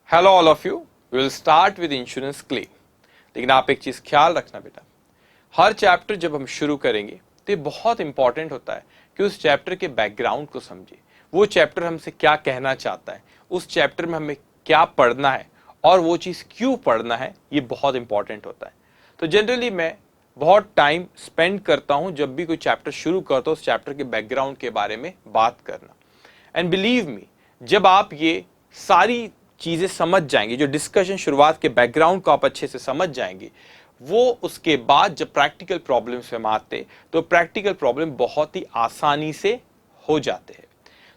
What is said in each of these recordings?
Hello all of you, we will start with insurance claim. लेकिन आप एक चीज ख्याल रखना बेटा, हर चैप्टर जब हम शुरू करेंगे तो ये बहुत इंपॉर्टेंट होता है कि उस चैप्टर के बैकग्राउंड को समझे। वो चैप्टर हमसे क्या कहना चाहता है, उस चैप्टर में हमें क्या पढ़ना है और वो चीज क्यों पढ़ना है, ये बहुत इंपॉर्टेंट होता है। तो जनरली मैं बहुत टाइम स्पेंड करता हूं जब भी कोई चैप्टर शुरू करता हूं उस चैप्टर के बैकग्राउंड के बारे में बात करना। एंड बिलीव मी, जब आप ये सारी चीजें समझ जाएंगे, जो डिस्कशन शुरुआत के बैकग्राउंड को आप अच्छे से समझ जाएंगे, वो उसके बाद जब प्रैक्टिकल प्रॉब्लम्स में आते तो प्रैक्टिकल प्रॉब्लम बहुत ही आसानी से हो जाते हैं।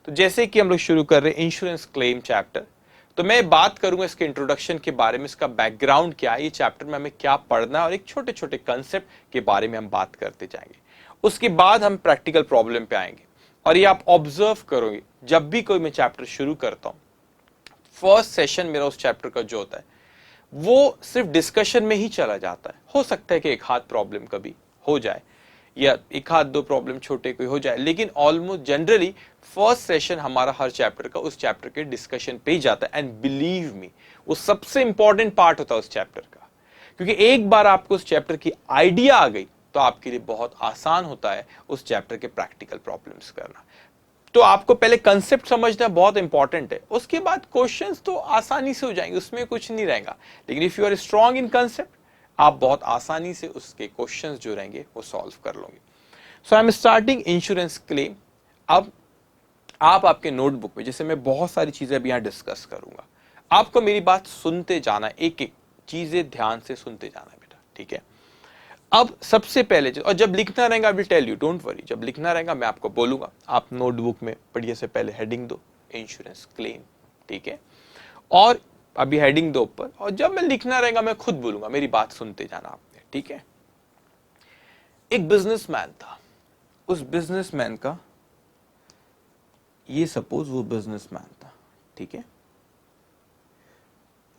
तो जैसे कि हम लोग शुरू कर रहे हैं इंश्योरेंस क्लेम चैप्टर, तो मैं बात करूंगा इसके इंट्रोडक्शन के बारे में, इसका बैकग्राउंड क्या है, ये चैप्टर में हमें क्या पढ़ना है और एक छोटे छोटे कंसेप्ट के बारे में हम बात करते जाएंगे। उसके बाद हम प्रैक्टिकल प्रॉब्लम पे आएंगे। और ये आप ऑब्जर्व करोगे, जब भी कोई मैं चैप्टर शुरू करता हूं, फर्स्ट सेशन मेरा उस चैप्टर का जो होता है वो सिर्फ डिस्कशन में ही चला जाता है। हो सकता है कि एक हाथ प्रॉब्लम कभी हो जाए या एक हाथ दो प्रॉब्लम छोटे कोई हो जाए, लेकिन ऑलमोस्ट जनरली फर्स्ट सेशन हमारा हर चैप्टर का उस चैप्टर के डिस्कशन पे ही जाता है। एंड बिलीव मी, वो सबसे इंपॉर्टेंट पार्ट होता है उस चैप्टर का, क्योंकि एक बार आपको उस चैप्टर की आइडिया आ गई तो आपके लिए बहुत आसान होता है उस चैप्टर के प्रैक्टिकल प्रॉब्लम्स करना। तो आपको पहले कंसेप्ट समझना बहुत इंपॉर्टेंट है, उसके बाद क्वेश्चंस तो आसानी से हो जाएंगे, उसमें कुछ नहीं रहेगा। लेकिन if you are strong in concept, आप बहुत आसानी से उसके क्वेश्चंस जो रहेंगे वो सॉल्व कर लोगे। So I am starting insurance claim. अब आप आपके नोटबुक में, जैसे मैं बहुत सारी चीजें अभी यहां डिस्कस करूंगा, आपको मेरी बात सुनते जाना, एक एक चीजें ध्यान से सुनते जाना बेटा, ठीक है। अब सबसे पहले, और जब लिखना रहेगा I will tell you, don't worry, जब लिखना रहेगा मैं आपको बोलूंगा, आप नोटबुक में बढ़िया से पहले हेडिंग दो इंश्योरेंस क्लेम, ठीक है। और अभी हेडिंग दो ऊपर, और जब मैं लिखना रहेगा मैं खुद बोलूंगा, मेरी बात सुनते जाना आपने, ठीक है। एक बिजनेसमैन था, उस बिजनेसमैन का, ये सपोज वो बिजनेसमैन था, ठीक है।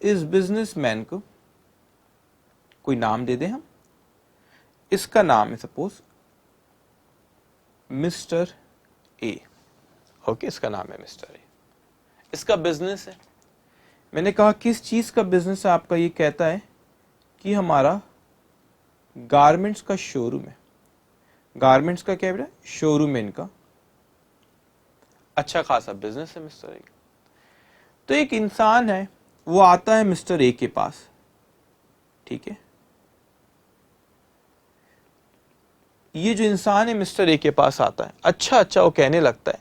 इस बिजनेसमैन को कोई नाम दे दें हम, इसका नाम है सपोज मिस्टर ए, ओके, इसका नाम है मिस्टर ए। इसका बिजनेस है, मैंने कहा किस चीज का बिजनेस है आपका, ये कहता है कि हमारा गारमेंट्स का शोरूम है। गारमेंट्स का क्या बेटा, शोरूम है इनका, अच्छा खासा बिजनेस है मिस्टर ए। तो एक इंसान है, वो आता है मिस्टर ए के पास, ठीक है। ये जो इंसान है मिस्टर ए के पास आता है, अच्छा वो कहने लगता है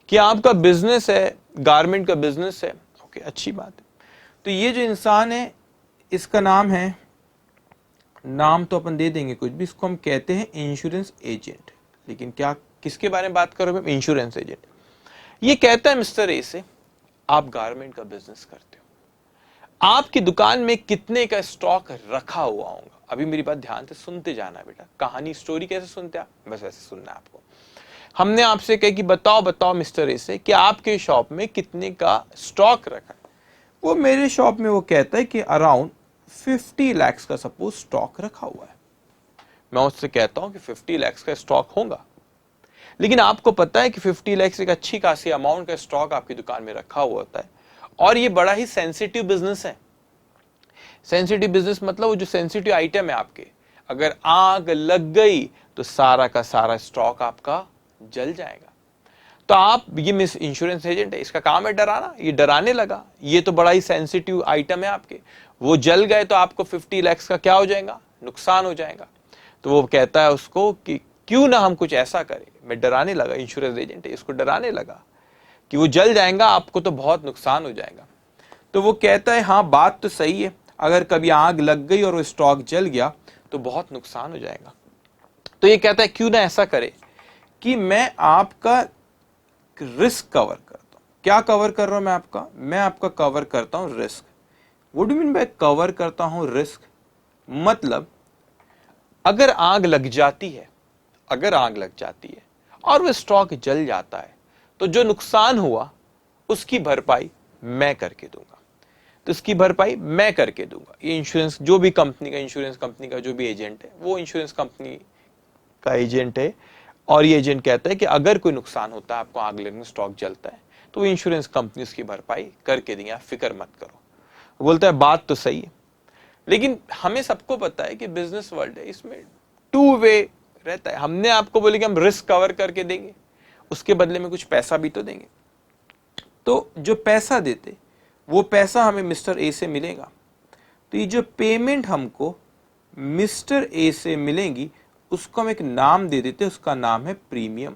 कि आपका बिजनेस है, गारमेंट का बिजनेस है, ओके, अच्छी बात है। तो ये जो इंसान है, इसका नाम है, नाम तो अपन दे देंगे कुछ भी, इसको हम कहते हैं इंश्योरेंस एजेंट। लेकिन क्या, किसके बारे में बात करोगे, इंश्योरेंस एजेंट। ये कहता है मिस्टर ए से, आप गारमेंट का बिजनेस करते हो, आपकी दुकान में कितने का स्टॉक रखा हुआ होगा। अभी मेरी बात ध्यान से सुनते जाना बेटा, कहानी स्टोरी कैसे सुनते आप, बस ऐसे सुनना है आपको। हमने आपसे कहा कि बताओ मिस्टर ए से कि आपके शॉप में कितने का स्टॉक रखा है। वो मेरे शॉप में वो कहता है कि अराउंड 50 lakhs का सपोज स्टॉक रखा हुआ है। मैं उससे कहता हूं कि 50 lakhs का स्टॉक होगा, लेकिन आपको पता है कि 50 lakhs एक अच्छी खासी अमाउंट का स्टॉक आपकी दुकान में रखा हुआ होता है, और ये बड़ा ही सेंसिटिव बिजनेस है। सेंसिटिव बिजनेस मतलब वो जो सेंसिटिव आइटम है आपके, अगर आग लग गई तो सारा का सारा स्टॉक आपका जल जाएगा। तो आप, ये मिस इंश्योरेंस एजेंट है, इसका काम है डराना, ये डराने लगा, ये तो बड़ा ही सेंसिटिव आइटम है आपके, वो जल गए तो आपको 50 lakhs का क्या हो जाएगा, नुकसान हो जाएगा। तो वो कहता है उसको कि क्यों ना हम कुछ ऐसा करें, मैं डराने लगा, इंश्योरेंस एजेंट है, इसको डराने लगा कि वो जल जाएगा, आपको तो बहुत नुकसान हो जाएगा। तो वो कहता है हाँ बात तो सही है, अगर कभी आग लग गई और वो स्टॉक जल गया तो बहुत नुकसान हो जाएगा। तो ये कहता है क्यों ना ऐसा करे कि मैं आपका रिस्क कवर करता हूं। क्या कवर कर रहा हूं मैं आपका कवर करता हूं risk. What do mean by cover करता हूं रिस्क, मतलब अगर आग लग जाती है, और वो स्टॉक जल जाता है, तो जो नुकसान हुआ उसकी भरपाई मैं करके दूंगा। तो इसकी भरपाई मैं करके दूंगा। ये इंश्योरेंस, जो भी कंपनी का, इंश्योरेंस कंपनी का जो भी एजेंट है, वो इंश्योरेंस कंपनी का एजेंट है, और ये एजेंट कहता है कि अगर कोई नुकसान होता है, आपको आग लगने, स्टॉक जलता है, तो इंश्योरेंस कंपनी उसकी भरपाई करके देंगे, आप फिक्र मत करो। बोलता है बात तो सही है, लेकिन हमें सबको पता है कि बिजनेस वर्ल्ड है, इसमें टू वे रहता है। हमने आपको बोले कि हम रिस्क कवर करके देंगे, उसके बदले में कुछ पैसा भी तो देंगे। तो जो पैसा देते वो पैसा हमें मिस्टर ए से मिलेगा। तो ये जो पेमेंट हमको मिस्टर ए से मिलेगी उसको हम एक नाम दे देते, उसका नाम है प्रीमियम।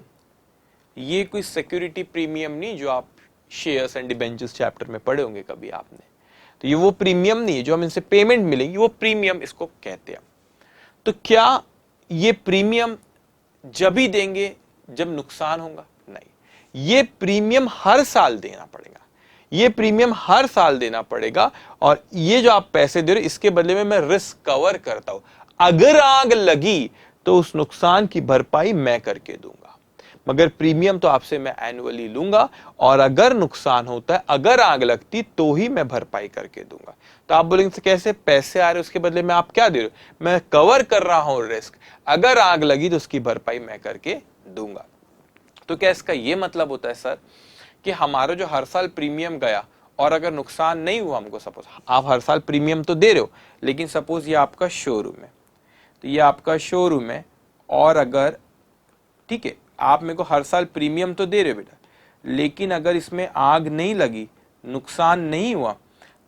ये कोई सिक्योरिटी प्रीमियम नहीं जो आप शेयर्स एंड डिबेंचर्स चैप्टर में पढ़े होंगे कभी आपने। तो ये वो प्रीमियम नहीं है जो हम इनसे पेमेंट मिलेगी, वो प्रीमियम इसको कहते हैं। तो क्या ये प्रीमियम जब ही देंगे जब नुकसान होगा? नहीं, ये प्रीमियम हर साल देना पड़ेगा, ये प्रीमियम हर साल देना पड़ेगा। और ये जो आप पैसे दे रहे इसके बदले में मैं रिस्क कवर करता हूं। अगर आग लगी तो उस नुकसान की भरपाई मैं करके दूंगा, मगर प्रीमियम तो आपसे मैं एनुअली लूंगा, और अगर नुकसान होता है, अगर आग लगती तो ही मैं भरपाई करके दूंगा। तो आप बोलेंगे कैसे पैसे आ रहे उसके बदले में आप क्या दे रहे हो? मैं कवर कर रहा हूं रिस्क, अगर आग लगी तो उसकी भरपाई मैं करके दूंगा। तो क्या इसका यह मतलब होता है सर कि हमारा जो हर साल प्रीमियम गया और अगर नुकसान नहीं हुआ हमको, सपोज आप हर साल प्रीमियम तो दे रहे हो, लेकिन सपोज ये आपका शोरूम है, तो ये आपका शोरूम है, और अगर ठीक है आप मेरे को हर साल प्रीमियम तो दे रहे हो बेटा, लेकिन अगर इसमें आग नहीं लगी, नुकसान नहीं हुआ,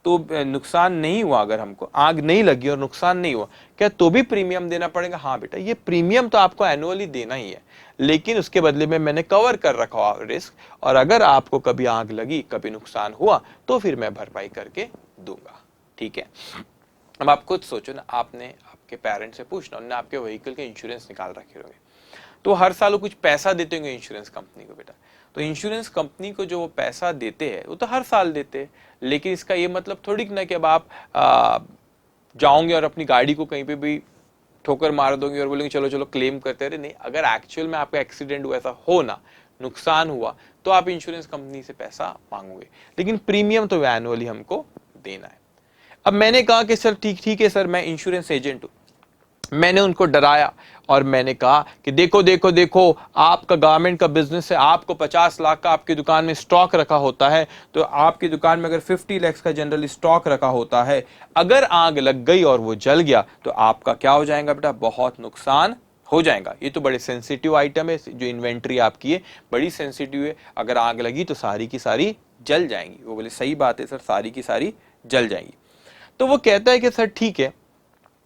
तो नुकसान नहीं हुआ, अगर हमको आग नहीं लगी और नुकसान नहीं हुआ, क्या तो भी प्रीमियम देना पड़ेगा? हाँ बेटा, ये प्रीमियम तो आपको एनुअली देना ही है, लेकिन उसके बदले में मैंने कवर कर रखा रिस्क, और अगर आपको कभी आग लगी, कभी नुकसान हुआ, तो फिर मैं भरपाई करके दूंगा। ठीक है, अब आप खुद सोचो ना, आपने आपके पेरेंट्स से पूछना, उन्होंने आपके व्हीकल के इंश्योरेंस निकाल रखे होंगे, तो हर साल वो कुछ पैसा देते होंगे इंश्योरेंस कंपनी को बेटा। तो इंश्योरेंस कंपनी को जो वो पैसा देते हैं वो तो हर साल देते हैं, लेकिन इसका ये मतलब थोड़ी ना कि अब आप जाओगे और अपनी गाड़ी को कहीं पे भी ठोकर मार दोगे और बोलेंगे चलो चलो क्लेम करते रहे। नहीं, अगर एक्चुअल में आपका एक्सीडेंट हुआ, ऐसा हो ना, नुकसान हुआ, तो आप इंश्योरेंस कंपनी से पैसा मांगोगे, लेकिन प्रीमियम तो एनुअली हमको देना है। अब मैंने कहा कि सर ठीक है सर, मैं इंश्योरेंस एजेंट हूं, मैंने उनको डराया और मैंने कहा कि देखो देखो देखो, आपका गारमेंट का बिजनेस है, आपको 50 लाख का आपकी दुकान में स्टॉक रखा होता है, तो आपकी दुकान में अगर 50 लाख का जनरली स्टॉक रखा होता है, अगर आग लग गई और वो जल गया तो आपका क्या हो जाएगा बेटा? बहुत नुकसान हो जाएगा। ये तो बड़े सेंसिटिव आइटम है, जो इन्वेंट्री आपकी है बड़ी सेंसिटिव है, अगर आग लगी तो सारी की सारी जल जाएंगी। वो बोले सही बात है सर, सारी की सारी जल जाएंगी। तो वो कहता है कि सर ठीक है,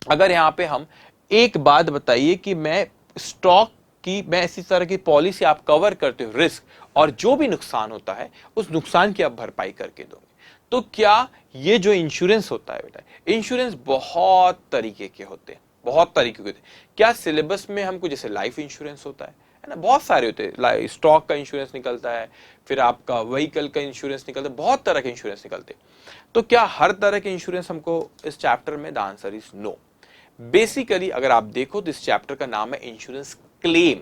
अगर यहां पे हम एक बात बताइए कि मैं स्टॉक की, मैं इसी तरह की पॉलिसी आप कवर करते हो रिस्क, और जो भी नुकसान होता है उस नुकसान की आप भरपाई करके दोगे। तो क्या ये जो इंश्योरेंस होता है बेटा, इंश्योरेंस बहुत तरीके के होते हैं, बहुत तरीके के होते हैं। क्या सिलेबस में हमको जैसे लाइफ इंश्योरेंस होता है ना, बहुत सारे होते हैं, स्टॉक का इंश्योरेंस निकलता है, फिर आपका व्हीकल का इंश्योरेंस निकलता है, बहुत तरह के इंश्योरेंस निकलते हैं। तो क्या हर तरह के इंश्योरेंस हमको इस चैप्टर में? The answer is no. Basically अगर आप देखो तो इस चैप्टर का नाम है इंश्योरेंस क्लेम।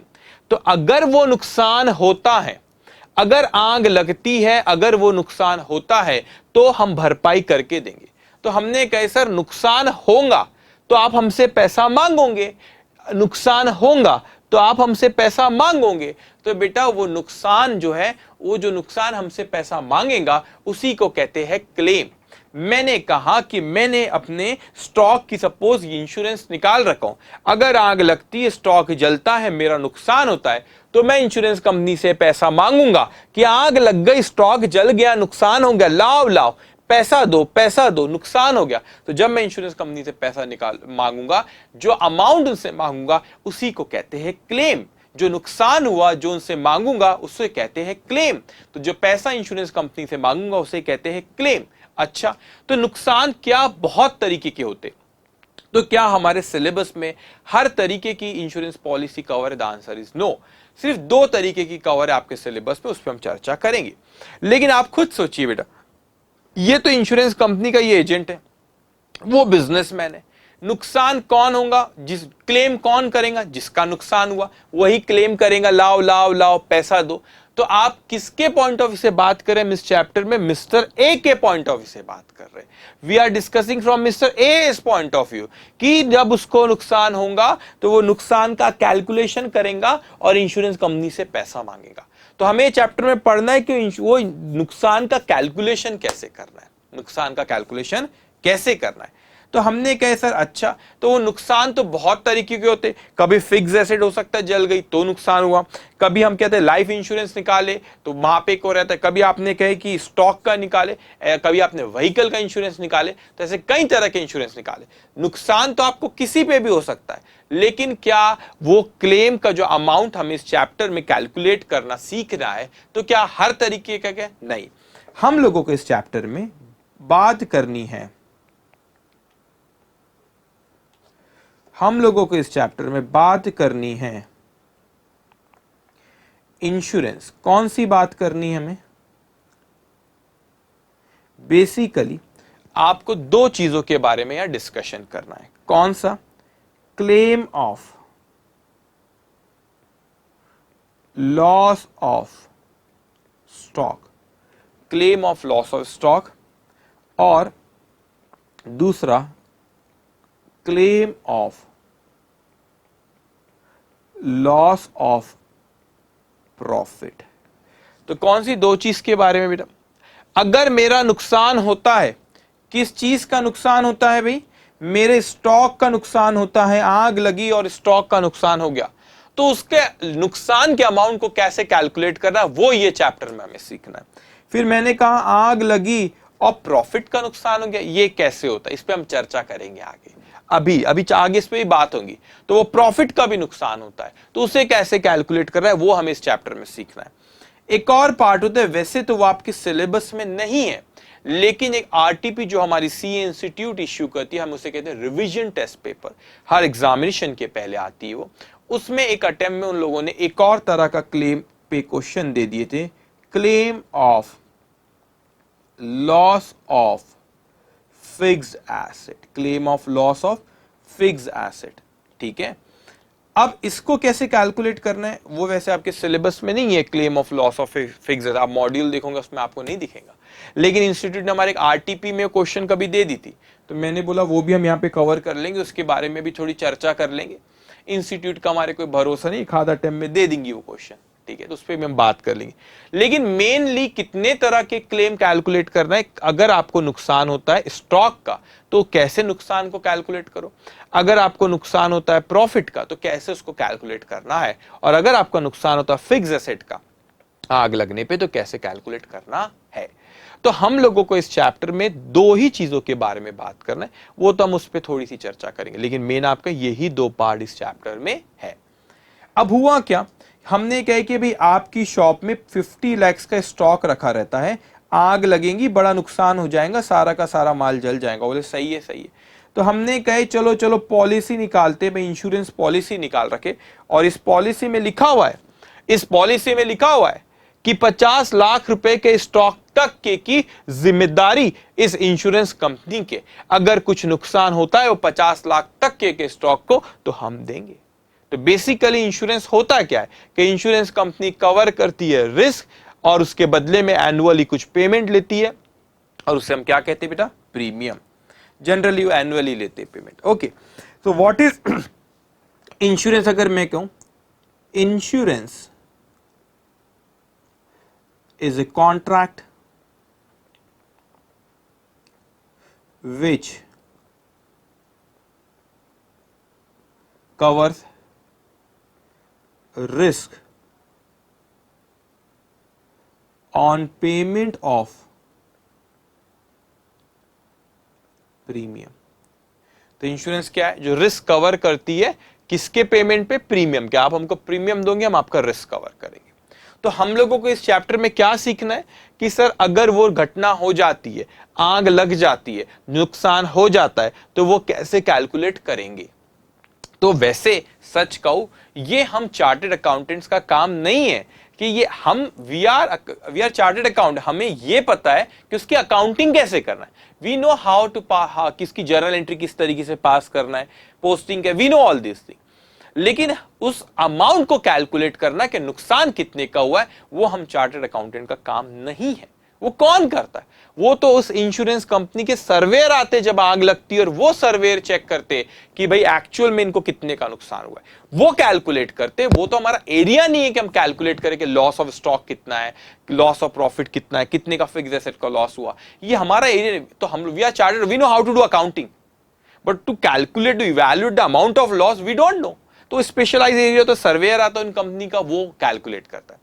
तो अगर वो नुकसान होता है, अगर आग लगती है, अगर वो नुकसान होता है, तो हम भरपाई करके देंगे। तो हमने कहा सर नुकसान होगा तो आप हमसे पैसा मांगोगे, नुकसान होगा तो आप हमसे पैसा मांगोगे। तो बेटा वो नुकसान जो है, वो जो नुकसान हमसे पैसा मांगेगा उसी को कहते हैं क्लेम। मैंने कहा कि मैंने अपने स्टॉक की सपोज इंश्योरेंस निकाल रखा हूं, अगर आग लगती है, स्टॉक जलता है, मेरा नुकसान होता है, तो मैं इंश्योरेंस कंपनी से पैसा मांगूंगा कि आग लग गई, स्टॉक जल गया, नुकसान हो गया, लाओ लाओ पैसा दो, नुकसान हो गया। तो जब मैं इंश्योरेंस कंपनी से पैसा निकाल मांगूंगा, जो अमाउंट उनसे मांगूंगा उसी को कहते हैं क्लेम। जो नुकसान हुआ जो उनसे मांगूंगा उसे कहते हैं क्लेम। तो जो पैसा इंश्योरेंस कंपनी से मांगूंगा उसे कहते हैं क्लेम। अच्छा, तो नुकसान क्या बहुत तरीके के होते, तो क्या हमारे सिलेबस में हर तरीके की इंश्योरेंस पॉलिसी कवर है? The answer is no. सिर्फ 2 तरीके की कवर है आपके सिलेबस में, उस पर हम चर्चा करेंगे। लेकिन आप खुद सोचिए बेटा, ये तो इंश्योरेंस कंपनी का ये एजेंट है, वो बिजनेसमैन है, नुकसान कौन होगा? जिस क्लेम कौन करेगा? जिसका नुकसान हुआ वही क्लेम करेगा, लाओ लाओ लाओ पैसा दो। तो आप किसके पॉइंट ऑफ व्यू से बात कर रहे हैं? इस चैप्टर में मिस्टर ए के पॉइंट ऑफ व्यू से बात कर रहे हैं। We are discussing from mister A point of view कि जब उसको नुकसान होगा तो वो नुकसान का कैलकुलेशन करेगा और इंश्योरेंस कंपनी से पैसा मांगेगा। तो हमें चैप्टर में पढ़ना है कि वो नुकसान का कैलकुलेशन कैसे करना है, नुकसान का कैलकुलेशन कैसे करना है। तो हमने कहे सर अच्छा, तो वो नुकसान तो बहुत तरीके के होते, कभी फिक्स एसेट हो सकता है जल गई तो नुकसान हुआ, कभी हम कहते हैं लाइफ इंश्योरेंस निकाले तो वहां पे को रहता है, कभी आपने कहे कि स्टॉक का निकाले, कभी आपने व्हीकल का इंश्योरेंस निकाले, तो ऐसे कई तरह के इंश्योरेंस निकाले। नुकसान तो आपको किसी पे भी हो सकता है, लेकिन क्या वो क्लेम का जो अमाउंट हमें इस चैप्टर में कैलकुलेट करना सीखना है, तो क्या हर तरीके का क्या? नहीं, हम लोगों को इस चैप्टर में बात करनी है, हम लोगों को इस चैप्टर में बात करनी है इंश्योरेंस। कौन सी बात करनी है हमें? बेसिकली आपको दो चीजों के बारे में यहां डिस्कशन करना है। कौन सा? Claim of loss of stock, claim of loss of stock, और दूसरा claim of loss of profit. तो कौन सी दो चीज के बारे में बेटा? अगर मेरा नुकसान होता है, किस चीज का नुकसान होता है भाई? मेरे स्टॉक का नुकसान होता है, आग लगी और स्टॉक का नुकसान हो गया, तो उसके नुकसान के अमाउंट को कैसे कैलकुलेट करना है, वो ये चैप्टर में हमें सीखना है। फिर मैंने कहा आग लगी और प्रॉफिट का नुकसान हो गया, ये कैसे होता है, इस पे हम चर्चा करेंगे आगे। अभी आगे इस पे भी बात होगी। तो वो प्रॉफिट का भी नुकसान होता है, तो उसे कैसे कैलकुलेट करना है, वो हमें इस चैप्टर में सीखना है। एक और पार्ट होता है, वैसे तो वो आपके सिलेबस में नहीं है, लेकिन एक आरटीपी जो हमारी सीए इंस्टीट्यूट इश्यू करती है, हम उसे कहते हैं रिवीजन टेस्ट पेपर, हर एग्जामिनेशन के पहले आती है वो। उसमें एक अटेम्प्ट में उन लोगों ने एक और तरह का क्लेम पे क्वेश्चन दे दिए थे, claim of loss of fixed asset, claim of loss of fixed asset. ठीक है, अब इसको कैसे कैलकुलेट करना है, वो वैसे आपके सिलेबस में नहीं है। Claim of loss of fixed, आप मॉड्यूल देखोगे उसमें आपको नहीं दिखेगा, लेकिन इंस्टीट्यूट ने हमारे एक आरटीपी में क्वेश्चन कभी दे दी थी, तो मैंने बोला वो भी हम यहाँ पे कवर कर लेंगे, उसके बारे में भी थोड़ी चर्चा कर लेंगे। इंस्टीट्यूट का हमारे कोई भरोसा नहीं, एक आधा टाइम में दे देंगी वो क्वेश्चन, ठीक है, तो उस पर भी हम बात कर लेंगे। लेकिन मेनली कितने तरह के क्लेम कैलकुलेट करना है, अगर आपको नुकसान होता है स्टॉक का तो कैसे नुकसान को कैलकुलेट करो, अगर आपको नुकसान होता है प्रॉफिट का तो कैसे उसको कैलकुलेट करना है, और अगर आपका नुकसान होता है फिक्स एसेट का आग लगने पे तो कैसे कैलकुलेट करना है। तो हम लोगों को इस चैप्टर में दो ही चीजों के बारे में बात करना है, वो तो हम उस पर थोड़ी सी चर्चा करेंगे, लेकिन मेन आपका यही दो पार्ट इस चैप्टर में है। अब हुआ क्या, हमने कहा कि भाई आपकी शॉप में 50 लाख का स्टॉक रखा रहता है, आग लगेगी, बड़ा नुकसान हो जाएगा, सारा का सारा माल जल जाएगा। बोले सही है सही है। तो हमने कहे चलो चलो पॉलिसी निकालते, भाई इंश्योरेंस पॉलिसी निकाल रखे, और इस पॉलिसी में लिखा हुआ है, इस पॉलिसी में लिखा हुआ है कि 50 लाख रुपए के स्टॉक तक के की जिम्मेदारी इस इंश्योरेंस कंपनी के, अगर कुछ नुकसान होता है वो 50 लाख तक के स्टॉक को तो हम देंगे। तो बेसिकली इंश्योरेंस होता क्या है कि इंश्योरेंस कंपनी कवर करती है रिस्क और उसके बदले में एनुअली कुछ पेमेंट लेती है, और उसे हम क्या कहते हैं बेटा? प्रीमियम। जनरली वो एनुअली लेते हैं पेमेंट। ओके, तो व्हाट इज इंश्योरेंस? अगर मैं कहूं insurance is a contract which covers risk on payment of premium. तो इंश्योरेंस क्या है? जो रिस्क कवर करती है किसके पेमेंट पे? प्रीमियम के। आप हमको प्रीमियम दोगे, हम आपका रिस्क कवर करेंगे। तो हम लोगों को इस चैप्टर में क्या सीखना है कि सर अगर वो घटना हो जाती है, आग लग जाती है, नुकसान हो जाता है, तो वो कैसे कैलकुलेट करेंगे। तो वैसे सच कहूं, ये हम चार्टर्ड अकाउंटेंट्स का काम नहीं है कि ये हम वी आर चार्टर्ड अकाउंट, हमें ये पता है कि उसकी अकाउंटिंग कैसे करना है। वी नो हाउ टू किसकी जर्नल एंट्री किस तरीके से पास करना है, पोस्टिंग है, we know all this thing, लेकिन उस अमाउंट को कैलकुलेट करना कि नुकसान कितने का हुआ है, वो हम चार्टर्ड अकाउंटेंट का काम नहीं है। वो कौन करता है? वो तो उस इंश्योरेंस कंपनी के सर्वेयर आते जब आग लगती है, और वो सर्वेयर चेक करते कि भाई एक्चुअल में इनको कितने का नुकसान हुआ है, वो कैलकुलेट करते। वो तो हमारा एरिया नहीं है कि हम कैलकुलेट करें कि लॉस ऑफ स्टॉक कितना है, लॉस ऑफ प्रॉफिट कितना है, कितने का फिक्स एसेट का लॉस हुआ, ये हमारा एरिया। तो हम we are chartered, we know how to do accounting, but to calculate, to evaluate the amount of loss we don't know. तो स्पेशलाइज एरिया तो सर्वेयर आता है उन कंपनी का, वो कैलकुलेट करता है।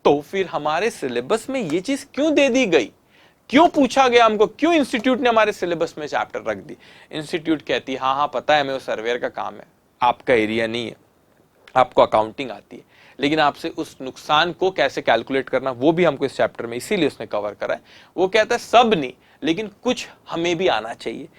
तो फिर हमारे सिलेबस में ये चीज क्यों दे दी गई, क्यों पूछा गया हमको, क्यों इंस्टीट्यूट ने हमारे सिलेबस में चैप्टर रख दी? इंस्टीट्यूट कहती है हाँ पता है हमें, वो सर्वेयर का काम है, आपका एरिया नहीं है, आपको अकाउंटिंग आती है, लेकिन आपसे उस नुकसान को कैसे कैलकुलेट करना वो भी हमको इस चैप्टर में इसीलिए उसने कवर करा है। वो कहता है सब नहीं, लेकिन कुछ हमें भी आना चाहिए।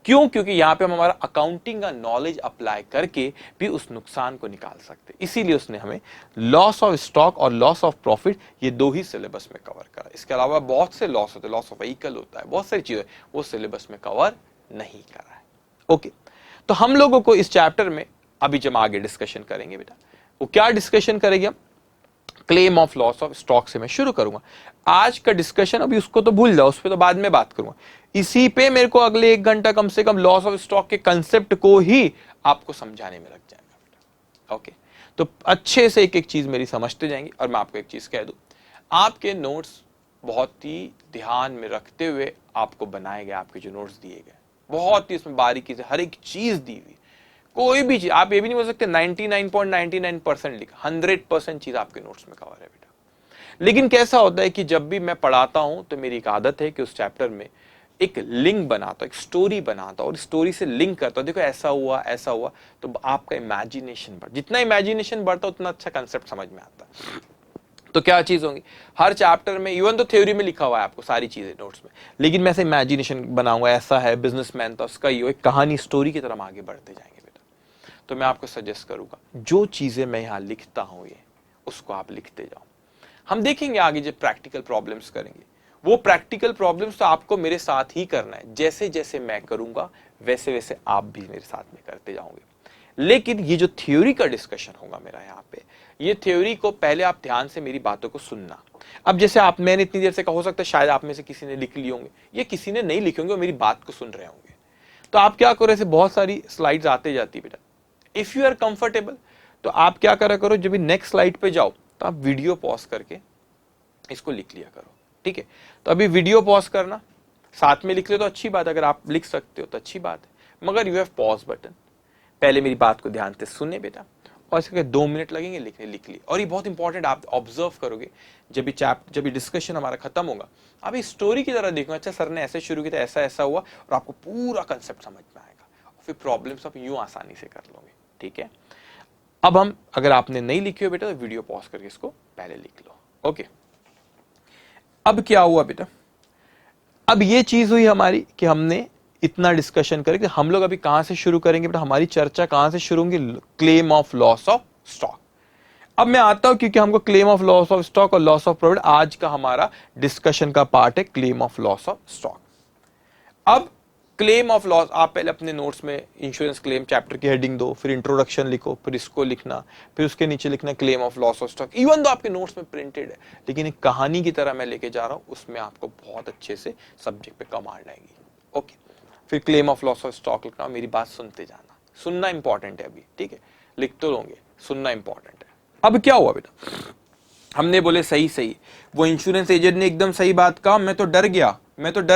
क्यों? क्योंकि यहां पे हम हमारा अकाउंटिंग का नॉलेज अप्लाई करके भी उस नुकसान को निकाल सकते, इसीलिए उसने हमें लॉस ऑफ स्टॉक और लॉस ऑफ प्रॉफिट ये दो ही सिलेबस में कवर करा। इसके अलावा बहुत से लॉस होते हैं, लॉस ऑफ व्हीकल होता है, बहुत सारी चीजें वो सिलेबस में कवर नहीं करा है। ओके, तो हम लोगों को इस चैप्टर में अभी जब आगे डिस्कशन करेंगे बेटा, वो क्या डिस्कशन करेंगे हम? Claim of loss of stock से मैं शुरू करूंगा आज का डिस्कशन। अभी उसको तो भूल जाओ, उस पर तो बाद में बात करूंगा। इसी पे मेरे को अगले 1 घंटा कम से कम लॉस ऑफ स्टॉक के कंसेप्ट को ही आपको समझाने में लग जाएगा। ओके, तो अच्छे से एक एक चीज मेरी समझते जाएंगे। और मैं आपको एक चीज कह दूं, आपके नोट्स बहुत ही ध्यान में रखते हुए आपको बनाए गए, आपके जो नोट्स दिए गए बहुत ही इसमें बारीकी से हर एक चीज दी हुई। कोई भी चीज आप ये भी नहीं बोल सकते 99.99% लिखा, 100% चीज आपके नोट्स में कवर है बेटा। लेकिन कैसा होता है कि जब भी मैं पढ़ाता हूं तो मेरी एक आदत है कि उस चैप्टर में एक लिंक बनाता हूं, एक स्टोरी बनाता हूं और स्टोरी से लिंक करता हूं, देखो ऐसा हुआ ऐसा हुआ, तो आपका इमेजिनेशन बढ़, जितना इमेजिनेशन बढ़ता उतना अच्छा कंसेप्ट समझ में आता है। तो क्या चीज होंगी हर चैप्टर में, इवन तो थ्योरी में लिखा हुआ है आपको सारी चीजें नोट्स में, लेकिन मैं ऐसे इमेजिनेशन बनाऊंगा, ऐसा है बिजनेसमैन था, उसका ये एक कहानी स्टोरी की तरह हम आगे बढ़ते जाएंगे बेटा। तो मैं आपको सजेस्ट करूंगा जो चीजें मैं यहाँ लिखता हूं ये उसको आप लिखते जाओ। हम देखेंगे आगे जब प्रैक्टिकल प्रॉब्लम्स करेंगे, वो प्रैक्टिकल प्रॉब्लम्स तो आपको मेरे साथ ही करना है, जैसे जैसे मैं करूंगा वैसे वैसे आप भी मेरे साथ में करते जाओगे। लेकिन ये जो थ्योरी का डिस्कशन होगा मेरा यहाँ पे, ये थ्योरी को पहले आप ध्यान से मेरी बातों को सुनना। अब जैसे आप, मैंने इतनी देर से कहा, हो सकता है शायद आप में से किसी ने लिख लिए होंगे, ये किसी ने नहीं लिखे होंगे, वो मेरी बात को सुन रहे होंगे। तो आप क्या करो, ऐसे बहुत सारी स्लाइड्स आते जाती बेटा, इफ यू आर कंफर्टेबल तो आप क्या करा करो, जब भी नेक्स्ट स्लाइड पे जाओ तो आप वीडियो पॉज करके इसको लिख लिया करो, ठीक है? तो अभी वीडियो पॉज करना, साथ में लिख ले तो अच्छी बात, अगर आप लिख सकते हो तो अच्छी बात है, मगर यू हैव पॉज बटन। पहले मेरी बात को ध्यान से सुने बेटा, और इसके 2 मिनट लगेंगे लिखने, लिख ली। और ये बहुत इंपॉर्टेंट, आप ऑब्जर्व करोगे जब भी डिस्कशन हमारा खत्म होगा, आप इस स्टोरी की तरह देखो, अच्छा सर ने ऐसे शुरू किया था, ऐसा ऐसा हुआ, और आपको पूरा कंसेप्ट समझ में आएगा, और फिर प्रॉब्लम्स आप यूं आसानी से कर लोगे, ठीक है? अब हम, अगर आपने नहीं लिखी हो बेटा तो वीडियो पॉज करके इसको पहले लिख लो। ओके, अब क्या हुआ बेटा, अब ये चीज हुई हमारी कि हमने इतना डिस्कशन करें कि हम लोग अभी कहां से शुरू करेंगे बेटा, हमारी चर्चा कहां से शुरू होगी? Claim of loss of stock. अब मैं आता हूं, क्योंकि हमको claim of loss of stock और लॉस ऑफ प्रॉफिट आज का हमारा डिस्कशन का पार्ट है, claim of loss of stock. अब क्लेम ऑफ लॉस, आप पहले अपने नोट्स में इंश्योरेंस क्लेम चैप्टर की हेडिंग दो, फिर इंट्रोडक्शन लिखो, फिर इसको लिखना, फिर उसके नीचे लिखना claim of loss of stock. Even तो आपके नोट्स में प्रिंटेड है, लेकिन एक कहानी की तरह मैं लेके जा रहा हूं, उसमें आपको बहुत अच्छे से सब्जेक्ट पे कमांड आएगी। ओके, फिर claim of loss of stock लिखना, मेरी बात सुनते जाना, सुनना इंपॉर्टेंट है अभी, ठीक है? लिख तो लोगे, सुनना इंपॉर्टेंट है। अब क्या हुआ बेटा, हमने बोले सही सही, वो इंश्योरेंस एजेंट ने एकदम सही बात कहा, मैं तो डर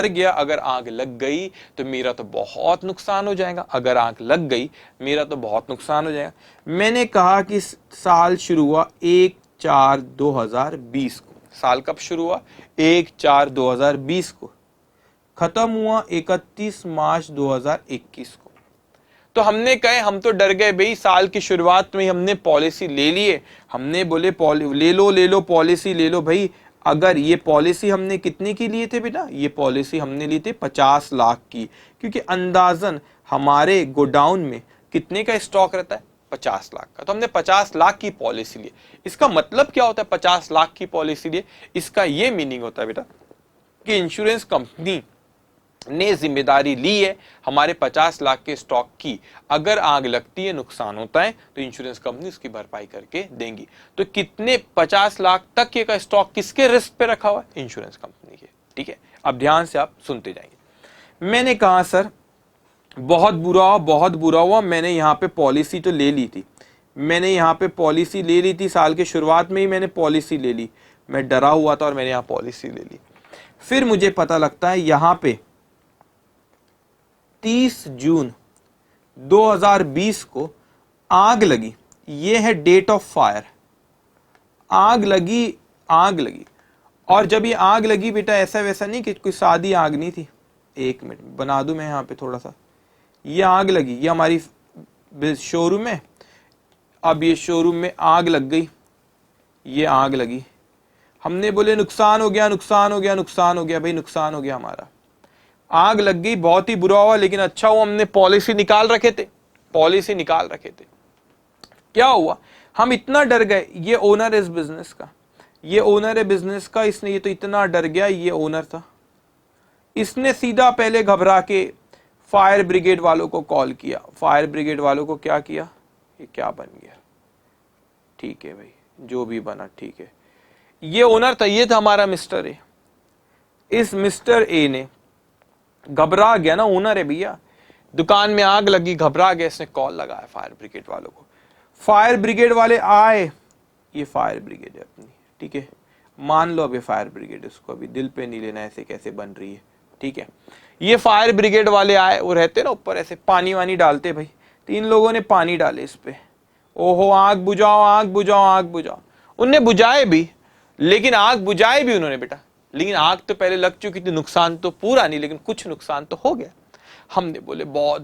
गया, अगर आग लग गई तो मेरा तो बहुत नुकसान हो जाएगा, अगर आग लग गई मेरा तो बहुत नुकसान हो जाएगा। मैंने कहा कि साल शुरू हुआ 1/4/2020 को, साल कब शुरू हुआ? 1/4/2020 को, खत्म हुआ 31 मार्च 2021 को। तो हमने कहे, हम तो डर गए भाई, साल की शुरुआत में हमने पॉलिसी ले लिए, हमने बोले ले लो पॉलिसी ले लो भाई। अगर ये पॉलिसी हमने कितने की लिए थे बेटा? ये पॉलिसी हमने ली थी 50 लाख की, क्योंकि अंदाजन हमारे गोडाउन में कितने का स्टॉक रहता है? 50 लाख का। तो हमने 50 लाख की पॉलिसी ली। इसका मतलब क्या होता है 50 लाख की पॉलिसी लिए? इसका ये मीनिंग होता है बेटा कि इंश्योरेंस कंपनी ने जिम्मेदारी ली है हमारे 50 लाख के स्टॉक की, अगर आग लगती है, नुकसान होता है, तो इंश्योरेंस कंपनी उसकी भरपाई करके देंगी। तो कितने 50 लाख तक के का स्टॉक किसके रिस्क पे रखा हुआ है? इंश्योरेंस कंपनी के। ठीक है, अब ध्यान से आप सुनते जाएंगे। मैंने कहा सर बहुत बुरा हुआ, मैंने यहाँ पे पॉलिसी तो ले ली थी, मैंने यहाँ पे पॉलिसी ले ली थी, साल के शुरुआत में ही मैंने पॉलिसी ले ली, मैं डरा हुआ था और मैंने यहाँ पॉलिसी ले ली। फिर मुझे पता लगता है यहाँ पे 30 जून 2020 को आग लगी, ये है डेट ऑफ फायर। आग लगी और जब ये आग लगी बेटा ऐसा वैसा नहीं कि कोई सादी आग नहीं थी, एक मिनट बना दूं मैं यहाँ पे थोड़ा सा। ये आग लगी, ये हमारी शोरूम है, अब ये शोरूम में आग लग गई, ये आग लगी, हमने बोले नुकसान हो गया भाई, नुकसान हो गया हमारा। आग लग गई, बहुत ही बुरा हुआ, लेकिन अच्छा हुआ हमने पॉलिसी निकाल रखे थे। क्या हुआ, हम इतना डर गए, ये ओनर है बिजनेस का, इसने ये तो इतना डर गया, ये ओनर था, इसने सीधा पहले घबरा के फायर ब्रिगेड वालों को कॉल किया। फायर ब्रिगेड वालों को क्या किया, ये क्या बन गया, ठीक है भाई जो भी बना ठीक है। ये ओनर था, ये था हमारा मिस्टर ए। इस मिस्टर ए ने घबरा गया ना, ओनर है भैया, दुकान में आग लगी, घबरा गया, इसने कॉल लगाया फायर ब्रिगेड वालों को। फायर ब्रिगेड वाले आए, ये फायर ब्रिगेड है अपनी, ठीक है, मान लो अब ये फायर ब्रिगेड, इसको अभी दिल पे नहीं लेना ऐसे कैसे बन रही है, ठीक है। ये फायर ब्रिगेड वाले आए, वो रहते ना ऊपर ऐसे पानी वानी डालते भाई, 3 लोगों ने पानी डाले इस पे, ओहो आग बुझाओ। उनने बुझाए भी, लेकिन आग बुझाए भी उन्होंने बेटा, लेकिन आग तो पहले लग चुकी थी, नुकसान तो पूरा नहीं लेकिन कुछ नुकसान तो हो गया। हमने बोले बहुत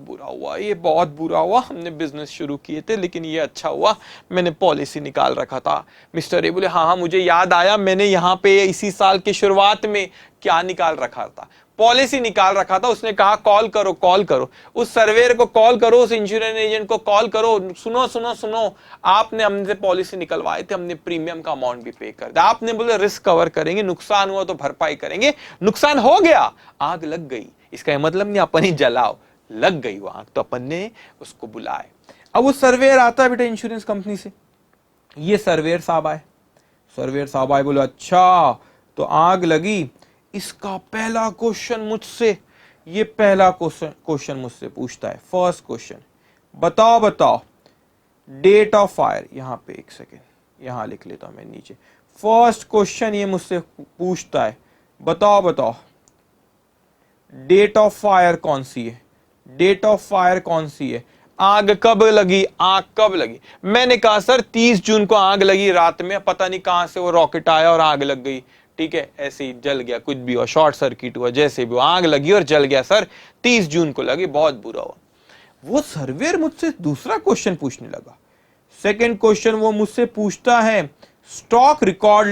बुरा हुआ, हमने बिजनेस शुरू किए थे, लेकिन ये अच्छा हुआ मैंने पॉलिसी निकाल रखा था। मिस्टर ए बोले हाँ मुझे याद आया, मैंने यहाँ पे इसी साल की शुरुआत में क्या निकाल रखा था, पॉलिसी निकाल रखा था। उसने कहा कॉल करो, उस सर्वेयर को कॉल करो, उस इंश्योरेंस एजेंट को कॉल करो, सुनो आपने हमसे पॉलिसी निकलवाए थे, हमने प्रीमियम का अमाउंट भी पे कर दिया। आपने बोले रिस्क कवर करेंगे, नुकसान हुआ तो भरपाई करेंगे, नुकसान हो गया, आग लग गई, इसका मतलब नहीं अपन ही जलाओ, लग गई वो आग तो अपन ने उसको बुलाए। अब वो सर्वेयर आता है बेटा इंश्योरेंस कंपनी से, ये सर्वेयर साहब आए, बोले अच्छा तो आग लगी, इसका पहला क्वेश्चन मुझसे पूछता है, फर्स्ट क्वेश्चन बताओ डेट ऑफ फायर, यहां पे एक सेकेंड यहां लिख लेता हूं मैं नीचे। फर्स्ट क्वेश्चन ये मुझसे पूछता है, बताओ डेट ऑफ फायर कौन सी है, आग कब लगी। मैंने कहा सर 30 जून को आग लगी रात में, पता नहीं कहां से वो रॉकेट आया और आग लग गई, ठीक है, ऐसे ही जल गया, कुछ भी हुआ, शॉर्ट सर्किट हुआ, जैसे भी आग लगी और जल गया सर, 30 जून को लगी, बहुत बुरा हुआ। वो सर्वेयर मुझसे दूसरा क्वेश्चन पूछने लगा। सेकंड क्वेश्चन वो मुझसे पूछता है स्टॉक रिकॉर्ड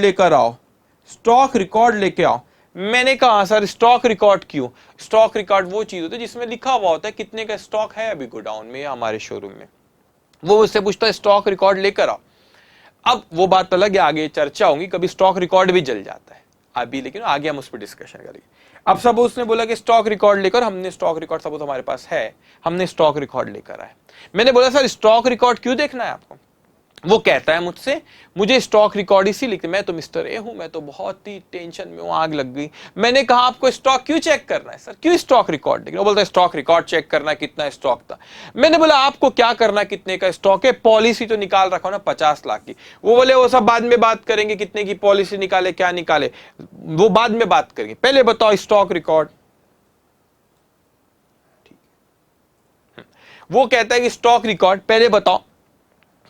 लेके आओ। मैंने कहा सर स्टॉक रिकॉर्ड क्यों, स्टॉक रिकॉर्ड वो चीज होती है जिसमें लिखा हुआ होता है कितने का स्टॉक है अभी गोडाउन में या हमारे शोरूम में। वो मुझसे पूछता है स्टॉक रिकॉर्ड लेकर आओ। अब वो बात अलग है, आगे चर्चा होगी, कभी स्टॉक रिकॉर्ड भी जल जाता है अभी, लेकिन आगे हम उस पर डिस्कशन करेंगे। अब सब उसने बोला कि स्टॉक रिकॉर्ड लेकर, हमने स्टॉक रिकॉर्ड सब हमारे पास है, हमने स्टॉक रिकॉर्ड लेकर आए। मैंने बोला सर स्टॉक रिकॉर्ड क्यों देखना है आपको। वो कहता है मुझसे मुझे स्टॉक रिकॉर्ड इसी लिखते, मैं तो मिस्टर ए हूं, मैं तो बहुत ही टेंशन में हूं, आग लग गई। मैंने कहा आपको स्टॉक क्यों चेक करना है सर, क्यों स्टॉक रिकॉर्ड देखना। वो बोलता है स्टॉक रिकॉर्ड चेक करना कितना स्टॉक था। मैंने बोला आपको क्या करना कितने का स्टॉक है, पॉलिसी तो निकाल रखा ना 50 लाख की। वो बोले वो सब बाद में बात करेंगे, कितने की पॉलिसी निकाले क्या निकाले वो बाद में बात करेंगे, पहले बताओ स्टॉक रिकॉर्ड। वो कहता है कि स्टॉक रिकॉर्ड पहले बताओ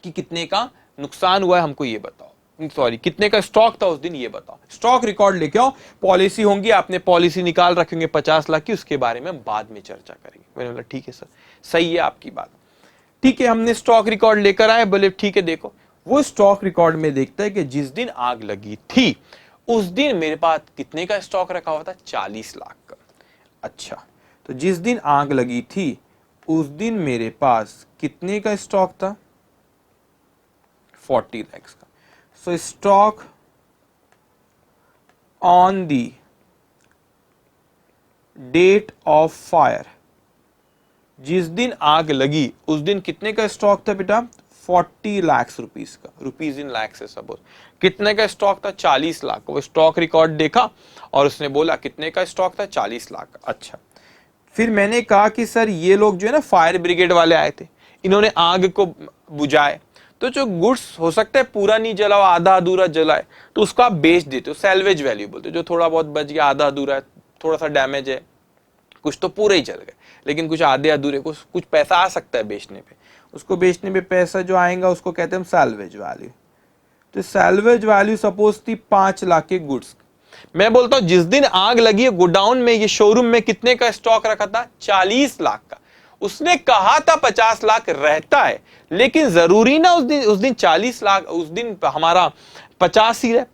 कि कितने का नुकसान हुआ है हमको ये बताओ, सॉरी कितने का स्टॉक था उस दिन ये बताओ। स्टॉक रिकॉर्ड लेके आओ, पॉलिसी होंगी, आपने पॉलिसी निकाल रखेंगे 50 लाख की, उसके बारे में बाद में चर्चा करेंगे। मैंने बोला ठीक है सर, सही है आपकी बात, ठीक है। हमने स्टॉक रिकॉर्ड लेकर आए, बोले ठीक है देखो। वो स्टॉक रिकॉर्ड में देखता है कि जिस दिन आग लगी थी उस दिन मेरे पास कितने का स्टॉक रखा हुआ था, 40 लाख का। अच्छा, तो जिस दिन आग लगी थी उस दिन मेरे पास कितने का स्टॉक था, 40 lakhs का। So stock on the date of fire, जिस दिन आग लगी उस दिन कितने का स्टॉक था बेटा, 40 लाख रुपीस का, रुपीज इन लाख से सपोज, कितने का स्टॉक था 40 लाख का। वो स्टॉक रिकॉर्ड देखा और उसने बोला कितने का स्टॉक था 40 लाख का। अच्छा, फिर मैंने कहा कि सर ये लोग जो है ना फायर ब्रिगेड वाले आए थे, इन्होंने आग को बुझाए, तो जो गुड्स हो सकता है पूरा नहीं जला हो, आधा अधूरा जला है, तो उसको आप बेच देते हो, सैल्वेज वैल्यू बोलते हो। जो थोड़ा बहुत बच गया, आधा अधूरा है, थोड़ा सा डैमेज है, कुछ तो पूरे ही जल गए, लेकिन कुछ आधे अधूरे, कुछ पैसा आ सकता है बेचने पे, उसको बेचने पे पैसा जो आएगा उसको कहते हैं हम सैल्वेज वैल्यू। तो सैल्वेज वैल्यू सपोज थी 5 लाख के गुड्स। मैं बोलता हूं जिस दिन आग लगी है गोडाउन में, ये शोरूम में कितने का स्टॉक रखा था 40 लाख का, उसने कहा था 50 लाख रहता है, लेकिन जरूरी ना उस दिन 40 लाख, उस दिन हमारा 50 ही रहे,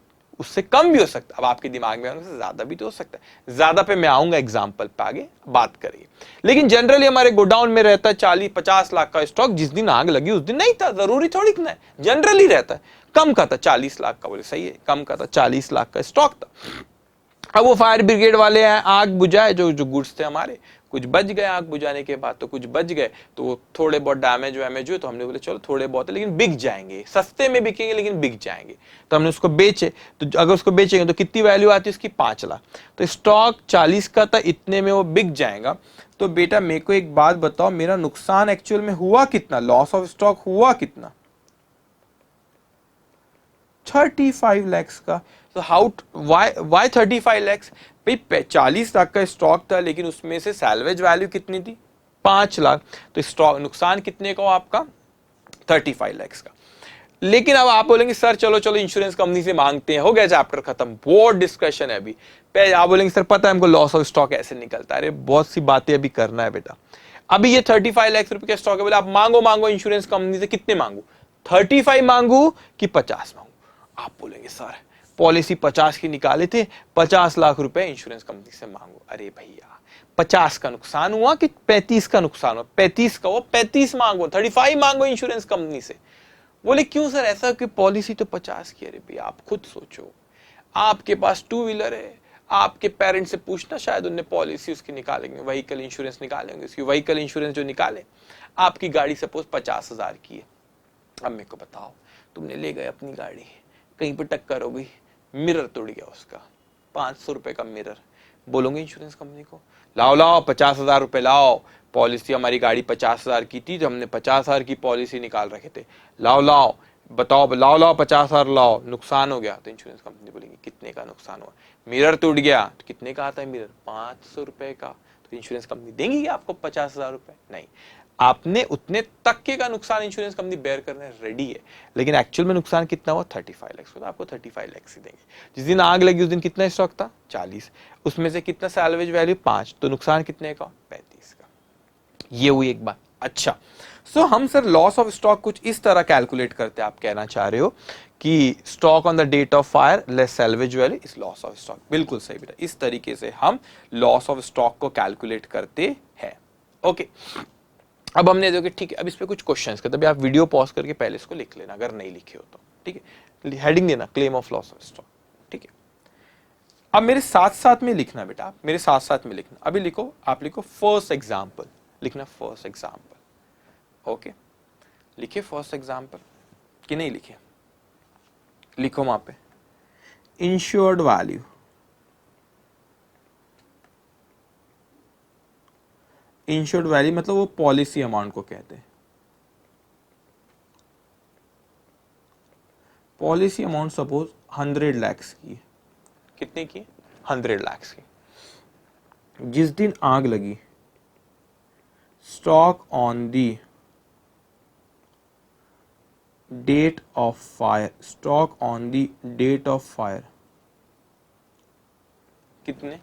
उससे कम भी हो सकता है। अब आपके दिमाग में से ज्यादा भी तो हो सकता है, ज्यादा पे मैं आऊंगा एग्जांपल पे, आगे बात करेंगे। लेकिन जनरली हमारे गोडाउन में रहता है 40-50 लाख का स्टॉक, जिस दिन आग लगी उस दिन नहीं था, जरूरी थोड़ी ना है, जनरली रहता है। कम का था 40 लाख का, बोले सही है, कम का था 40 लाख का स्टॉक था। अब वो फायर ब्रिगेड वाले आए, आग बुझाए, जो गुड्स थे हमारे, कुछ बच गए आग बुझाने के बाद, तो कुछ बच गए, तो थोड़े बहुत डैमेज वैमेज हुए, तो हमने बोले चलो थोड़े बहुत है लेकिन बिक जाएंगे, सस्ते में बिकेंगे लेकिन बिक जाएंगे, तो हमने उसको बेचे। तो अगर उसको बेचेंगे तो कितनी वैल्यू आती है उसकी 5 लाख, तो स्टॉक 40 का था, इतने में वो बिक जाएगा। तो बेटा मेरे को एक बात बताओ, मेरा नुकसान एक्चुअल में हुआ कितना, लॉस ऑफ स्टॉक हुआ कितना, 35 lakhs का। तो हाउ वाई 35 lakhs? भाई 40 लाख का स्टॉक था, लेकिन उसमें से सैल्वेज वैल्यू कितनी थी 5 लाख, तो स्टॉक नुकसान कितने का हो आपका 35 lakhs का। लेकिन अब आप बोलेंगे सर चलो चलो इंश्योरेंस कंपनी से मांगते हैं, हो गया चैप्टर खत्म, बोर्ड डिस्कशन है अभी। आप बोलेंगे सर पता है हमको लॉस ऑफ स्टॉक ऐसे निकलता है, अरे बहुत सी बातें अभी करना है बेटा। अभी ये 35 लाख रुपए का स्टॉक है, बोले आप मांगो इंश्योरेंस कंपनी से, कितने मांगू, 35 मांगू कि 50 मांगू। आप बोलेंगे सर पॉलिसी 50 की निकाले थे, 50 लाख रुपए इंश्योरेंस कंपनी से मांगो। अरे भैया 50 का नुकसान हुआ कि 35 का नुकसान हुआ, 35 का, वो 35 मांगो, 35 मांगो इंश्योरेंस कंपनी से। बोले क्यों सर ऐसा, कि पॉलिसी तो 50 की। अरे भैया आप खुद सोचो, आपके पास 2 व्हीलर है, आपके पेरेंट्स से पूछना, शायद उन्हें पॉलिसी उसकी निकालेंगे, व्हीकल इंश्योरेंस निकालेंगे, उसकी व्हीकल इंश्योरेंस जो निकाले। आपकी गाड़ी सपोज 50,000 की है। अब मेरे को बताओ, तुमने ले गए अपनी गाड़ी, कहीं पर टक्कर हो गई, मिरर टूट गया उसका, 500 रुपए का मिरर, बोलोगे इंश्योरेंस कंपनी को लाओ लाओ 50,000 रुपए लाओ, पॉलिसी हमारी गाड़ी 50,000 की थी, तो हमने 50,000 की पॉलिसी निकाल रखे थे, लाओ लाओ बताओ, लाओ लाओ 50,000 लाओ, नुकसान हो गया। तो इंश्योरेंस कंपनी बोलेगी कितने का नुकसान हुआ, मिरर टूट गया, तो कितने का आता है मिरर, 500 रुपए का। तो इंश्योरेंस कंपनी देंगी आपको 50,000 रुपए, नहीं, आपने उतने तक के का नुकसान इंश्योरेंस कंपनी बेयर करने रेडी है, लेकिन एक्चुअल में नुकसान कितना हुआ 35 लाख, तो आपको 35 लाख ही देंगे। जिस दिन आग लगी उस दिन कितना स्टॉक था 40, उसमें से कितना सैल्वेज वैल्यू 5, तो नुकसान कितने का 35 का। ये हुई एक बात। अच्छा, सो हम सर लॉस ऑफ स्टॉक कुछ इस तरह कैलकुलेट करते हैं, आप कहना चाह रहे हो कि stock on the date of fire less salvage value is loss of stock. बिल्कुल सही बेटा, इस तरीके से हम लॉस ऑफ स्टॉक को कैलकुलेट करते हैं। ओके, अब हमने देखो ठीक है, अब इस पे कुछ क्वेश्चंस करते, तभी आप वीडियो पॉज करके पहले इसको लिख लेना अगर नहीं लिखे हो तो, ठीक है। हेडिंग देना claim of loss of stock, ठीक है। अब मेरे साथ साथ में लिखना बेटा, आप मेरे साथ साथ में लिखना। अभी लिखो, आप लिखो फर्स्ट एग्जाम्पल, लिखना फर्स्ट एग्जाम्पल। ओके, लिखे फर्स्ट एग्जाम्पल कि नहीं लिखे, लिखो वहां पे इंश्योर्ड वैल्यू, इंश्योर्ड वैल्यू मतलब वो पॉलिसी अमाउंट को कहते हैं। पॉलिसी अमाउंट सपोज 100 lakhs की है, कितने की 100 lakhs की। जिस दिन आग लगी, stock on the date of fire, stock on the date of fire कितने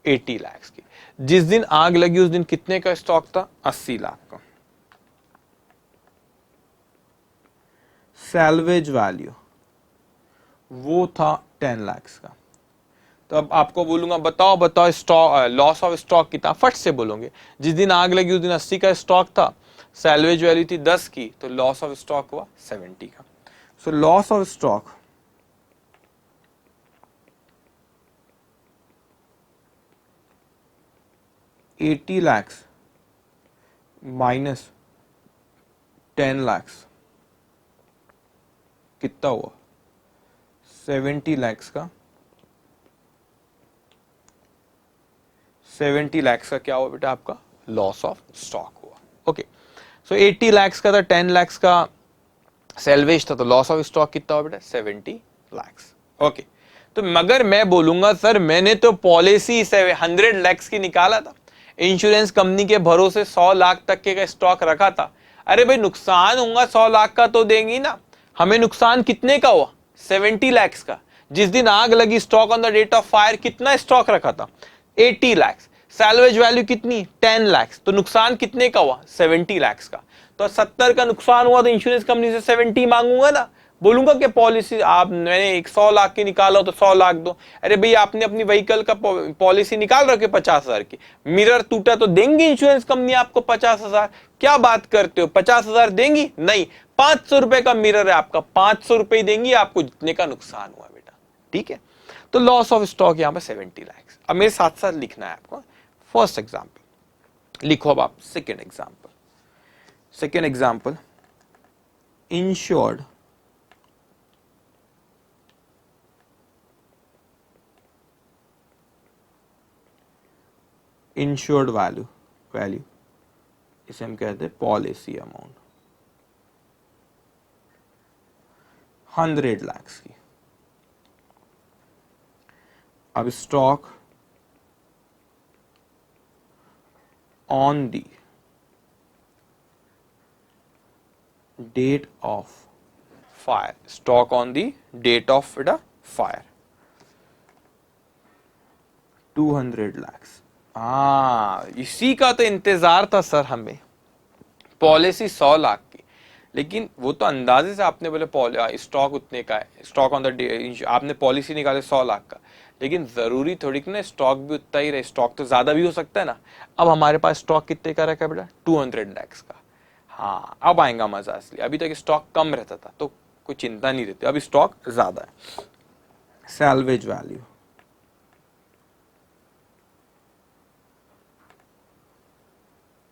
80 lakhs की। जिस दिन आग लगी उस दिन कितने का स्टॉक था 80 लाख का। सैल्वेज वैल्यू वो था 10 lakhs का। तो अब आपको बोलूंगा बताओ बताओ स्टॉक लॉस ऑफ स्टॉक कितना, फट से बोलोगे। जिस दिन आग लगी उस दिन 80 का स्टॉक था, सैल्वेज वैल्यू थी 10 की, तो लॉस ऑफ स्टॉक हुआ 70 का। So loss of stock $80 lakhs minus 10 lakhs कितना हुआ 70 lakhs का 70 lakhs का क्या हुआ बेटा आपका लॉस ऑफ स्टॉक हुआ। ओके सो 80 lakhs का था 10 lakhs का सेल्वेज था तो लॉस ऑफ स्टॉक कितना हुआ बेटा 70 lakhs। ओके तो मगर मैं बोलूंगा सर मैंने तो पॉलिसी 100 lakhs की निकाला था, इंश्योरेंस कंपनी के भरोसे 100 लाख तक के का स्टॉक रखा था। अरे भाई नुकसान होगा 100 लाख का तो देंगी ना, हमें नुकसान कितने का हुआ 70 lakhs का। जिस दिन आग लगी stock on the date of fire कितना स्टॉक रखा था 80 lakhs, सैल्वेज वैल्यू कितनी 10 lakhs, तो नुकसान कितने का हुआ 70 lakhs का। तो 70 का नुकसान हुआ तो इंश्योरेंस कंपनी से 70 मांगूंगा ना, बोलूंगा कि पॉलिसी आप मैंने 100 लाख की निकाला तो 100 लाख दो। अरे भाई आपने अपनी व्हीकल का पॉलिसी निकाल रखे 50,000 की, मिरर टूटा तो देंगी इंश्योरेंस कंपनी आपको 50,000। क्या बात करते हो 50,000 देंगी? नहीं, 500 रुपए का मिरर है आपका, 500 रुपए देंगी आपको जितने का नुकसान हुआ बेटा। ठीक है तो लॉस ऑफ स्टॉक यहां पर 70 lakhs। अब मेरे साथ साथ लिखना है आपको फर्स्ट एग्जाम्पल, लिखो अब आप second example. Second example insured insured value इसे हम कहते हैं पॉलिसी अमाउंट 100 lakhs की। अब stock on the date of fire, stock on the date of fire 200 lakhs। इसी का तो इंतजार था सर हमें, पॉलिसी 100 लाख की, लेकिन वो तो अंदाजे से आपने बोले स्टॉक उतने का है, स्टॉक ऑन द आपने पॉलिसी निकाले 100 लाख का, लेकिन जरूरी थोड़ी कि ना स्टॉक भी उतना ही रहे, स्टॉक तो ज्यादा भी हो सकता है ना। अब हमारे पास स्टॉक कितने का रखा है बेटा 200 lakhs का। हाँ अब आएगा मजा असली, अभी तक स्टॉक कम रहता था तो कोई चिंता नहीं रहती, अभी स्टॉक ज्यादा है। Salvage value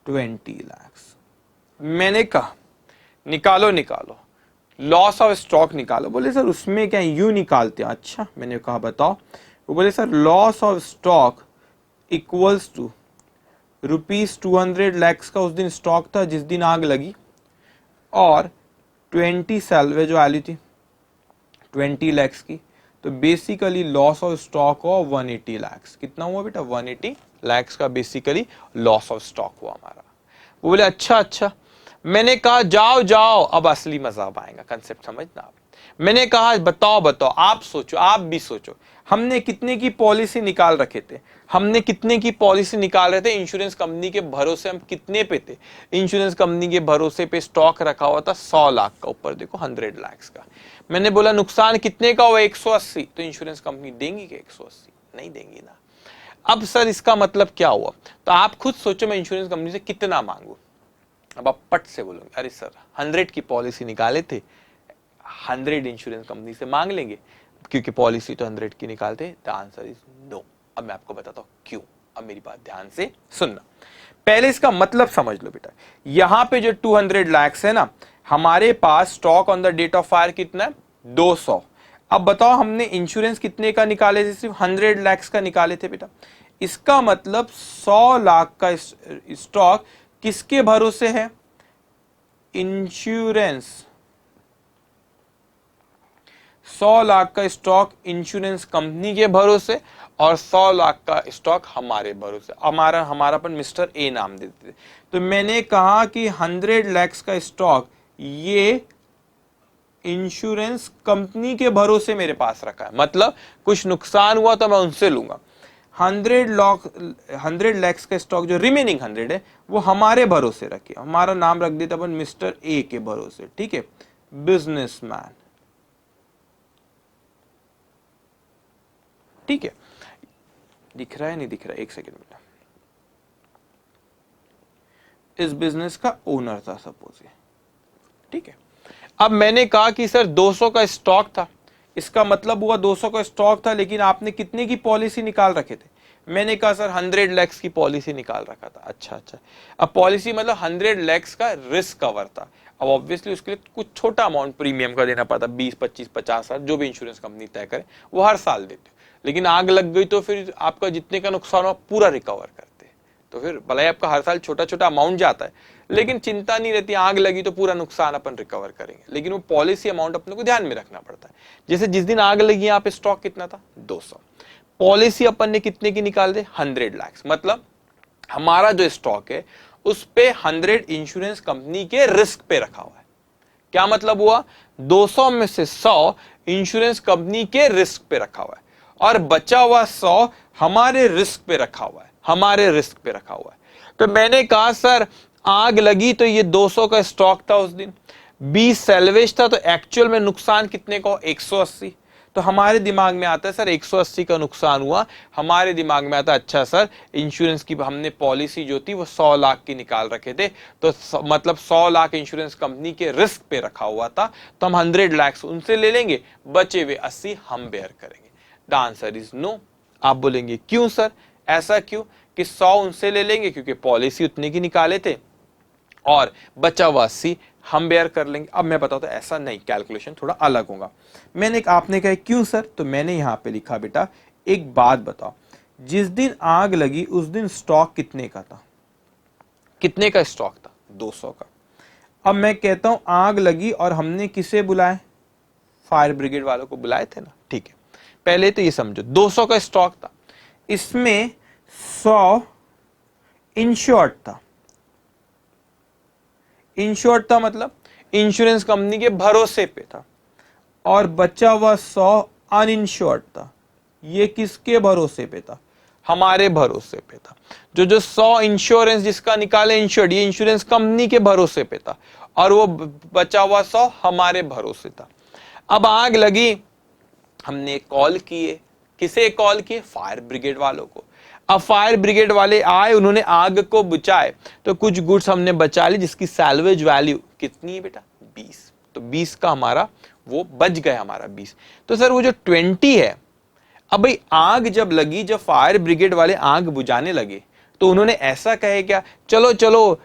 20 lakhs। मैंने कहा निकालो लॉस ऑफ स्टॉक निकालो। बोले सर उसमें क्या यूं निकालते हैं? अच्छा मैंने कहा बताओ। वो बोले sir loss of stock equals to ₹200 lakhs का उस दिन स्टॉक था जिस दिन आग लगी, और 20 सैल्वेज वैल्यू थी 20 lakhs की, तो बेसिकली लॉस ऑफ स्टॉक हुआ 180 lakhs। कितना हुआ बेटा 180 lakhs का बेसिकली लॉस ऑफ स्टॉक हुआ हमारा। वो बोले अच्छा। मैंने कहा जाओ अब असली मजा आएगा, कंसेप्ट समझना आप। मैंने कहा बताओ आप सोचो, आप भी सोचो, हमने कितने की पॉलिसी निकाल रखे थे, हमने कितने की पॉलिसी निकाल रहे थे इंश्योरेंस कंपनी के भरोसे, हम कितने पे थे इंश्योरेंस कंपनी के भरोसे पे स्टॉक रखा हुआ था 100 लाख का, ऊपर देखो 100 lakhs का। मैंने बोला नुकसान कितने का हुआ 180, तो इंश्योरेंस कंपनी देंगी क्या 180? नहीं देंगी ना। अब सर इसका मतलब क्या हुआ? तो आप खुद सोचो मैं इंश्योरेंस कंपनी से कितना मांगू। अब आप पट से बोलोगे अरे सर 100 की पॉलिसी निकाले थे, 100 इंश्योरेंस कंपनी से मांग लेंगे क्योंकि पॉलिसी तो 100 की निकालते। The answer is no. अब मैं आपको बताता हूं क्यों। अब मेरी बात ध्यान से सुनना, पहले इसका मतलब समझ लो बेटा। यहां पे जो 200 lakhs है ना, हमारे पास stock on the date of fire कितना है 200। अब बताओ हमने इंश्योरेंस कितने का निकाले थे? सिर्फ 100 lakhs का निकाले थे बेटा। इसका मतलब 100 लाख का स्टॉक किसके भरोसे है? इंश्योरेंस। 100 लाख का स्टॉक इंश्योरेंस कंपनी के भरोसे और 100 लाख का स्टॉक हमारे भरोसे। हमारा अपन मिस्टर ए नाम देते थे। तो मैंने कहा कि 100 lakhs का स्टॉक ये इंश्योरेंस कंपनी के भरोसे मेरे पास रखा है, मतलब कुछ नुकसान हुआ तो मैं उनसे लूंगा। 100 lakhs का स्टॉक जो रिमेनिंग 100 है वो हमारे भरोसे रखे, हमारा नाम रख देता अपन मिस्टर ए के भरोसे। ठीक है, बिजनेसमैन। ठीक है, दिख रहा है नहीं दिख रहा है? एक सेकेंड बेटा। इस बिजनेस का ओनर था सपोज। ठीक है, अब मैंने कहा कि सर 200 का स्टॉक था, इसका मतलब हुआ 200 का स्टॉक था, लेकिन आपने कितने की पॉलिसी निकाल रखे थे? मैंने कहा सर 100 lakhs की पॉलिसी निकाल रखा था। अच्छा। अब पॉलिसी मतलब 100 lakhs का रिस्क कवर था अब ऑब्वियसली उसके लिए कुछ छोटा अमाउंट प्रीमियम का देना पड़ता, 20, 25, 50,000 जो भी इंश्योरेंस कंपनी तय करे वो हर साल देते। लेकिन आग लग गई तो फिर आपका जितने का नुकसान हुआ पूरा रिकवर करते। तो फिर भले आपका हर साल छोटा छोटा अमाउंट जाता है, लेकिन चिंता नहीं रहती, आग लगी तो पूरा नुकसान अपन रिकवर करेंगे। लेकिन वो पॉलिसी अमाउंट अपने को ध्यान में रखना पड़ता है। जैसे जिस दिन आग लगी यहाँ पे स्टॉक कितना था, 200, पॉलिसी अपन ने कितने की निकाल दे, 100 लाख, मतलब हमारा जो स्टॉक है उस पे 100 इंश्योरेंस कंपनी के रिस्क पे रखा हुआ है। क्या मतलब हुआ, 200 में से 100 इंश्योरेंस कंपनी के रिस्क पे रखा हुआ है और बचा हुआ 100 हमारे रिस्क पे रखा हुआ है, हमारे रिस्क पे रखा हुआ है। तो मैंने कहा सर आग लगी तो ये 200 का स्टॉक था उस दिन, 20 सैल्वेज था, तो एक्चुअल में नुकसान कितने का, 180। तो हमारे दिमाग में आता है सर 180 का नुकसान हुआ, हमारे दिमाग में आता है अच्छा सर इंश्योरेंस की हमने पॉलिसी जो थी वो 100 लाख की निकाल रखे थे, तो मतलब 100 लाख इंश्योरेंस कंपनी के रिस्क पे रखा हुआ था, तो हम 100 लाख उनसे ले लेंगे, बचे हुए 80 हम बेयर करेंगे। The answer is no. आप बोलेंगे क्यों सर, ऐसा क्यों कि 100 उनसे ले लेंगे क्योंकि पॉलिसी उतने की निकाले थे और बचा हुआ 80 हम बेयर कर लेंगे। अब मैं बताता हूं ऐसा नहीं, कैलकुलेशन थोड़ा अलग होगा। आपने कहा क्यों सर, तो मैंने यहां पे लिखा बेटा एक बात बताओ, जिस दिन आग लगी उस दिन स्टॉक कितने का था, कितने का स्टॉक था, 200 का। अब मैं कहता हूं आग लगी और हमने किसे बुलाए, फायर ब्रिगेड वालों को बुलाए थे ना, ठीक है। पहले तो ये समझो 200 का स्टॉक था, इसमें 100 इंश्योर्ड था, इंश्योर्ड था मतलब इंश्योरेंस कंपनी के भरोसे पे था, और बचा हुआ 100 अनइंश्योर्ड था। ये किसके भरोसे पे था, हमारे भरोसे पे था। जो 100 इंश्योरेंस जिसका निकाले इंश्योर्ड, ये इंश्योरेंस कंपनी के भरोसे पे था, और वो बचा हुआ 100 हमारे भरोसे था। अब आग लगी, हमने कॉल किए, किसे कॉल किए, फायर ब्रिगेड वालों को। अब फायर ब्रिगेड वाले आए, उन्होंने आग को बुझाए, तो कुछ गुड्स हमने बचा ली जिसकी सैल्वेज वैल्यू कितनी है बेटा, 20। तो 20 का हमारा वो बच गया, हमारा 20। तो सर वो जो 20 है, अब भाई आग जब लगी, जब फायर ब्रिगेड वाले आग बुझाने लगे तो उन्होंने ऐसा कहे क्या, चलो चलो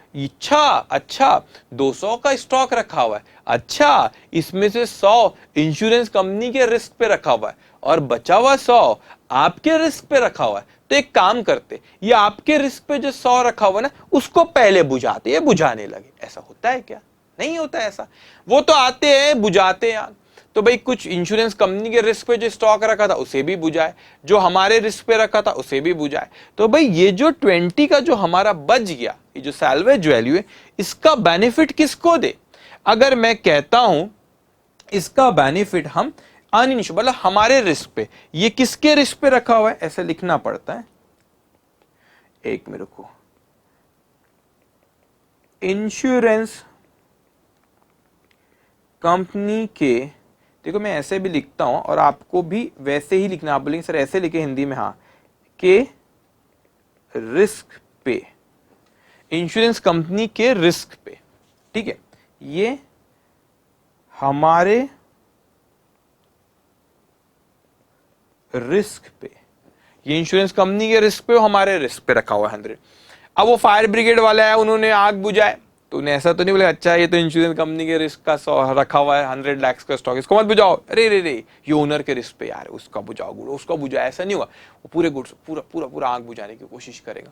अच्छा 200 का स्टॉक रखा हुआ है, अच्छा इसमें से 100 इंश्योरेंस कंपनी के रिस्क पे रखा हुआ है और बचा हुआ 100 आपके रिस्क पे रखा हुआ है, तो एक काम करते, ये आपके रिस्क पे जो 100 रखा हुआ है ना उसको पहले बुझाते, ये बुझाने लगे। ऐसा होता है क्या, नहीं होता ऐसा। वो तो आते हैं बुझाते हैं, तो भाई कुछ इंश्योरेंस कंपनी के रिस्क पे जो स्टॉक रखा था उसे भी बुझाए, जो हमारे रिस्क पे रखा था उसे भी बुझाए। तो भाई ये जो 20 का जो हमारा बच गया, ये जो सैल्वेज वैल्यू है, इसका बेनिफिट किसको दे। अगर मैं कहता हूं इसका बेनिफिट हम अनइंश्योर्ड मतलब हमारे रिस्क पे, ये किसके रिस्क पे रखा हुआ है, ऐसे लिखना पड़ता है, एक मेरे को, इंश्योरेंस कंपनी के, देखो मैं ऐसे भी लिखता हूं और आपको भी वैसे ही लिखना, आप बोलेंगे सर ऐसे लिखे हिंदी में, हाँ, के रिस्क पे, इंश्योरेंस कंपनी के रिस्क पे, ठीक है, ये हमारे रिस्क पे, ये इंश्योरेंस कंपनी के रिस्क पे, हमारे रिस्क पे रखा हुआ है 100। अब वो फायर ब्रिगेड वाले आए, उन्होंने आग बुझाए, तो उन्हें ऐसा तो नहीं बोले अच्छा ये तो इंश्योरेंस कंपनी के रिस्क का रखा हुआ है 100 लाख का स्टॉक, इसको मत बुझाओ, अरे रे रे ये ओनर के रिस्क पे यार, उसका बुझाओ गुड़, उसका बुझाओ, ऐसा नहीं हुआ। वो पूरे गुड्स पूरा पूरा पूरा आग बुझाने की कोशिश करेगा।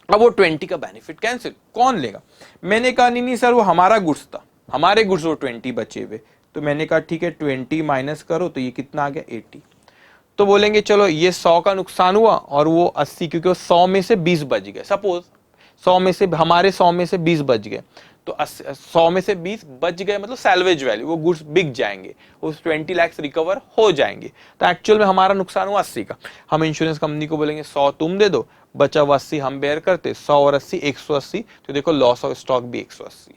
अब वो 20 का बेनिफिट कैंसिल कौन लेगा, मैंने कहा नहीं सर वो हमारा गुड्स था, हमारे गुड्स वो 20 बचे हुए, तो मैंने कहा ठीक है 20 माइनस करो, तो ये कितना आ गया 80। तो बोलेंगे चलो ये 100 का नुकसान हुआ और वो 80, क्योंकि 100 में से 20 बच गए, सपोज 100 में से हमारे 100 में से 20 बच गए, तो 100 में से 20 बच गए मतलब सैल्वेज वैल्यू, वो गुड्स बिक जाएंगे, उस 20 लाख रिकवर हो जाएंगे। तो एक्चुअल में हमारा नुकसान हुआ 80 का, हम इंश्योरेंस कंपनी को बोलेंगे 100 तुम दे दो, बचा हुआ 80 हम बेयर करते, 100 और 80 180, तो देखो लॉस ऑफ स्टॉक भी 180।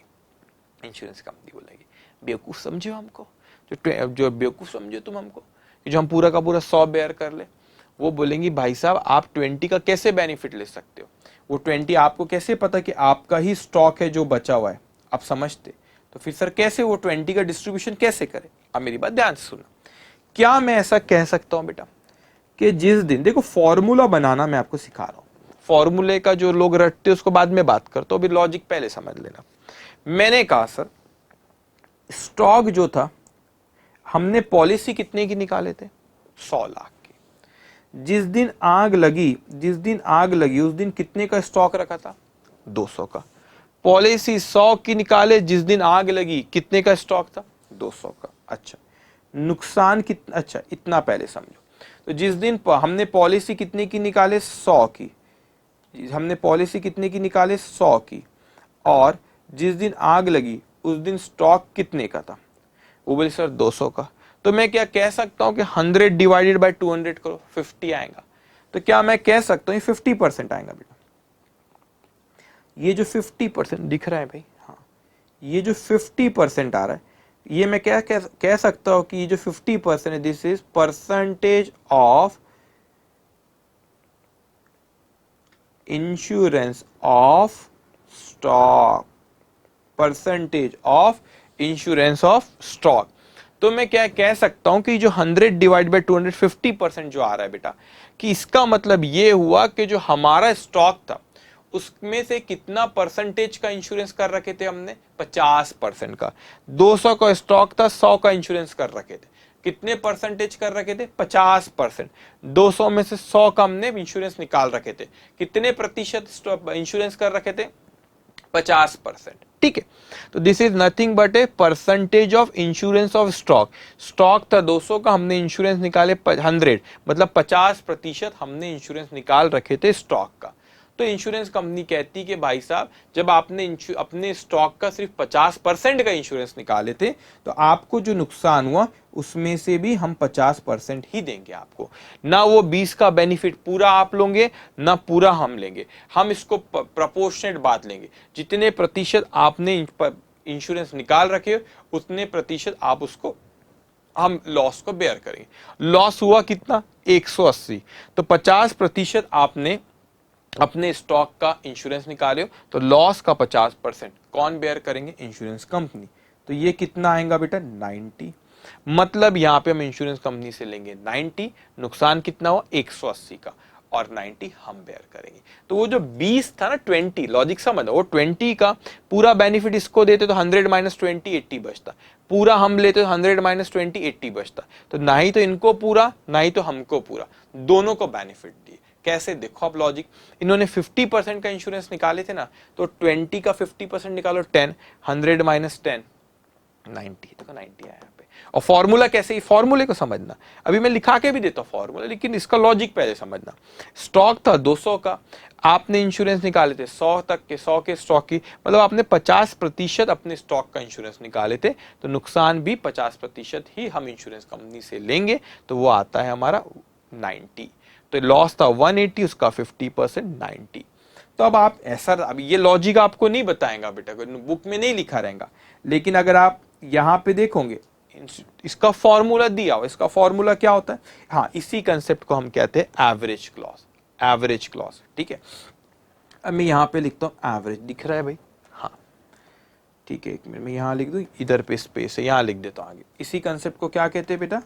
इंश्योरेंस कंपनी बोलेगी बेवकूफ समझो हमको, जो बेवकूफ समझो तुम हमको, जो हम पूरा का पूरा 100 बेयर कर ले। वो बोलेंगी भाई साहब आप 20 का कैसे बेनिफिट ले सकते हो, वो 20 आपको कैसे पता कि आपका ही स्टॉक है जो बचा हुआ है, आप समझते, तो फिर सर कैसे वो 20 का डिस्ट्रीब्यूशन कैसे करें। अब मेरी बात ध्यान से सुनो, क्या मैं ऐसा कह सकता हूं बेटा कि जिस दिन, देखो फॉर्मूला बनाना मैं आपको सिखा रहा हूं, फॉर्मूले का जो लोग रटते उसको बाद में बात करते, अभी लॉजिक पहले समझ लेना। मैंने कहा सर स्टॉक जो था हमने पॉलिसी कितने की निकाले थे, 100 लाख की। जिस दिन आग लगी उस दिन कितने का स्टॉक रखा था, 200 का। पॉलिसी 100 की निकाले, जिस दिन आग लगी कितने का स्टॉक था, 200 का। अच्छा, नुकसान कितना, अच्छा इतना पहले समझो। तो जिस दिन हमने पॉलिसी कितने की निकाले, 100 की, हमने पॉलिसी कितने की निकाले, 100 की, और जिस दिन आग लगी उस दिन स्टॉक कितने का था, वो बोले सर 200 का। तो मैं क्या कह सकता हूं कि 100 डिवाइडेड बाय 200 करो, 50 आएगा। तो क्या मैं कह सकता हूं 50% आएगा बेटा। ये जो 50% दिख रहा है भाई, हाँ, ये जो 50% आ रहा है, ये मैं क्या कह सकता हूं कि ये जो 50% है, this is percentage of insurance of stock, percentage of insurance of stock. तो मैं क्या कह सकता हूं कि जो 100 डिवाइड बाय 200, 50% जो आ रहा है बेटा, कि इसका मतलब ये हुआ कि जो हमारा स्टॉक था उसमें से कितना परसेंटेज का इंश्योरेंस कर रखे थे हमने, 50% का। 200 का स्टॉक था, 100 का इंश्योरेंस कर रखे थे, कितने परसेंटेज कर रखे थे, 50%। 200 में से 100 का हमने इंश्योरेंस निकाल रखे थे, कितने प्रतिशत इंश्योरेंस कर रखे थे, 50%। ठीक है, तो this is nothing but a percentage of insurance of stock. Stock था 200 का, हमने इंश्योरेंस निकाले 100, मतलब 50% हमने इंश्योरेंस निकाल रखे थे स्टॉक का। तो इंश्योरेंस कंपनी कहती कि भाई साहब, जब आपने अपने स्टॉक का सिर्फ 50% का इंश्योरेंस निकाले थे, तो आपको जो नुकसान हुआ उसमें से भी हम 50% ही देंगे आपको। ना वो 20 का बेनिफिट पूरा आप लोगे, ना पूरा हम लेंगे। हम इसको प्रोपोर्शनेट बात लेंगे, जितने प्रतिशत आपने इंश्योरेंस निकाल रखे उतने प्रतिशत आप उसको, हम लॉस को बेयर करेंगे। लॉस हुआ कितना, 180, तो 50% आपने अपने स्टॉक का इंश्योरेंस निकाले हो, तो लॉस का 50% कौन बेयर करेंगे, इंश्योरेंस कंपनी। तो ये कितना आएगा बेटा, 90। मतलब यहां पे हम इंश्योरेंस कंपनी से लेंगे 90, नुकसान कितना हुआ, 180 का, और 90 हम बेयर करेंगे। तो वो जो 20 था ना, 20, लॉजिक समझो, वो 20 का पूरा बेनिफिट इसको देते तो 100 माइनस 20 80 बचता, पूरा हम लेते तो 100 माइनस 20 80 बचता। तो ना ही तो इनको पूरा, ना ही तो हमको पूरा, दोनों को बेनिफिट दिए। कैसे, देखो आप लॉजिक, इन्होंने 50% का इंश्योरेंस निकाले थे ना, तो 20 का 50% निकालो, 10, 100 माइनस 10, 90, तो 90 आया यहाँ पे। और फॉर्मूला कैसे, फॉर्मूले को समझना, अभी मैं लिखा के भी देता हूँ फॉर्मूला, लेकिन इसका लॉजिक पहले समझना। स्टॉक था 200 का, आपने इंश्योरेंस निकाले थे 100 तक के, 100 के स्टॉक की, मतलब आपने 50% अपने स्टॉक का इंश्योरेंस निकाले थे, तो नुकसान भी 50% ही हम इंश्योरेंस कंपनी से लेंगे, तो वो आता है हमारा 90। तो लॉस था 180, उसका 50% 90। तो अब आप ऐसा, अब ये लॉजिक आपको नहीं बताएगा बेटा, बुक में नहीं लिखा रहेगा, लेकिन अगर आप यहां पे देखोगे इसका फॉर्मूला दिया हो, इसका फॉर्मूला क्या होता है, हाँ, इसी कंसेप्ट को हम कहते हैं एवरेज क्लॉज, एवरेज क्लॉज। ठीक है, अब मैं यहां पे लिखता हूं एवरेज, दिख रहा है भाई, हाँ ठीक है, एक मिनट में यहां लिख दूं, इधर पे स्पेस है, यहां लिख देता हूं आगे। इसी कंसेप्ट को क्या कहते हैं बेटा,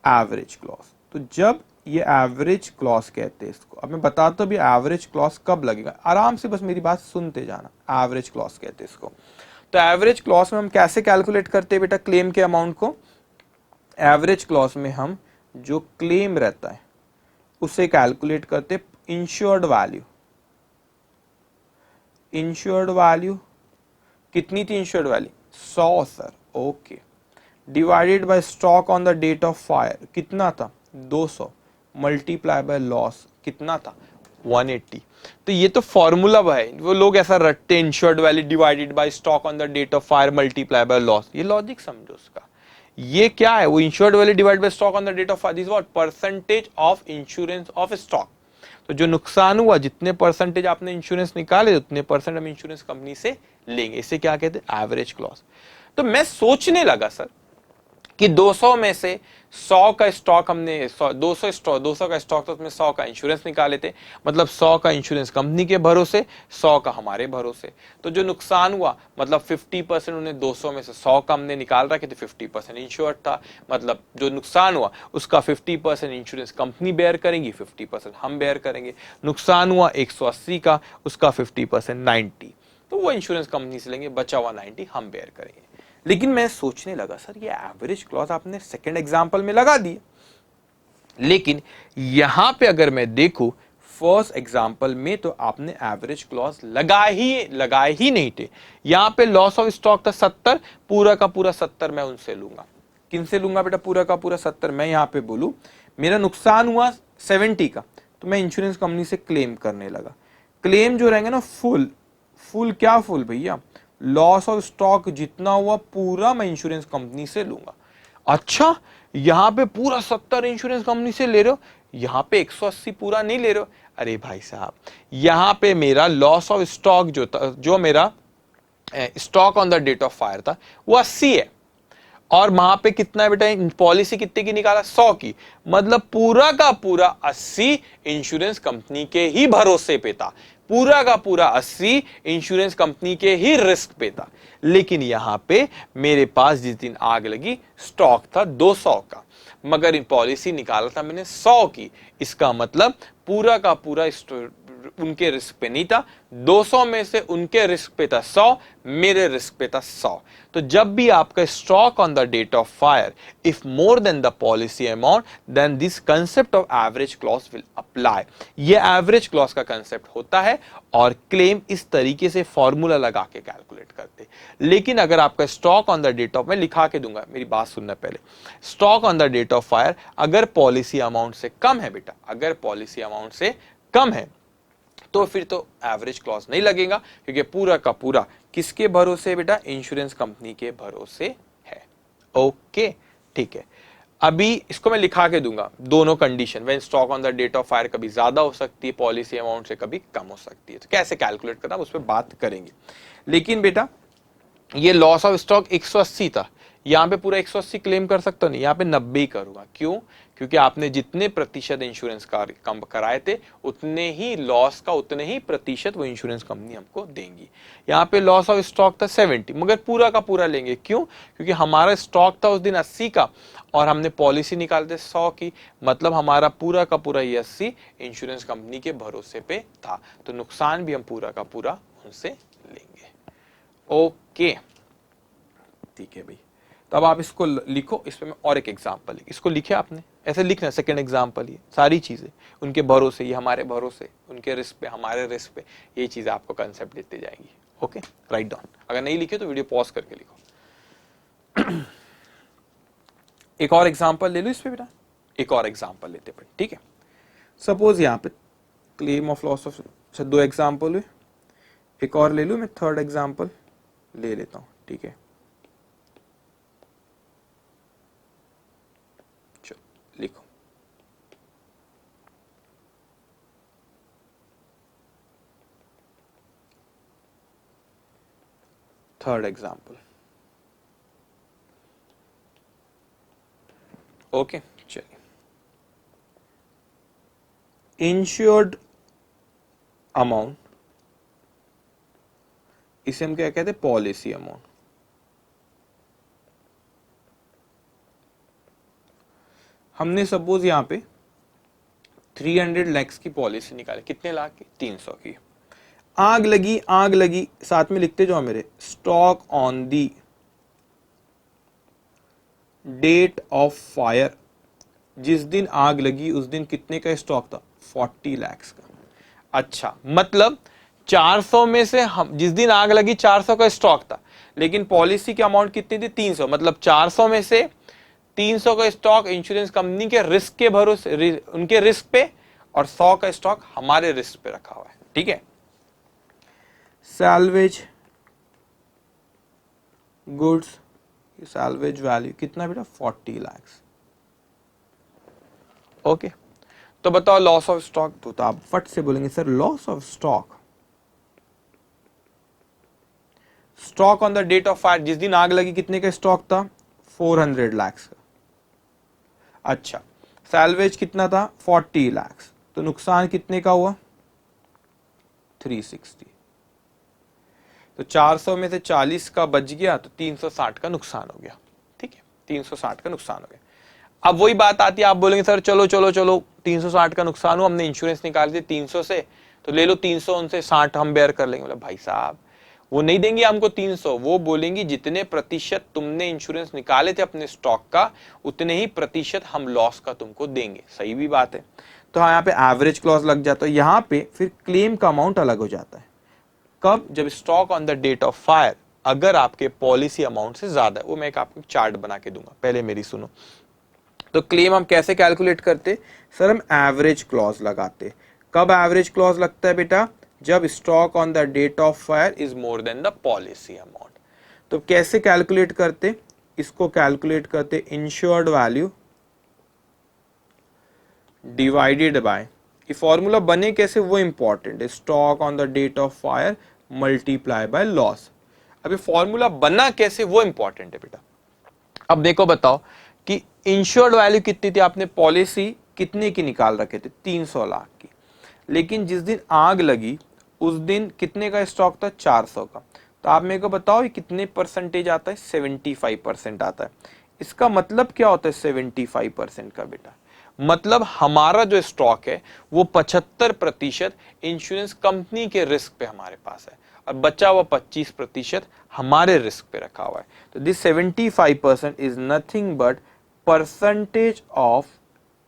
एवरेज क्लॉज। तो जब ये एवरेज क्लॉज कहते हैं इसको, अब मैं बताता हूं एवरेज क्लॉज कब लगेगा, आराम से बस मेरी बात सुनते जाना। एवरेज क्लॉज कहते हैं इसको। तो एवरेज क्लॉज में हम कैसे कैलकुलेट करते हैं बेटा क्लेम के अमाउंट को, एवरेज क्लॉज में हम जो क्लेम रहता है उसे कैलकुलेट करते, इंश्योर्ड वैल्यू, इंश्योर्ड वैल्यू कितनी थी, insured value 100 sir, okay, divided by stock on the date of fire, कितना था 200, मल्टीप्लाई बाय लॉस कितना था 180। तो ये तो फॉर्मूला है, वो लोग ऐसा रटते हैं, insured value divided by stock on the date of fire multiply by loss, ये लॉजिक समझो उसका। ये क्या है, वो insured value divide by stock on the date of fire, this what, percentage of insurance of stock. तो जो नुकसान हुआ, जितने परसेंटेज आपने इंश्योरेंस निकाले उतने परसेंट हम इंश्योरेंस कंपनी से लेंगे, इसे क्या कहते हैं, एवरेज क्लॉज। तो मैं सोचने लगा सर कि 200 में से 100 का स्टॉक हमने 200 का स्टॉक था, उसमें 100 का इंश्योरेंस निकाले थे, मतलब 100 का इंश्योरेंस कंपनी के भरोसे, 100 का हमारे भरोसे। तो जो नुकसान हुआ, मतलब 50% उन्हें 200 में से 100 का हमने निकाल रखे थे, 50% इंश्योर्ड था, मतलब जो नुकसान हुआ उसका 50% इंश्योरेंस कंपनी बेयर करेंगी, 50% हम बेयर करेंगे। नुकसान हुआ 180 का, उसका 50% 90। तो वो इंश्योरेंस कंपनी से लेंगे, बचा हुआ 90 हम बेयर करेंगे। लेकिन मैं सोचने लगा सर ये एवरेज क्लॉज आपने सेकंड एग्जांपल में लगा दी, लेकिन यहां पे अगर मैं देखूं फर्स्ट एग्जांपल में तो आपने एवरेज क्लॉज लगाए ही नहीं थे। यहां पे लॉस ऑफ स्टॉक था 70, पूरा का पूरा 70 मैं उनसे लूंगा। किन से लूंगा बेटा? पूरा का पूरा 70। मैं यहां पे बोलूं मेरा नुकसान हुआ 70 का, तो मैं इंश्योरेंस कंपनी से क्लेम करने लगा। क्लेम जो रहेंगे ना फुल क्या फुल भैया? लॉस ऑफ स्टॉक जितना हुआ पूरा मैं इंश्योरेंस कंपनी से लूंगा। अच्छा, यहां पे पूरा 70 इंश्योरेंस कंपनी से ले रहे हो, यहां पे 180 पूरा नहीं ले रहे हो। अरे भाई साहब, यहां पे मेरा लॉस ऑफ स्टॉक जो था, जो मेरा stock on the date of fire था, वो 80 है, और वहां पे कितना है बेटा? पॉलिसी कितने की निकाला? 100 की। मतलब पूरा का पूरा 80 इंश्योरेंस कंपनी के ही भरोसे पे था, पूरा का पूरा 80 इंश्योरेंस कंपनी के ही रिस्क पे था। लेकिन यहां पे मेरे पास जिस दिन आग लगी स्टॉक था 200 का, मगर इन पॉलिसी निकाला था मैंने 100 की। इसका मतलब पूरा का पूरा उनके रिस्क पे नहीं था, 200 में से उनके रिस्क पे था 100, मेरे रिस्क पे था 100। तो जब भी आपका stock on the date of fire if more than the policy amount, then this concept of average clause will apply. ये एवरेज क्लॉज का कंसेप्ट होता है और क्लेम इस तरीके से फॉर्मूला लगा के कैलकुलेट करते। लेकिन अगर आपका stock on the date of, मैं लिखा के दूंगा, मेरी बात सुनना पहले, stock on the date of fire अगर पॉलिसी अमाउंट से कम है बेटा, अगर पॉलिसी अमाउंट से कम है तो फिर तो एवरेज क्लॉज नहीं लगेगा, क्योंकि पूरा का पूरा किसके भरोसे बेटा? इंश्योरेंस कंपनी के भरोसे है। ओके, ठीक है। अभी इसको मैं लिखा के दूंगा, दोनों condition, when stock on the date of fire कभी ज्यादा हो सकती है पॉलिसी अमाउंट से, कभी कम हो सकती है। तो कैसे कैलकुलेट करना उस पर बात करेंगे। लेकिन बेटा ये लॉस ऑफ स्टॉक 180 था, यहां पे पूरा 180 क्लेम कर सकता नहीं, यहां पे 90 करूंगा। क्यों? क्योंकि आपने जितने प्रतिशत इंश्योरेंस कम कराए थे, उतने ही लॉस का उतने ही प्रतिशत वो इंश्योरेंस कंपनी हमको देंगी। यहाँ पे लॉस ऑफ स्टॉक था 70, मगर पूरा का पूरा लेंगे। क्यों? क्योंकि हमारा स्टॉक था उस दिन 80 का और हमने पॉलिसी निकालते 100 की, मतलब हमारा पूरा का पूरा ये 80 इंश्योरेंस कंपनी के भरोसे पे था, तो नुकसान भी हम पूरा का पूरा उनसे लेंगे। ओके, ठीक है भाई। तब आप इसको लिखो, इस पे मैं और एक एग्जांपल लिख, इसको लिखे आपने, ऐसे लिखना सेकंड एग्जांपल, ये सारी चीजें उनके भरोसे, ये हमारे भरोसे, उनके रिस्क पे, हमारे रिस्क पे, ये चीजें आपको कंसेप्ट देते जाएंगी। Okay, write down. अगर नहीं लिखे तो वीडियो पॉज करके लिखो। एक और एग्जांपल ले लो इस पे बेटा, एक और एग्जांपल लेते हैं, ठीक है। सपोज यहाँ पे claim of loss of, 2 example हुए, एक और ले लू मैं, थर्ड एग्जांपल ले लेता हूं, ठीक है। चलो लिखो, थर्ड एग्जांपल। ओके, चलिए। इंश्योर्ड अमाउंट, इसे हम क्या कहते हैं? Policy amount. हमने सपोज यहां पे 300 लाख की पॉलिसी निकाली, कितने लाख की? 300 की। आग लगी, साथ में लिखते जाओ मेरे, stock on the date of fire, जिस दिन आग लगी उस दिन कितने का स्टॉक था? 40 लाख का। अच्छा, मतलब 400 में से हम, जिस दिन आग लगी 400 का स्टॉक था, लेकिन पॉलिसी की अमाउंट कितनी थी? 300, मतलब 400 में से 300 का स्टॉक इंश्योरेंस कंपनी के रिस्क के भरोसे, उनके रिस्क पे, और 100 का स्टॉक हमारे रिस्क पे रखा हुआ है, ठीक है। सैल्वेज गुड्स, सैल्वेज वैल्यू कितना बेटा? 40 लाख। ओके, तो बताओ लॉस ऑफ स्टॉक, तो आप फट से बोलेंगे sir loss of stock, stock on the date of fire, जिस दिन आग लगी कितने का स्टॉक था? 400 लाख का। अच्छा, सैल्वेज कितना था? 40 लाख, तो नुकसान कितने का हुआ? 360। तो 400 में से 40 का बच गया, तो 360 का नुकसान हो गया, ठीक है। 360 का नुकसान हो गया। अब वही बात आती है, आप बोलेंगे सर चलो 360 का नुकसान हुआ, हमने इंश्योरेंस निकाल दिया 300 से, तो ले लो 300 उनसे 60 हम बेयर कर लेंगे। बोला भाई साहब, वो नहीं देंगी हमको 300, वो बोलेंगी जितने प्रतिशत तुमने इंश्योरेंस निकाले थे अपने स्टॉक का उतने ही प्रतिशत हम लॉस का तुमको देंगे। सही भी बात है। तो हाँ, यहाँ पे एवरेज क्लॉज लग जाता है। यहाँ पे फिर क्लेम का अमाउंट अलग हो जाता है। कब? जब stock on the date of fire अगर आपके पॉलिसी अमाउंट से ज्यादा है। वो मैं एक आपको चार्ट बना के दूंगा, पहले मेरी सुनो। तो क्लेम हम कैसे कैलकुलेट करते? सर हम एवरेज क्लॉज लगाते। कब एवरेज क्लॉज लगता है बेटा? जब stock on the date of fire is more than the policy amount. तो कैसे कैलकुलेट करते? इसको कैलकुलेट करते इंश्योर्ड वैल्यू डिवाइडेड बाय, ये फॉर्मूला बने कैसे वो इंपॉर्टेंट है, stock on the date of fire multiply by loss. अब ये फॉर्मूला बना कैसे वो इंपॉर्टेंट है बेटा। अब देखो बताओ कि इंश्योर्ड वैल्यू कितनी थी, आपने पॉलिसी कितने की निकाल रखे थे? 300 लाख की। लेकिन जिस दिन आग लगी उस दिन कितने का स्टॉक था? 400 का। तो आप मेरे को बताओ ये कितने परसेंटेज आता है? 75% आता है। इसका मतलब क्या होता है 75% का बेटा? मतलब हमारा जो स्टॉक है वो 75% इंश्योरेंस कंपनी के रिस्क पे हमारे पास है और बचा हुआ 25% हमारे रिस्क पे रखा हुआ है। तो this 75% is nothing but percentage of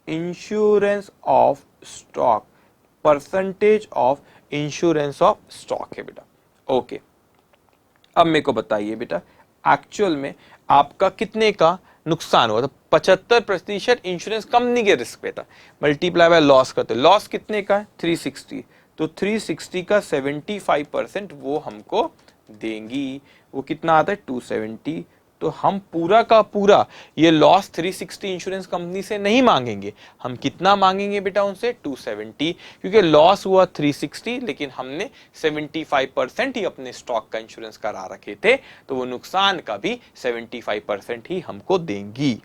insurance of stock, percentage of insurance of stock है बेटा। ओके, अब मेरे को बताइए बेटा एक्चुअल में आपका कितने का नुकसान हुआ? तो 75% इंश्योरेंस कंपनी के रिस्क पे था, मल्टीप्लाई बाय लॉस करते, लॉस कितने का है? 360। तो 360 का 75% वो हमको देंगी। वो कितना आता है? 270। तो हम पूरा का पूरा ये लॉस 360 इंश्योरेंस कंपनी से नहीं मांगेंगे। हम कितना मांगेंगे बेटा उनसे? 270, क्योंकि लॉस हुआ 360 लेकिन हमने 75% ही अपने स्टॉक का इंश्योरेंस करा रखे थे, तो वो नुकसान का भी 75% ही हमको देंगी।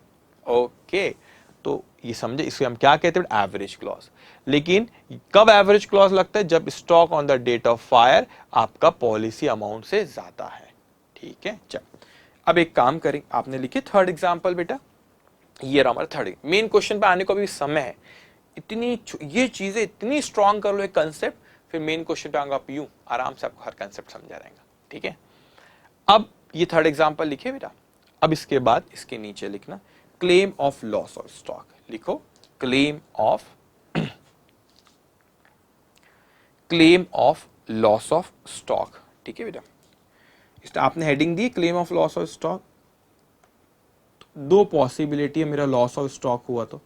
ओके, तो ये समझे, इसे हम क्या कहते हैं? Average clause. लेकिन कब एवरेज क्लॉज लगता है? जब stock on the date of fire आपका पॉलिसी अमाउंट से ज्यादा है। ठीक है, चल अब एक काम करें, आपने लिखे थर्ड एग्जाम्पल बेटा, ये रहा हमारा थर्ड। मेन क्वेश्चन पे आने को भी समय है, इतनी ये चीजें इतनी स्ट्रांग कर लो एक कंसेप्ट, फिर मेन क्वेश्चन पे आऊंगा आप यूं आराम से आपको हर कंसेप्ट समझा रहेगा। ठीक है, अब ये थर्ड एग्जाम्पल लिखे बेटा। अब इसके बाद इसके नीचे लिखना claim of loss of stock. लिखो claim of loss of stock. ठीक है बेटा, इस आपने हेडिंग दी claim of loss of stock. दो पॉसिबिलिटी है मेरा लॉस ऑफ स्टॉक हुआ तो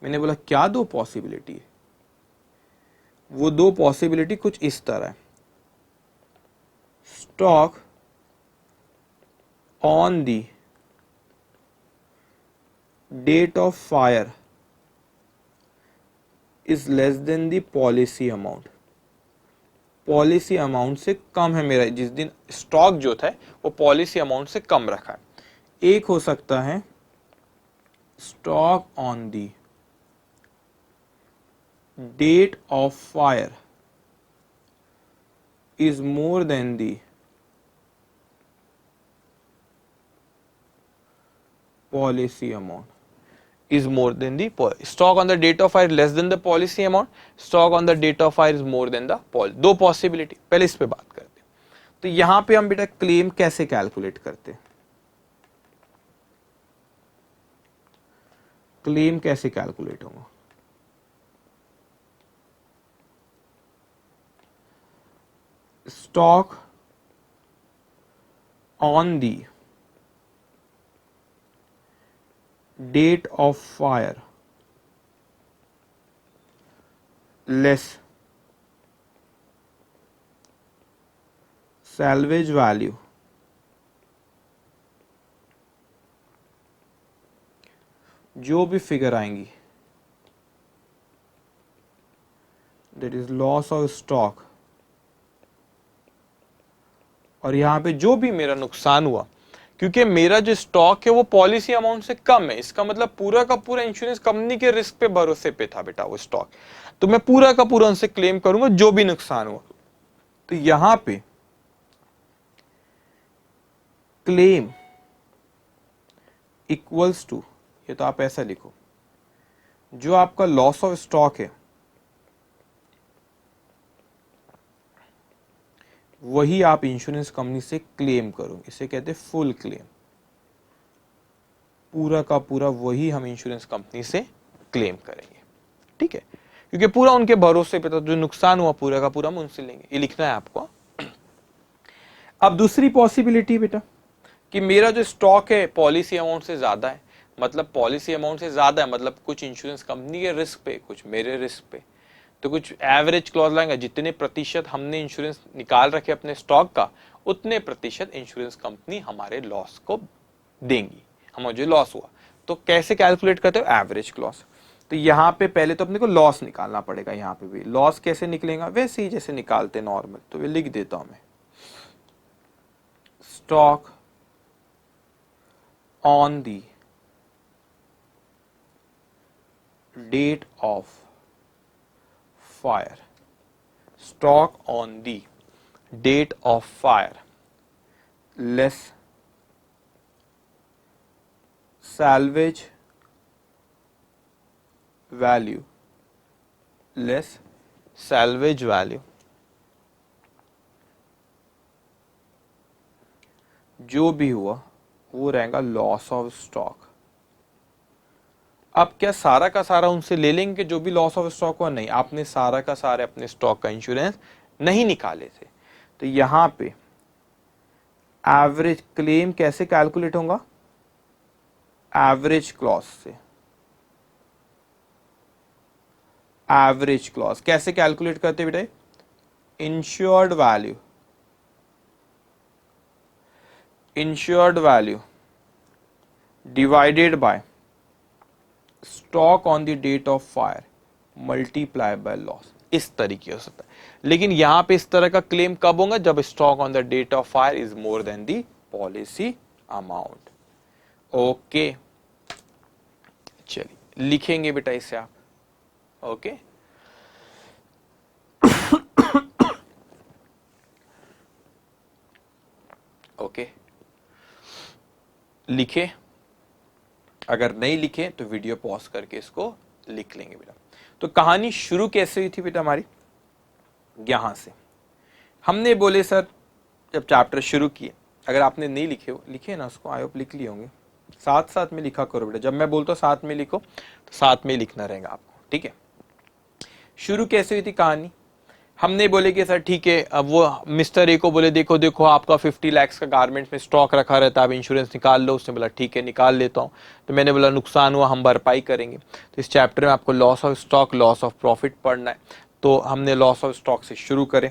मैंने बोला क्या दो पॉसिबिलिटी है? वो दो पॉसिबिलिटी कुछ इस तरह है, stock on the date of fire is less than the policy amount. Policy amount से कम है मेरा, जिस दिन स्टॉक जो था वो पॉलिसी अमाउंट से कम रखा है। एक हो सकता है stock on the date of fire is more than the policy amount, is more than the stock on the date of fire less than the policy amount, stock on the date of fire is more than the दो possibility. पहले इस पे बात करते हैं। तो यहां पे हम बेटा क्लेम कैसे कैलकुलेट करते हैं? क्लेम कैसे कैलकुलेट होगा? Stock on the date of fire less salvage value जो भी फिगर आएंगी that is loss of stock, और यहां पे जो भी मेरा नुकसान हुआ, क्योंकि मेरा जो स्टॉक है वो पॉलिसी अमाउंट से कम है, इसका मतलब पूरा का पूरा इंश्योरेंस कंपनी के रिस्क पे भरोसे पे था बेटा वो स्टॉक, तो मैं पूरा का पूरा उनसे क्लेम करूंगा जो भी नुकसान हुआ। तो यहां पे क्लेम इक्वल्स टू, ये तो आप ऐसा लिखो, जो आपका लॉस ऑफ स्टॉक है वही आप इंश्योरेंस कंपनी से क्लेम करोगे, इसे कहते हैं फुल क्लेम। पूरा का पूरा वही हम इंश्योरेंस कंपनी से क्लेम करेंगे, ठीक है, क्योंकि पूरा उनके भरोसे पे, तो जो नुकसान हुआ पूरा का पूरा हम उनसे लेंगे, ये लिखना है आपको। अब दूसरी पॉसिबिलिटी बेटा कि मेरा जो स्टॉक है पॉलिसी अमाउंट से ज्यादा है, मतलब पॉलिसी अमाउंट से ज्यादा है मतलब कुछ इंश्योरेंस कंपनी के रिस्क पे, कुछ मेरे रिस्क पे, तो कुछ एवरेज क्लॉज लाएंगे, जितने प्रतिशत हमने इंश्योरेंस निकाल रखे अपने स्टॉक का, उतने प्रतिशत इंश्योरेंस कंपनी हमारे लॉस को देंगी, हमें जो लॉस हुआ। तो कैसे कैलकुलेट करते हो, एवरेज क्लॉज। तो यहाँ पे पहले तो अपने को लॉस निकालना पड़ेगा, यहाँ पे भी लॉस कैसे निकलेगा, वैसे ही जैसे निकालते नॉर्मल, तो वे लिख देता हूं मैं, stock on the date of fire, stock on the date of fire less salvage value, less salvage value, जो भी हुआ वो रहेगा लॉस ऑफ स्टॉक। अब क्या सारा का सारा उनसे ले लेंगे जो भी लॉस ऑफ स्टॉक हुआ, नहीं, आपने सारा का सारे अपने स्टॉक का इंश्योरेंस नहीं निकाले थे, तो यहां पे एवरेज क्लेम कैसे कैलकुलेट होगा, एवरेज क्लॉज से। एवरेज क्लॉज कैसे कैलकुलेट करते बेटा, insured value, insured value divided by stock on the date of fire multiply by loss, इस तरीके हो सकता है। लेकिन यहां पे इस तरह का क्लेम कब होगा, जब stock on the date of fire is more than the policy amount. Okay, चलिए लिखेंगे बेटा इसे आप, ओके। ओके, लिखे, अगर नहीं लिखे तो वीडियो पॉज करके इसको लिख लेंगे बेटा। तो कहानी शुरू कैसे हुई थी बेटा हमारी, यहां से हमने बोले सर जब चैप्टर शुरू किए, अगर आपने नहीं लिखे हो, लिखे ना उसको, आई होप लिख लिए होंगे, साथ साथ में लिखा करो बेटा, जब मैं बोलता हूं साथ में लिखो तो साथ में लिखना रहेगा आपको, ठीक है। शुरू कैसे हुई थी कहानी, हमने बोले कि सर ठीक है, अब वो मिस्टर ए को बोले देखो देखो आपका 50 लाख का गारमेंट्स में स्टॉक रखा रहता है, आप इंश्योरेंस निकाल लो। उसने बोला ठीक है निकाल लेता हूँ। तो मैंने बोला नुकसान हुआ हम भरपाई करेंगे। तो इस चैप्टर में आपको loss of stock, loss of profit पढ़ना है। तो हमने लॉस ऑफ स्टॉक से शुरू करें,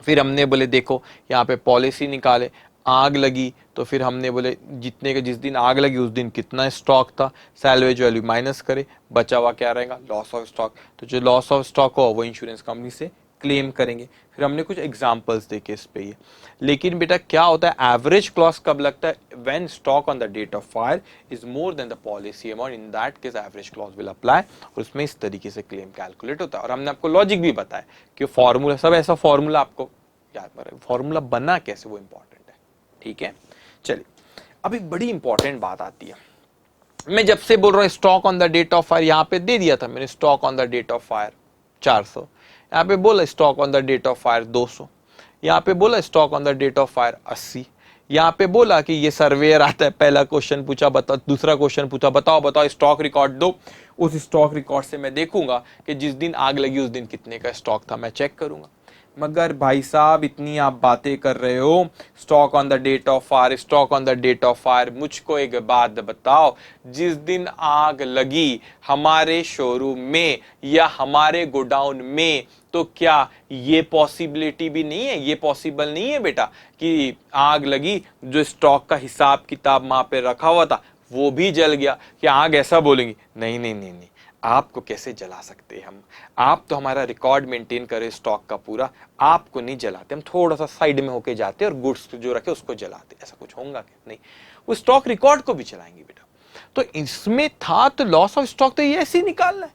फिर हमने बोले देखो यहाँ पे पॉलिसी निकाले, आग लगी तो फिर हमने बोले जितने का जिस दिन आग लगी उस दिन कितना स्टॉक था, सैल्वेज वैल्यू माइनस करे, बचा हुआ क्या रहेगा, लॉस ऑफ स्टॉक। तो जो लॉस ऑफ स्टॉक हो वो इंश्योरेंस कंपनी से क्लेम करेंगे। फिर हमने कुछ एग्जांपल्स देखे इस पे ये। लेकिन बेटा क्या होता है, एवरेज क्लॉज कब लगता है, when stock on the date of fire is more than the policy amount, in that case average clause will apply, और उसमें इस तरीके से क्लेम कैलकुलेट होता है। और हमने आपको लॉजिक भी बताया कि फॉर्मूला, सब ऐसा फॉर्मूला आपको याद पड़े, फॉर्मूला बना कैसे वो इंपॉर्टेंट है, ठीक है। चलिए अब एक बड़ी इंपॉर्टेंट बात आती है, मैं जब से बोल रहा हूँ stock on the date of fire, यहाँ पे दे दिया था मैंने stock on the date of fire 400, यहाँ पे बोला stock on the date of fire 200, यहाँ पे बोला stock on the date of fire 80, यहाँ पे बोला कि ये सर्वेयर आता है, पहला क्वेश्चन पूछा बताओ, दूसरा क्वेश्चन पूछा बताओ बताओ स्टॉक रिकॉर्ड दो। उस स्टॉक रिकॉर्ड से मैं देखूंगा कि जिस दिन आग लगी उस दिन कितने का स्टॉक था, मैं चेक करूंगा। मगर भाई साहब इतनी आप बातें कर रहे हो, stock on the date of fire, stock on the date of fire, मुझको एक बात बताओ, जिस दिन आग लगी हमारे शोरूम में या हमारे गोडाउन में, तो क्या ये पॉसिबिलिटी भी नहीं है, ये पॉसिबल नहीं है बेटा कि आग लगी, जो स्टॉक का हिसाब किताब वहां पे रखा हुआ था वो भी जल गया, कि आग ऐसा बोलेंगी, नहीं नहीं नहीं नहीं, आपको कैसे जला सकते हैं हम, आप तो हमारा रिकॉर्ड मेंटेन करें स्टॉक का पूरा, आपको नहीं जलाते, हम थोड़ा सा साइड में होके जाते और गुड्स जो रखे उसको जलाते, ऐसा कुछ होगा क्या, नहीं, वो स्टॉक रिकॉर्ड को भी चलाएंगे बेटा। तो इसमें था तो लॉस ऑफ स्टॉक तो ये ऐसे ही निकालना है,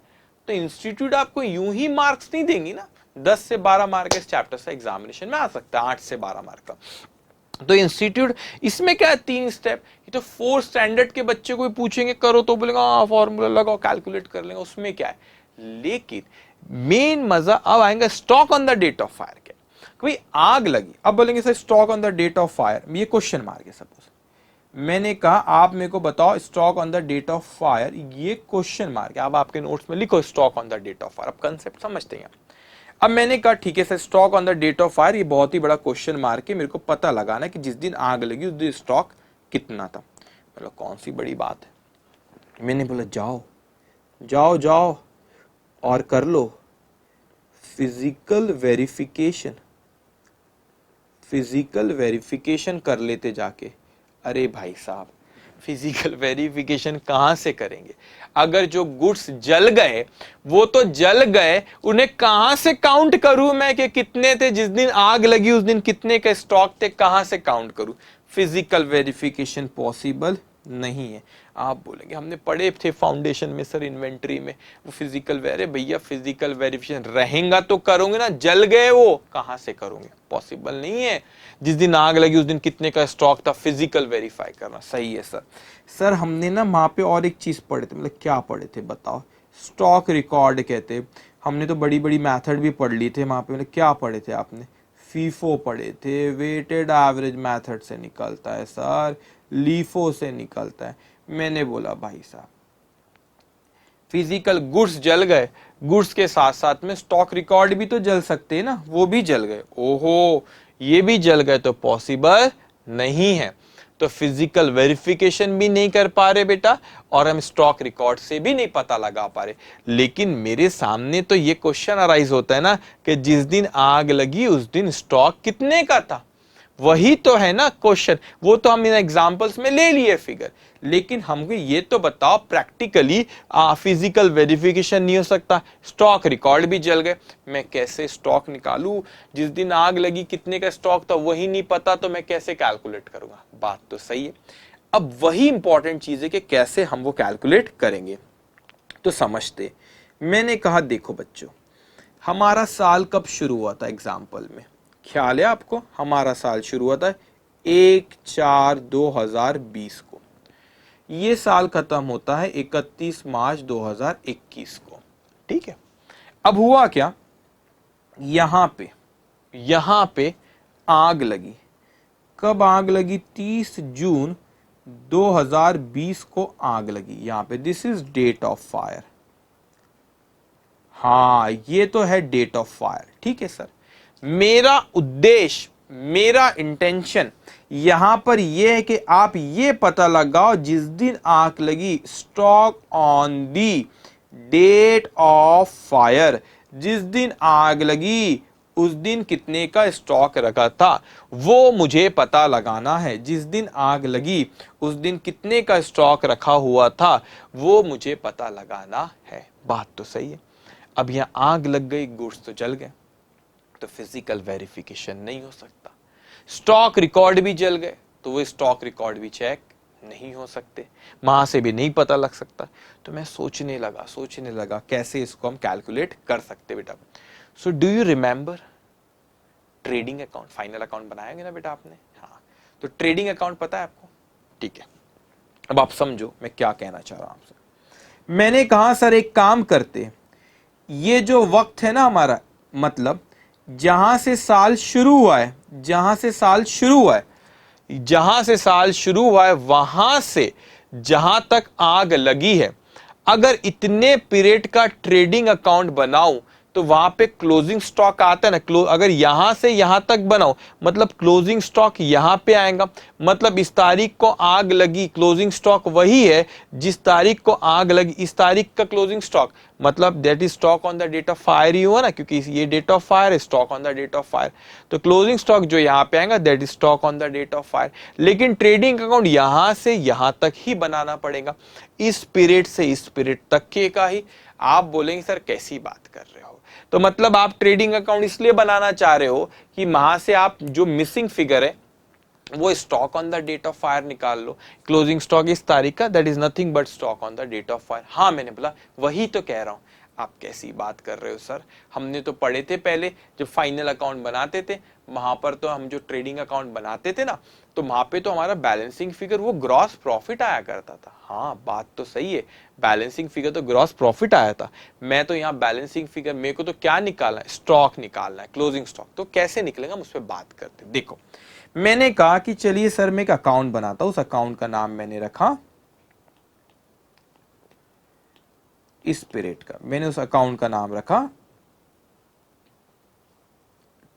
तो इंस्टीट्यूट आपको यूं ही मार्क्स नहीं देंगी ना, 10 से 12 मार्क इस चैप्टर से एग्जामिनेशन में आ सकता है, 8 से 12 मार्क का। तो इंस्टीट्यूट इसमें क्या है, 3 स्टेप, ये तो 4 स्टैंडर्ड के बच्चे को पूछेंगे करो तो बोलेगा हाँ फॉर्मूला लगाओ कैलकुलेट कर लेंगे, उसमें क्या है। लेकिन मेन मजा अब आएगा stock on the date of fire के। कोई आग लगी, अब बोलेंगे sir stock on the date of fire, ये क्वेश्चन मार्क है सपोज, मैंने कहा आप मेरे को बताओ stock on the date of fire, ये क्वेश्चन मार्क है। अब आपके नोट्स में लिखो stock on the date of fire, अब कंसेप्ट समझते हैं। अब मैंने कहा ठीक है sir stock on the date of fire, ये बहुत ही बड़ा क्वेश्चन मार्क है, मेरे को पता लगाना कि जिस दिन आग लगी उस दिन स्टॉक कितना था। मतलब कौन सी बड़ी बात है। मैंने बोला जाओ जाओ जाओ और कर लो फिजिकल वेरिफिकेशन, फिजिकल वेरिफिकेशन कर लेते जाके। अरे भाई साहब फिजिकल वेरिफिकेशन कहां से करेंगे, अगर जो गुड्स जल गए वो तो जल गए, उन्हें कहां से काउंट करूं मैं कि कितने थे, जिस दिन आग लगी उस दिन कितने का स्टॉक थे, कहां से काउंट करूं। फिजिकल वेरिफिकेशन पॉसिबल नहीं है। आप बोलेंगे हमने पढ़े थे फाउंडेशन में सर इन्वेंट्री में वो फिजिकल वेरे, भैया फिजिकल वेरिफिकेशन रहेगा तो करोगे ना, जल गए वो कहां से करोगे, पॉसिबल नहीं है। जिस दिन आग लगी उस दिन कितने का स्टॉक था, फिजिकल वेरीफाई करना। सही है सर। सर हमने ना वहां पे और एक चीज पढ़े थे, मतलब क्या पढ़े थे बताओ, स्टॉक रिकॉर्ड कहते, हमने तो बड़ी बड़ी मेथड भी पढ़ ली थे वहां पे, मतलब क्या पढ़े थे आपने, फीफो पढ़े थे, वेटेड एवरेज मेथड से निकलता है सर, लीफो से निकलता है। मैंने बोला भाई साहब फिजिकल गुड्स जल गए, गुड्स के साथ साथ में स्टॉक रिकॉर्ड भी तो जल सकते हैं ना, वो भी जल गए, ओहो ये भी जल गए तो पॉसिबल नहीं है। तो फिजिकल वेरिफिकेशन भी नहीं कर पा रहे बेटा, और हम स्टॉक रिकॉर्ड से भी नहीं पता लगा पा रहे। लेकिन मेरे सामने तो ये क्वेश्चन अराइज होता है ना कि जिस दिन आग लगी उस दिन स्टॉक कितने का था, वही तो है ना क्वेश्चन। वो तो हम इन एग्जांपल्स में ले लिए फिगर, लेकिन हमको ये तो बताओ प्रैक्टिकली फिजिकल वेरिफिकेशन नहीं हो सकता, स्टॉक रिकॉर्ड भी जल गए, मैं कैसे स्टॉक निकालूं, जिस दिन आग लगी कितने का स्टॉक था वही नहीं पता, तो मैं कैसे कैलकुलेट करूंगा। बात तो सही है। अब वही इंपॉर्टेंट चीज है कि कैसे हम वो कैलकुलेट करेंगे, तो समझते। मैंने कहा देखो बच्चों, हमारा साल कब शुरू हुआ था, एग्जाम्पल में ख्याल है आपको, हमारा साल शुरू हुआ था 1/4/2020 को, ये साल खत्म होता है 31 मार्च 2021 को, ठीक है। अब हुआ क्या, यहां पे आग लगी, कब आग लगी, 30 जून 2020 को आग लगी यहां पे, this is date of fire. हाँ ये तो है डेट ऑफ फायर, ठीक है सर। मेरा उद्देश्य, मेरा इंटेंशन यहां पर यह है कि आप ये पता लगाओ जिस दिन आग लगी, stock on the date of fire, जिस दिन आग लगी उस दिन कितने का स्टॉक रखा था, वो मुझे पता लगाना है। जिस दिन आग लगी उस दिन कितने का स्टॉक रखा हुआ था, वो मुझे पता लगाना है। बात तो सही है। अब यहां आग लग गई, गुड्स तो जल गए, तो फिजिकल वेरिफिकेशन नहीं हो सकता। स्टॉक रिकॉर्ड भी जल गए तो वो स्टॉक रिकॉर्ड भी चेक नहीं हो सकते, वहां से भी नहीं पता लग सकता। तो मैं सोचने लगा कैसे इसको हम कैलकुलेट कर सकते बेटा। So do you remember trading account, final account बनाएंगे ना बेटा आपने, हाँ। तो ट्रेडिंग अकाउंट पता है आपको, ठीक है। अब आप समझो मैं क्या कहना चाह रहा हूं आपसे। मैंने कहा सर एक काम करते, ये जो वक्त है ना हमारा, मतलब जहां से साल शुरू हुआ है, जहां से साल शुरू हुआ है वहां से जहां तक आग लगी है, अगर इतने पीरियड का ट्रेडिंग अकाउंट बनाऊं तो वहां पे क्लोजिंग स्टॉक आता है ना, अगर यहां से यहां तक बनाओ मतलब क्लोजिंग स्टॉक यहां पे आएगा, मतलब इस तारीख को आग लगी, क्लोजिंग स्टॉक वही है जिस तारीख को आग लगी, इस तारीख का क्लोजिंग स्टॉक, मतलब that is stock on the date of fire ही हुआ ना, क्योंकि ये डेट ऑफ फायर है, stock on the date of fire. तो क्लोजिंग स्टॉक जो यहां पे आएगा that is stock on the date of fire. लेकिन ट्रेडिंग अकाउंट यहां से यहां तक ही बनाना पड़ेगा, इस पीरियड से इस पीरियड तक के का ही। आप बोलेंगे सर कैसी बात कर रहे हो, तो मतलब आप ट्रेडिंग अकाउंट इसलिए बनाना चाह रहे हो कि वहां से आप जो मिसिंग फिगर है वो stock on the date of fire निकाल लो, क्लोजिंग स्टॉक इस तारीख का, that is nothing but stock on the date of fire. हाँ मैंने बोला वही तो कह रहा हूं। आप कैसी बात कर रहे हो सर, हमने तो पढ़े थे पहले जब फाइनल अकाउंट बनाते थे, वहां पर तो हम जो ट्रेडिंग अकाउंट बनाते थे ना, तो वहां पे तो हमारा बैलेंसिंग फिगर वो ग्रॉस प्रॉफिट आया करता था। हाँ, बात तो सही है, बैलेंसिंग फिगर तो ग्रॉस प्रॉफिट आया था। मैं तो यहाँ बैलेंसिंग फिगर, मेरे को तो क्या निकालना है, स्टॉक निकालना है, क्लोजिंग स्टॉक। तो कैसे निकलेगा हम उस पर बात करते। देखो, मैंने कहा कि चलिए सर मैं एक अकाउंट बनाता हूं, उस अकाउंट का नाम मैंने रखा इस पीरियड का, मैंने उस अकाउंट का नाम रखा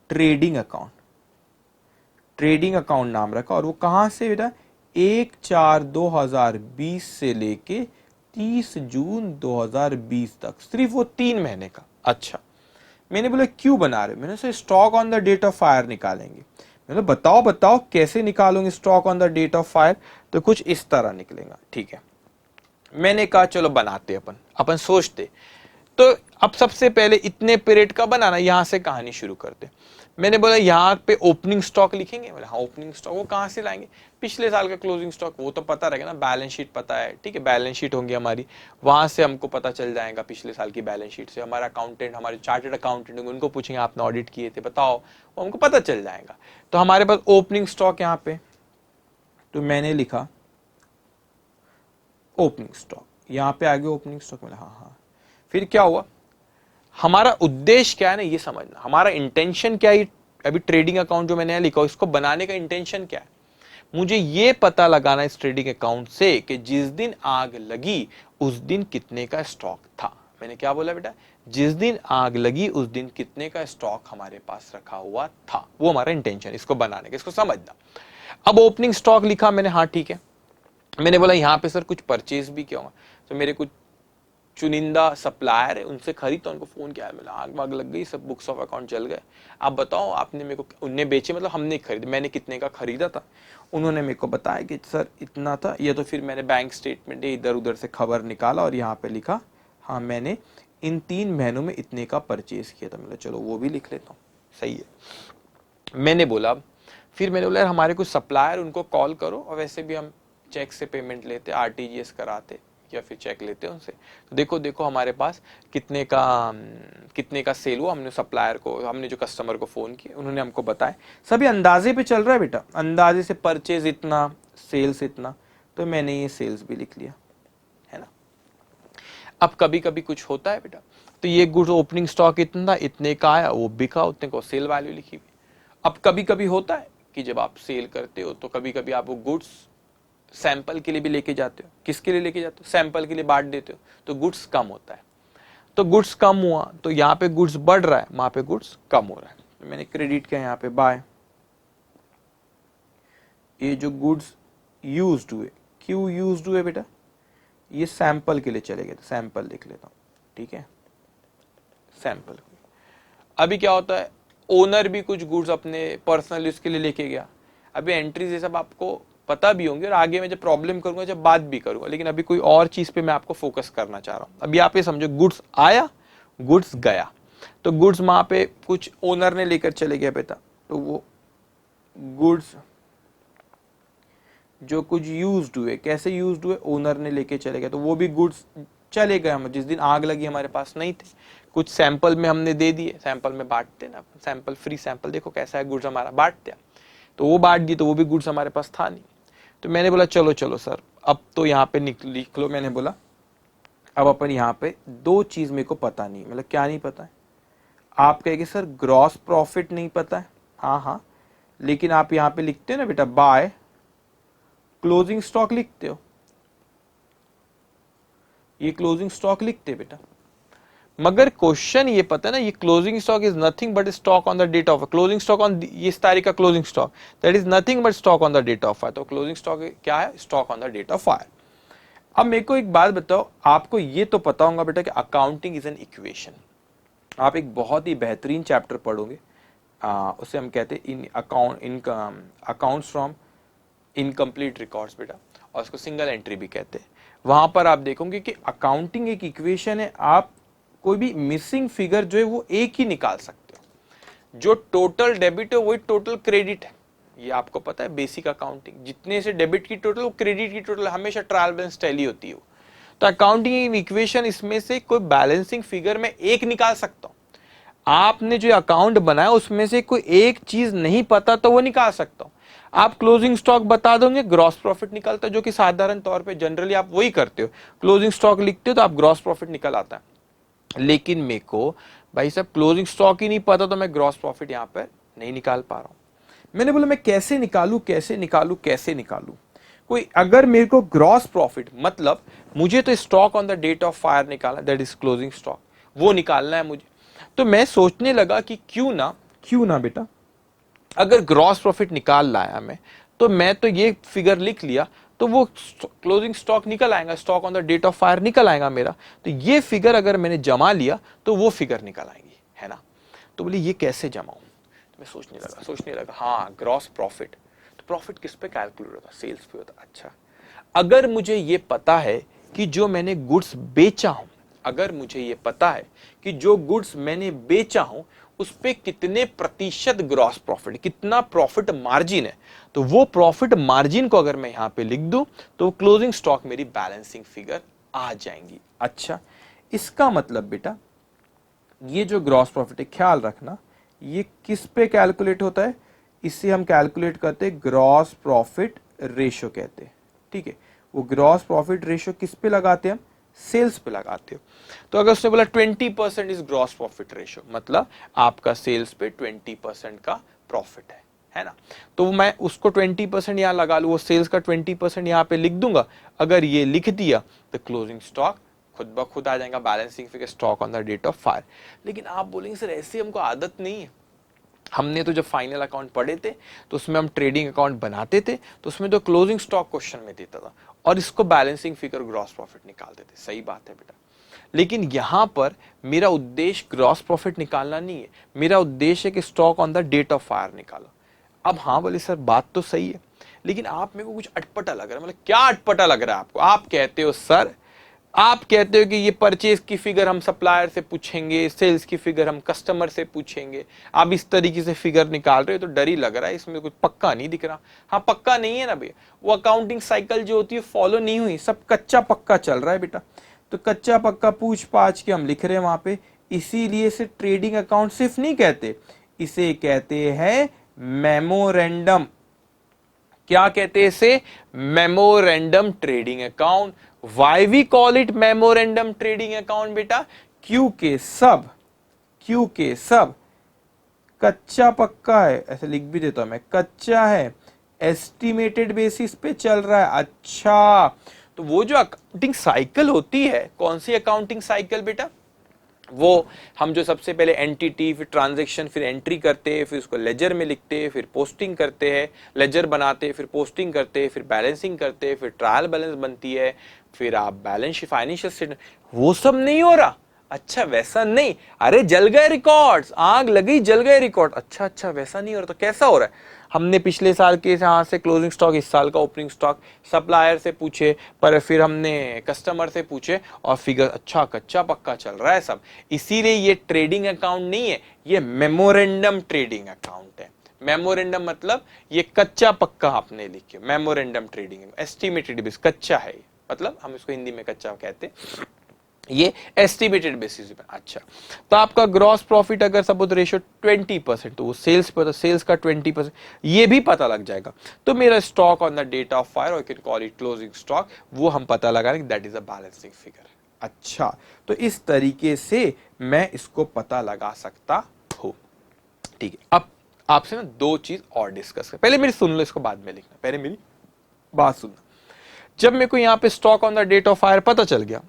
ट्रेडिंग अकाउंट, ट्रेडिंग अकाउंट नाम रखा। और वो कहां से बेटा, 1/4/2020 से लेके 30 जून 2020 तक, सिर्फ वो 3 महीने का। अच्छा, मैंने बोला क्यों बना रहे, मैंने सोचा stock on the date of fire निकालेंगे। मैंने बताओ बताओ कैसे निकालोगे stock on the date of fire. तो कुछ इस तरह निकलेगा, ठीक है। मैंने कहा चलो बनाते, अपन अपन सोचते। तो अब सबसे पहले इतने पीरियड का बनाना, यहां से कहानी शुरू करते। मैंने बोला यहाँ पे ओपनिंग स्टॉक लिखेंगे। बोला हाँ, ओपनिंग स्टॉक वो कहां से लाएंगे, पिछले साल का क्लोजिंग स्टॉक वो तो पता रहेगा ना, बैलेंस शीट पता है, ठीक है, बैलेंस शीट होंगी हमारी, वहां से हमको पता चल जाएगा पिछले साल की बैलेंस शीट से। हमारा अकाउंटेंट, हमारे चार्टर्ड अकाउंटेंट होंगे, उनको पूछेंगे आपने ऑडिट किए थे बताओ, वो हमको पता चल जाएगा। तो हमारे पास ओपनिंग स्टॉक यहाँ पे, तो मैंने लिखा ओपनिंग स्टॉक, यहाँ पे आगे ओपनिंग स्टॉक मिला। हाँ हाँ, फिर क्या हुआ, हमारा उद्देश्य क्या है ना ये समझना, हमारा इंटेंशन क्या है। अभी ट्रेडिंग अकाउंट जो मैंने लिखा इसको बनाने का इंटेंशन क्या है, मुझे ये पता लगाना इस ट्रेडिंग अकाउंट से कि जिस दिन आग लगी उस दिन कितने का स्टॉक था। मैंने क्या बोला बेटा, जिस दिन आग लगी उस दिन कितने का स्टॉक हमारे पास रखा हुआ था, वो हमारा इंटेंशन, इसको बनाने का, इसको समझना। अब ओपनिंग स्टॉक लिखा मैंने, हाँ ठीक है। मैंने बोला यहाँ पे सर कुछ परचेज भी किया होगा, तो मेरे कुछ चुनिंदा सप्लायर है उनसे खरीदता, उनको फोन किया, मिला आग वाग लग गई, सब बुक्स ऑफ अकाउंट चल गए, आप बताओ आपने मेरे को, उनने बेचे मतलब हमने खरीदे, मैंने कितने का खरीदा था। उन्होंने मेरे को बताया कि सर इतना था। ये तो फिर मैंने बैंक स्टेटमेंट इधर उधर से खबर निकाला और यहाँ पे लिखा हाँ मैंने इन 3 महीनों में इतने का परचेज किया था। मतलब चलो वो भी लिख लेता हूँ, सही है। मैंने बोला, फिर मैंने बोला यार हमारे कुछ सप्लायर, उनको कॉल करो, और वैसे भी हम चेक से पेमेंट लेते, आरटीजीएस कराते या फिर चेक लेते हैं उनसे, तो देखो देखो हमारे पास कितने का सेल हुआ। हमने सप्लायर को, हमने जो कस्टमर को फोन किया, उन्होंने हमको बताया, सभी अंदाजे पे चल रहा है बेटा, अंदाजे से परचेज इतना, सेल्स इतना, तो मैंने ये सेल्स भी लिख लिया, है ना। अब कभी कभी कुछ होता है बेटा, तो ये गुड्स ओपनिंग स्टॉक इतना, इतने का आया, वो बिका, उतने को सेल वैल्यू लिखी हुई। अब कभी कभी होता है कि जब आप सेल करते हो तो कभी कभी आप वो गुड्स सैंपल के लिए भी लेके जाते हो। किसके लिए लेके जाते हो, सैंपल के लिए बांट देते हो, तो गुड्स कम होता है। तो गुड्स कम हुआ तो यहाँ पे गुड्स बढ़ रहा है, वहां पे गुड्स कम हो रहा है, तो मैंने क्रेडिट किया यहाँ पे बाय। ये जो गुड्स यूज्ड हुए, क्यों यूज्ड हुए बेटा, ये सैंपल के लिए चले गए, तो सैंपल लिख लेता हूं, ठीक है, सैंपल। अभी क्या होता है, ओनर भी कुछ गुड्स अपने पर्सनल यूज के लिए लेके गया। अभी एंट्रीज ये सब आपको पता भी होंगे और आगे मैं जब प्रॉब्लम करूंगा जब बात भी करूंगा, लेकिन अभी कोई और चीज पे मैं आपको फोकस करना चाह रहा हूं। अभी आप ये समझो, गुड्स आया, गुड्स गया, तो गुड्स वहां पे कुछ ओनर ने लेकर चले गया बेटा, तो वो गुड्स जो कुछ यूज्ड हुए, कैसे यूज्ड हुए, ओनर ने लेके चले गए, तो वो भी गुड्स चले गए। हम जिस दिन आग लगी हमारे पास नहीं थे, कुछ सैंपल में हमने दे दिए, सैंपल में बांटते ना, सैंपल फ्री सैंपल देखो कैसा है, गुड्स हमारा बांट दिया, तो वो बांट दिए, तो वो भी गुड्स हमारे पास था नहीं। तो मैंने बोला चलो चलो सर अब तो यहाँ पे लिख लो। मैंने बोला अब अपन यहाँ पे 2 चीज मेरे को पता नहीं, मतलब क्या नहीं पता है। आप कहेंगे सर ग्रॉस प्रॉफिट नहीं पता है, हाँ हाँ, लेकिन आप यहाँ पे लिखते हो ना बेटा बाय क्लोजिंग स्टॉक लिखते हो, ये क्लोजिंग स्टॉक लिखते बेटा, मगर क्वेश्चन ये पता है ना, ये closing stock is nothing but stock on the date of closing stock on इस तारीख का closing stock, that is nothing but stock on the date of fire. तो क्लोजिंग स्टॉक क्या है, stock on the date of fire. अब मेरे को एक बात बताओ, आपको ये तो पता होगा बेटा कि अकाउंटिंग इज एन इक्वेशन। आप एक बहुत ही बेहतरीन चैप्टर पढ़ोगे, उसे हम कहते हैं अकाउंट्स फ्रॉम इनकम्प्लीट रिकॉर्ड्स बेटा, और उसको सिंगल एंट्री भी कहते हैं। वहां पर आप देखोगे कि अकाउंटिंग एक इक्वेशन है, आप कोई भी मिसिंग फिगर जो है वो एक ही निकाल सकते हो। जो टोटल डेबिट है वही टोटल क्रेडिट है, ये आपको पता है बेसिक अकाउंटिंग, जितने से डेबिट की टोटल वो क्रेडिट की टोटल, हमेशा ट्रायल बैलेंस टैली होती है। तो अकाउंटिंग इक्वेशन, इसमें से कोई बैलेंसिंग फिगर में एक निकाल सकता हूं। आपने जो अकाउंट बनाया उसमें से कोई एक चीज नहीं पता तो वो निकाल सकता हूं। आप क्लोजिंग स्टॉक बता दोगे, ग्रॉस प्रॉफिट निकलता है, जो कि साधारण तौर पे जनरली आप वही करते हो, क्लोजिंग स्टॉक लिखते हो तो आप ग्रॉस प्रॉफिट निकल आता है। लेकिन मेरे को भाई साहब क्लोजिंग स्टॉक ही नहीं पता, तो मैं ग्रॉस प्रॉफिट यहां पर नहीं निकाल पा रहा हूं। मैंने बोला मैं कैसे निकालू, कैसे निकालू, कैसे निकालू। कोई अगर मेरे को ग्रॉस प्रॉफिट मतलब मुझे तो stock on the date of fire निकालना, दैट इज क्लोजिंग स्टॉक, वो निकालना है मुझे। तो मैं सोचने लगा कि क्यों ना बेटा, अगर ग्रॉस प्रॉफिट निकाल लाया मैं, तो मैं तो ये फिगर लिख लिया तो वो क्लोजिंग स्टॉक निकल आएगा, stock on the date of fire निकल आएगा मेरा। तो ये फिगर अगर मैंने जमा लिया तो वो फिगर निकल आएगी, है ना। तो बोले ये कैसे जमाऊं, तो मैं सोचने लगा हाँ ग्रॉस प्रॉफिट, तो प्रॉफिट किस पे कैलकुलेट होता, सेल्स पे होता। अच्छा, अगर मुझे ये पता है कि जो मैंने गुड्स बेचा हूं, अगर मुझे ये पता है कि जो गुड्स मैंने बेचा हूं उस पे कितने प्रतिशत ग्रॉस प्रॉफिट, कितना प्रॉफिट मार्जिन है, तो वो प्रॉफिट मार्जिन को अगर मैं यहां पे लिख दूं तो क्लोजिंग स्टॉक मेरी बैलेंसिंग फिगर आ जाएंगी। अच्छा, इसका मतलब बेटा ये जो ग्रॉस प्रॉफिट है, ख्याल रखना ये किस पे कैलकुलेट होता है, इसे हम कैलकुलेट करते हैं ग्रॉस प्रॉफिट रेशो कहते हैं, ठीक है। वो ग्रॉस प्रॉफिट रेशो किस पे लगाते हैं हम, सेल्स पे लगाते हो। तो अगर उसने बोला 20% इज ग्रॉस प्रॉफिट रेशो, मतलब आपका सेल्स पे 20% का प्रॉफिट है ना। तो मैं उसको 20% यहां लगा लू, वो सेल्स का 20% यहां पे लिख दूंगा। अगर ये लिख दिया तो क्लोजिंग स्टॉक खुद ब खुद आ जाएगा, balancing figure stock on the date of fire. लेकिन आप बोलेंगे सर ऐसे हमको आदत नहीं है, हमने तो जब फाइनल अकाउंट पढ़े थे तो उसमें हम ट्रेडिंग अकाउंट बनाते थे, तो उसमें तो क्लोजिंग स्टॉक क्वेश्चन में देता था और इसको बैलेंसिंग फिगर ग्रॉस प्रॉफिट निकालते थे। सही बात है बेटा, लेकिन यहां पर मेरा उद्देश्य ग्रॉस प्रॉफिट निकालना नहीं है, मेरा उद्देश्य है कि stock on the date of fire निकालो। अब हाँ बोले सर बात तो सही है, लेकिन आप मेरे को कुछ अटपटा लग रहा है। मतलब क्या अटपटा लग रहा है आपको? आप कहते हो सर, आप कहते हो कि ये परचेज की फिगर हम सप्लायर से पूछेंगे, सेल्स की फिगर हम कस्टमर से पूछेंगे, आप इस तरीके से फिगर निकाल रहे हो, तो डर ही लग रहा है, इसमें कुछ पक्का नहीं दिख रहा। हाँ पक्का नहीं है ना भैया, वो अकाउंटिंग साइकिल जो होती है फॉलो नहीं हुई, सब कच्चा पक्का चल रहा है बेटा। तो कच्चा पक्का पूछ पाछ के हम लिख रहे हैं वहां पे, इसीलिए इसे ट्रेडिंग अकाउंट सिर्फ नहीं कहते, इसे कहते हैं मेमोरेंडम। क्या कहते हैं इसे? Memorandum trading account. Why we call it memorandum trading account बेटा? क्योंकि सब कच्चा पक्का है, ऐसे लिख भी देता हूं मैं, कच्चा है, एस्टिमेटेड बेसिस पे चल रहा है। अच्छा, तो वो जो अकाउंटिंग साइकिल होती है, कौन सी अकाउंटिंग साइकिल बेटा? वो हम जो सबसे पहले एंटिटी, फिर ट्रांजैक्शन, फिर एंट्री करते हैं, फिर उसको लेजर में लिखते हैं, फिर पोस्टिंग करते हैं, लेजर बनाते हैं, फिर पोस्टिंग करते हैं, फिर बैलेंसिंग करते हैं, फिर ट्रायल बैलेंस बनती है, फिर आप बैलेंस फाइनेंशियल स्टेटमेंट, वो सब नहीं हो रहा। अच्छा वैसा नहीं, अरे जल गए रिकॉर्ड्स, आग लगी जल गए रिकॉर्ड। अच्छा वैसा नहीं हो रहा, तो कैसा हो रहा है? हमने पिछले साल के यहाँ से क्लोजिंग स्टॉक, इस साल का ओपनिंग स्टॉक सप्लायर से पूछे, पर फिर हमने कस्टमर से पूछे और फिगर अच्छा कच्चा पक्का चल रहा है सब। इसीलिए ये ट्रेडिंग अकाउंट नहीं है, ये मेमोरेंडम ट्रेडिंग अकाउंट है। मेमोरेंडम मतलब ये कच्चा पक्का आपने लिखे, मेमोरेंडम ट्रेडिंग, एस्टिमेटेड बेस, कच्चा है, मतलब हम इसको हिंदी में कच्चा कहते हैं, ये एस्टिमेटेड बेसिस पे। अच्छा, तो आपका ग्रॉस प्रॉफिट अगर सपोज रेशियो 20%, तो वो सेल्स पे, तो सेल्स का 20%, ये भी पता लग जाएगा। तो मेरा stock on the date of fire, और can call it closing stock, वो हम पता लगा रहे, that is a balancing figure. अच्छा, तो इस तरीके से मैं इसको पता लगा सकता हूं। ठीक है, अब आपसे ना दो चीज और डिस्कस कर, पहले मेरी सुन लो, इसको बाद में लिखना, पहले मेरी बात सुनना। जब मेरे को यहाँ पे stock on the date of fire पता चल गया,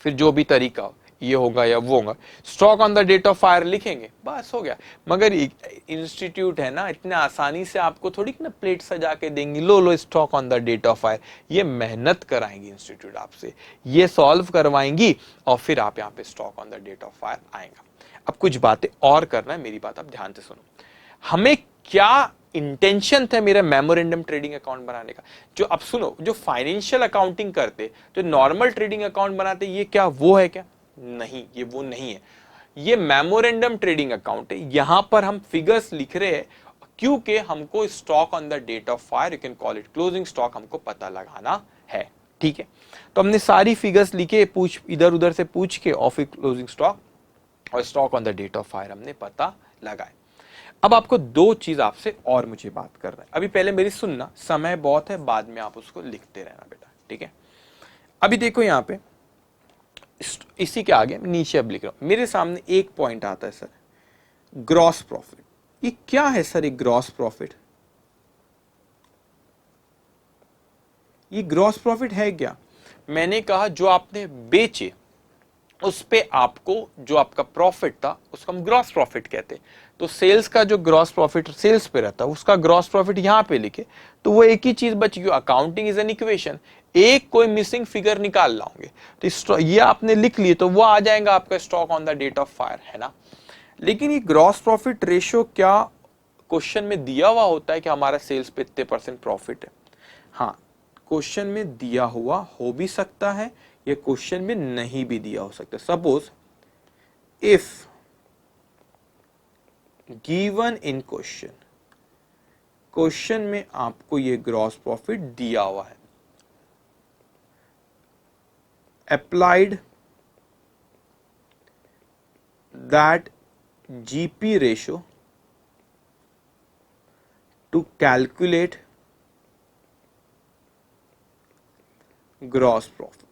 फिर जो भी तरीका ये होगा या वो होगा, stock on the date of fire लिखेंगे, बस हो गया। मगर इंस्टीट्यूट है ना, इतने आसानी से आपको थोड़ी ना प्लेट सजा के देंगी, लो stock on the date of fire. ये मेहनत कराएंगी इंस्टीट्यूट आपसे, ये सॉल्व करवाएंगी और फिर आप यहाँ पे stock on the date of fire आएगा। अब कुछ बातें और करना है, मेरी बात आप ध्यान से सुनो। हमें क्या इंटेंशन था मेरा मेमोरेंडम ट्रेडिंग अकाउंट बनाने का? जो अब सुनो, जो फाइनेंशियल अकाउंटिंग करते, जो नॉर्मल ट्रेडिंग अकाउंट बनाते, ये क्या वो है क्या? नहीं, ये वो नहीं है, ये मेमोरेंडम ट्रेडिंग अकाउंट है। यहां पर हम फिगर्स लिख रहे हैं क्योंकि हमको stock on the date of fire, you can call it closing stock, हमको पता लगाना है। ठीक है, तो हमने सारी फिगर्स लिखे, पूछ इधर उधर से पूछ के, और फिर क्लोजिंग स्टॉक और stock on the date of fire हमने पता लगाया। अब आपको दो चीज आपसे और मुझे बात करना है, अभी पहले मेरी सुनना, समय बहुत है, बाद में आप उसको लिखते रहना बेटा, ठीक है। अभी देखो यहां पे इसी के आगे नीचे अब लिख रहा हूं, मेरे सामने एक पॉइंट आता है सर, ग्रॉस प्रॉफिट। ये क्या है सर ये ग्रॉस प्रॉफिट? ये ग्रॉस प्रॉफिट है क्या? मैंने कहा जो आपने बेचे उस पे आपको जो आपका प्रॉफिट था उसको हम ग्रॉस प्रॉफिट कहते हैं। तो सेल्स का जो ग्रॉस प्रॉफिट सेल्स पे रहता है उसका ग्रॉस प्रॉफिट यहां पे लिखे तो वो एक ही चीज बच गई। अकाउंटिंग इज एन इक्वेशन, एक कोई मिसिंग फिगर निकाल लाओगे तो ये आपने लिख लिए तो वो आ जाएगा आपका stock on the date of fire, है ना। लेकिन ये ग्रॉस प्रॉफिट रेशियो क्या क्वेश्चन में दिया हुआ होता है कि हमारा सेल्स पे इतने % प्रॉफिट है? हाँ, क्वेश्चन में दिया हुआ हो भी सकता है, ये क्वेश्चन में नहीं भी दिया हो सकता। Suppose if given in question, question में आपको ये ग्रॉस प्रॉफिट दिया हुआ है, applied that GP ratio two calculate gross profit.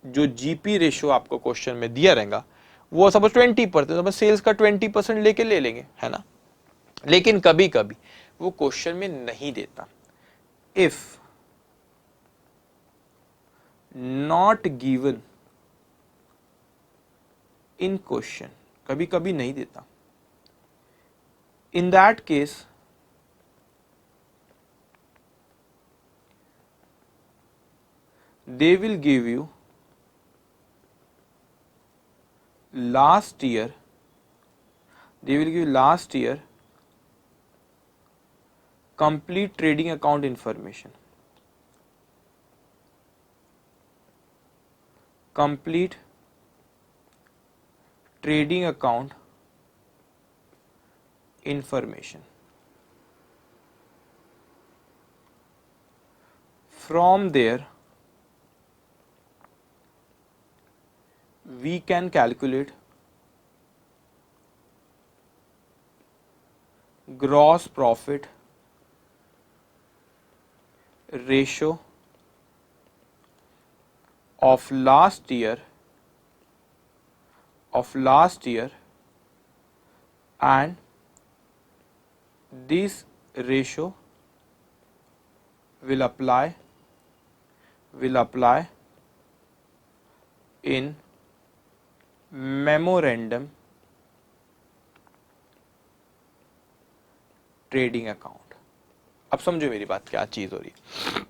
जो जीपी रेशियो आपको क्वेश्चन में दिया रहेगा वो सपोज 20%, तो बस सेल्स का 20% लेके ले लेंगे, है ना। लेकिन कभी कभी वो क्वेश्चन में नहीं देता, if not given in question, कभी कभी नहीं देता। इन that case they will give you last year complete trading account information, complete trading account information. From there we can calculate gross profit ratio of last year and this ratio will apply in memorandum trading account. अब समझो मेरी बात क्या चीज हो रही है।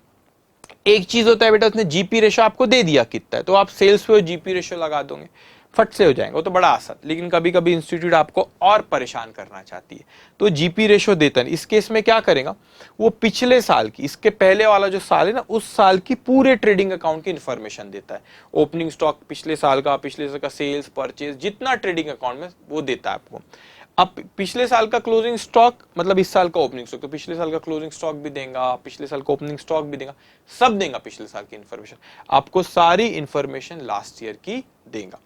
एक चीज होता है बेटा उसने जीपी रेशो आपको दे दिया कितना है, तो आप सेल्स पे जीपी रेशो लगा दोगे, फट से हो जाएगा, वो तो बड़ा आसान। लेकिन कभी कभी इंस्टीट्यूट आपको और परेशान करना चाहती है तो जीपी रेशो देता है। इस केस में क्या करेगा, वो पिछले साल की, इसके पहले वाला जो साल है ना, उस साल की पूरे ट्रेडिंग अकाउंट की इंफॉर्मेशन देता है। ओपनिंग स्टॉक पिछले साल का सेल्स परचेज जितना ट्रेडिंग अकाउंट में वो देता है आपको। अब पिछले साल का क्लोजिंग स्टॉक मतलब इस साल का ओपनिंग स्टॉक, तो पिछले साल का क्लोजिंग स्टॉक भी देगा, पिछले साल का ओपनिंग स्टॉक भी देगा, सब देगा पिछले साल की इंफॉर्मेशन। आपको सारी इंफॉर्मेशन लास्ट ईयर की देगा।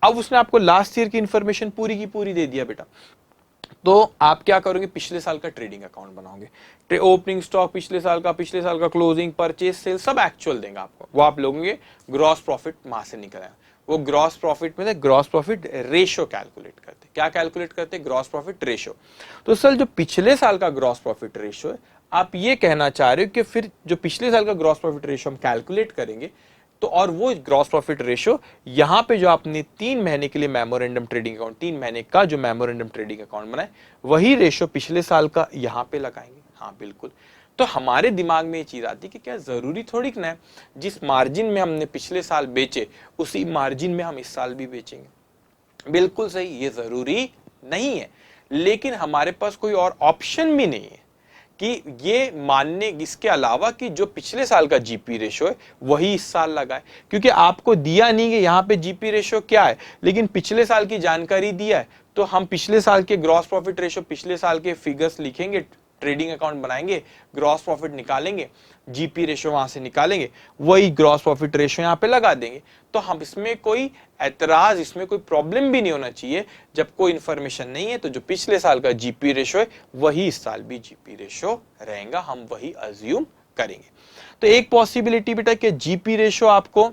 अब उसने आपको लास्ट ईयर की इंफॉर्मेशन पूरी की पूरी दे दिया बेटा, तो आप क्या करोगे, पिछले साल का ट्रेडिंग अकाउंट बनाओगे। ओपनिंग स्टॉक पिछले साल का क्लोजिंग परचेज सेल सब एक्चुअल देगा आपको, वो आप लोगों ग्रॉस प्रॉफिट वहां से निकल आएगा। वो ग्रॉस प्रॉफिट में ग्रॉस प्रॉफिट रेशियो कैलकुलेट करते, क्या कैलकुलेट करते, ग्रॉस प्रॉफिट रेशियो। तो सर जो पिछले साल का ग्रॉस प्रॉफिट रेशियो है, आप ये कहना चाह रहे हो कि फिर जो पिछले साल का ग्रॉस प्रॉफिट रेशियो हम कैलकुलेट करेंगे तो, और वो ग्रॉस प्रॉफिट रेशियो यहाँ पे जो आपने 3 महीने के लिए मेमोरेंडम ट्रेडिंग अकाउंट, 3 महीने का जो मेमोरेंडम ट्रेडिंग अकाउंट बनाए, वही रेशियो पिछले साल का यहाँ पे लगाएंगे। हाँ बिल्कुल। तो हमारे दिमाग में ये चीज आती है कि क्या जरूरी थोड़ी ना है जिस मार्जिन में हमने पिछले साल बेचे उसी मार्जिन में हम इस साल भी बेचेंगे। बिल्कुल सही, ये जरूरी नहीं है, लेकिन हमारे पास कोई और ऑप्शन भी नहीं है कि ये मानने इसके अलावा कि जो पिछले साल का जीपी रेशो है वही इस साल लगाए, क्योंकि आपको दिया नहीं है यहाँ पे जीपी रेशो क्या है, लेकिन पिछले साल की जानकारी दिया है, तो हम पिछले साल के ग्रॉस प्रॉफिट रेशो, पिछले साल के फिगर्स लिखेंगे ट्रेडिंग अकाउंट बनाएंगे, ग्रॉस प्रॉफिट निकालेंगे, जीपी रेशो वहां से निकालेंगे, वही ग्रॉस प्रॉफिट रेशो यहाँ पे लगा देंगे। तो हम इसमें कोई ऐतराज, इसमें कोई प्रॉब्लम भी नहीं होना चाहिए। जब कोई इंफॉर्मेशन नहीं है तो जो पिछले साल का जीपी रेशो है वही इस साल भी जीपी रेशो रहेगा, हम वही अज्यूम करेंगे। तो एक पॉसिबिलिटी बेटा कि जीपी रेशो आपको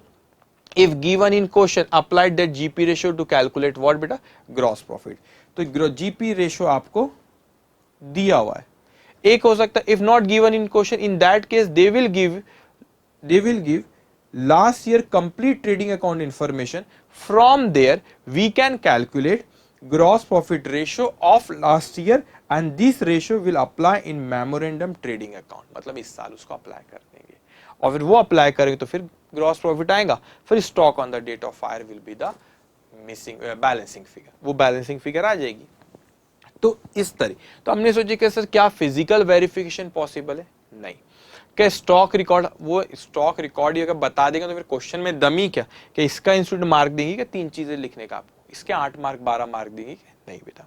if given in question applied that GP ratio to calculate what बेटा gross profit। तो GP ratio आपको दिया हुआ है। एक हो सकता है if not given in question, in that case they will give last year complete trading account information, from there we can calculate gross profit ratio of last year and this ratio will apply in memorandum trading account। मतलब इस साल उसको apply कर देंगे और फिर वो apply करेंगे तो फिर ग्रॉस प्रॉफिट आएगा, फिर stock on the date of fire will be the missing balancing figure, वो बैलेंसिंग फिगर आ जाएगी। तो इस तरह तो हमने सोचा कि सर क्या फिजिकल वेरिफिकेशन पॉसिबल है? नहीं। क्या स्टॉक रिकॉर्ड, वो स्टॉक रिकॉर्ड अगर बता देगा तो फिर क्वेश्चन में दमी क्या कि इसका इंस्टीट्यूट मार्क देंगी क्या 3 चीजें लिखने का, आपको इसके 8 मार्क 12 मार्क देंगी? नहीं बेटा,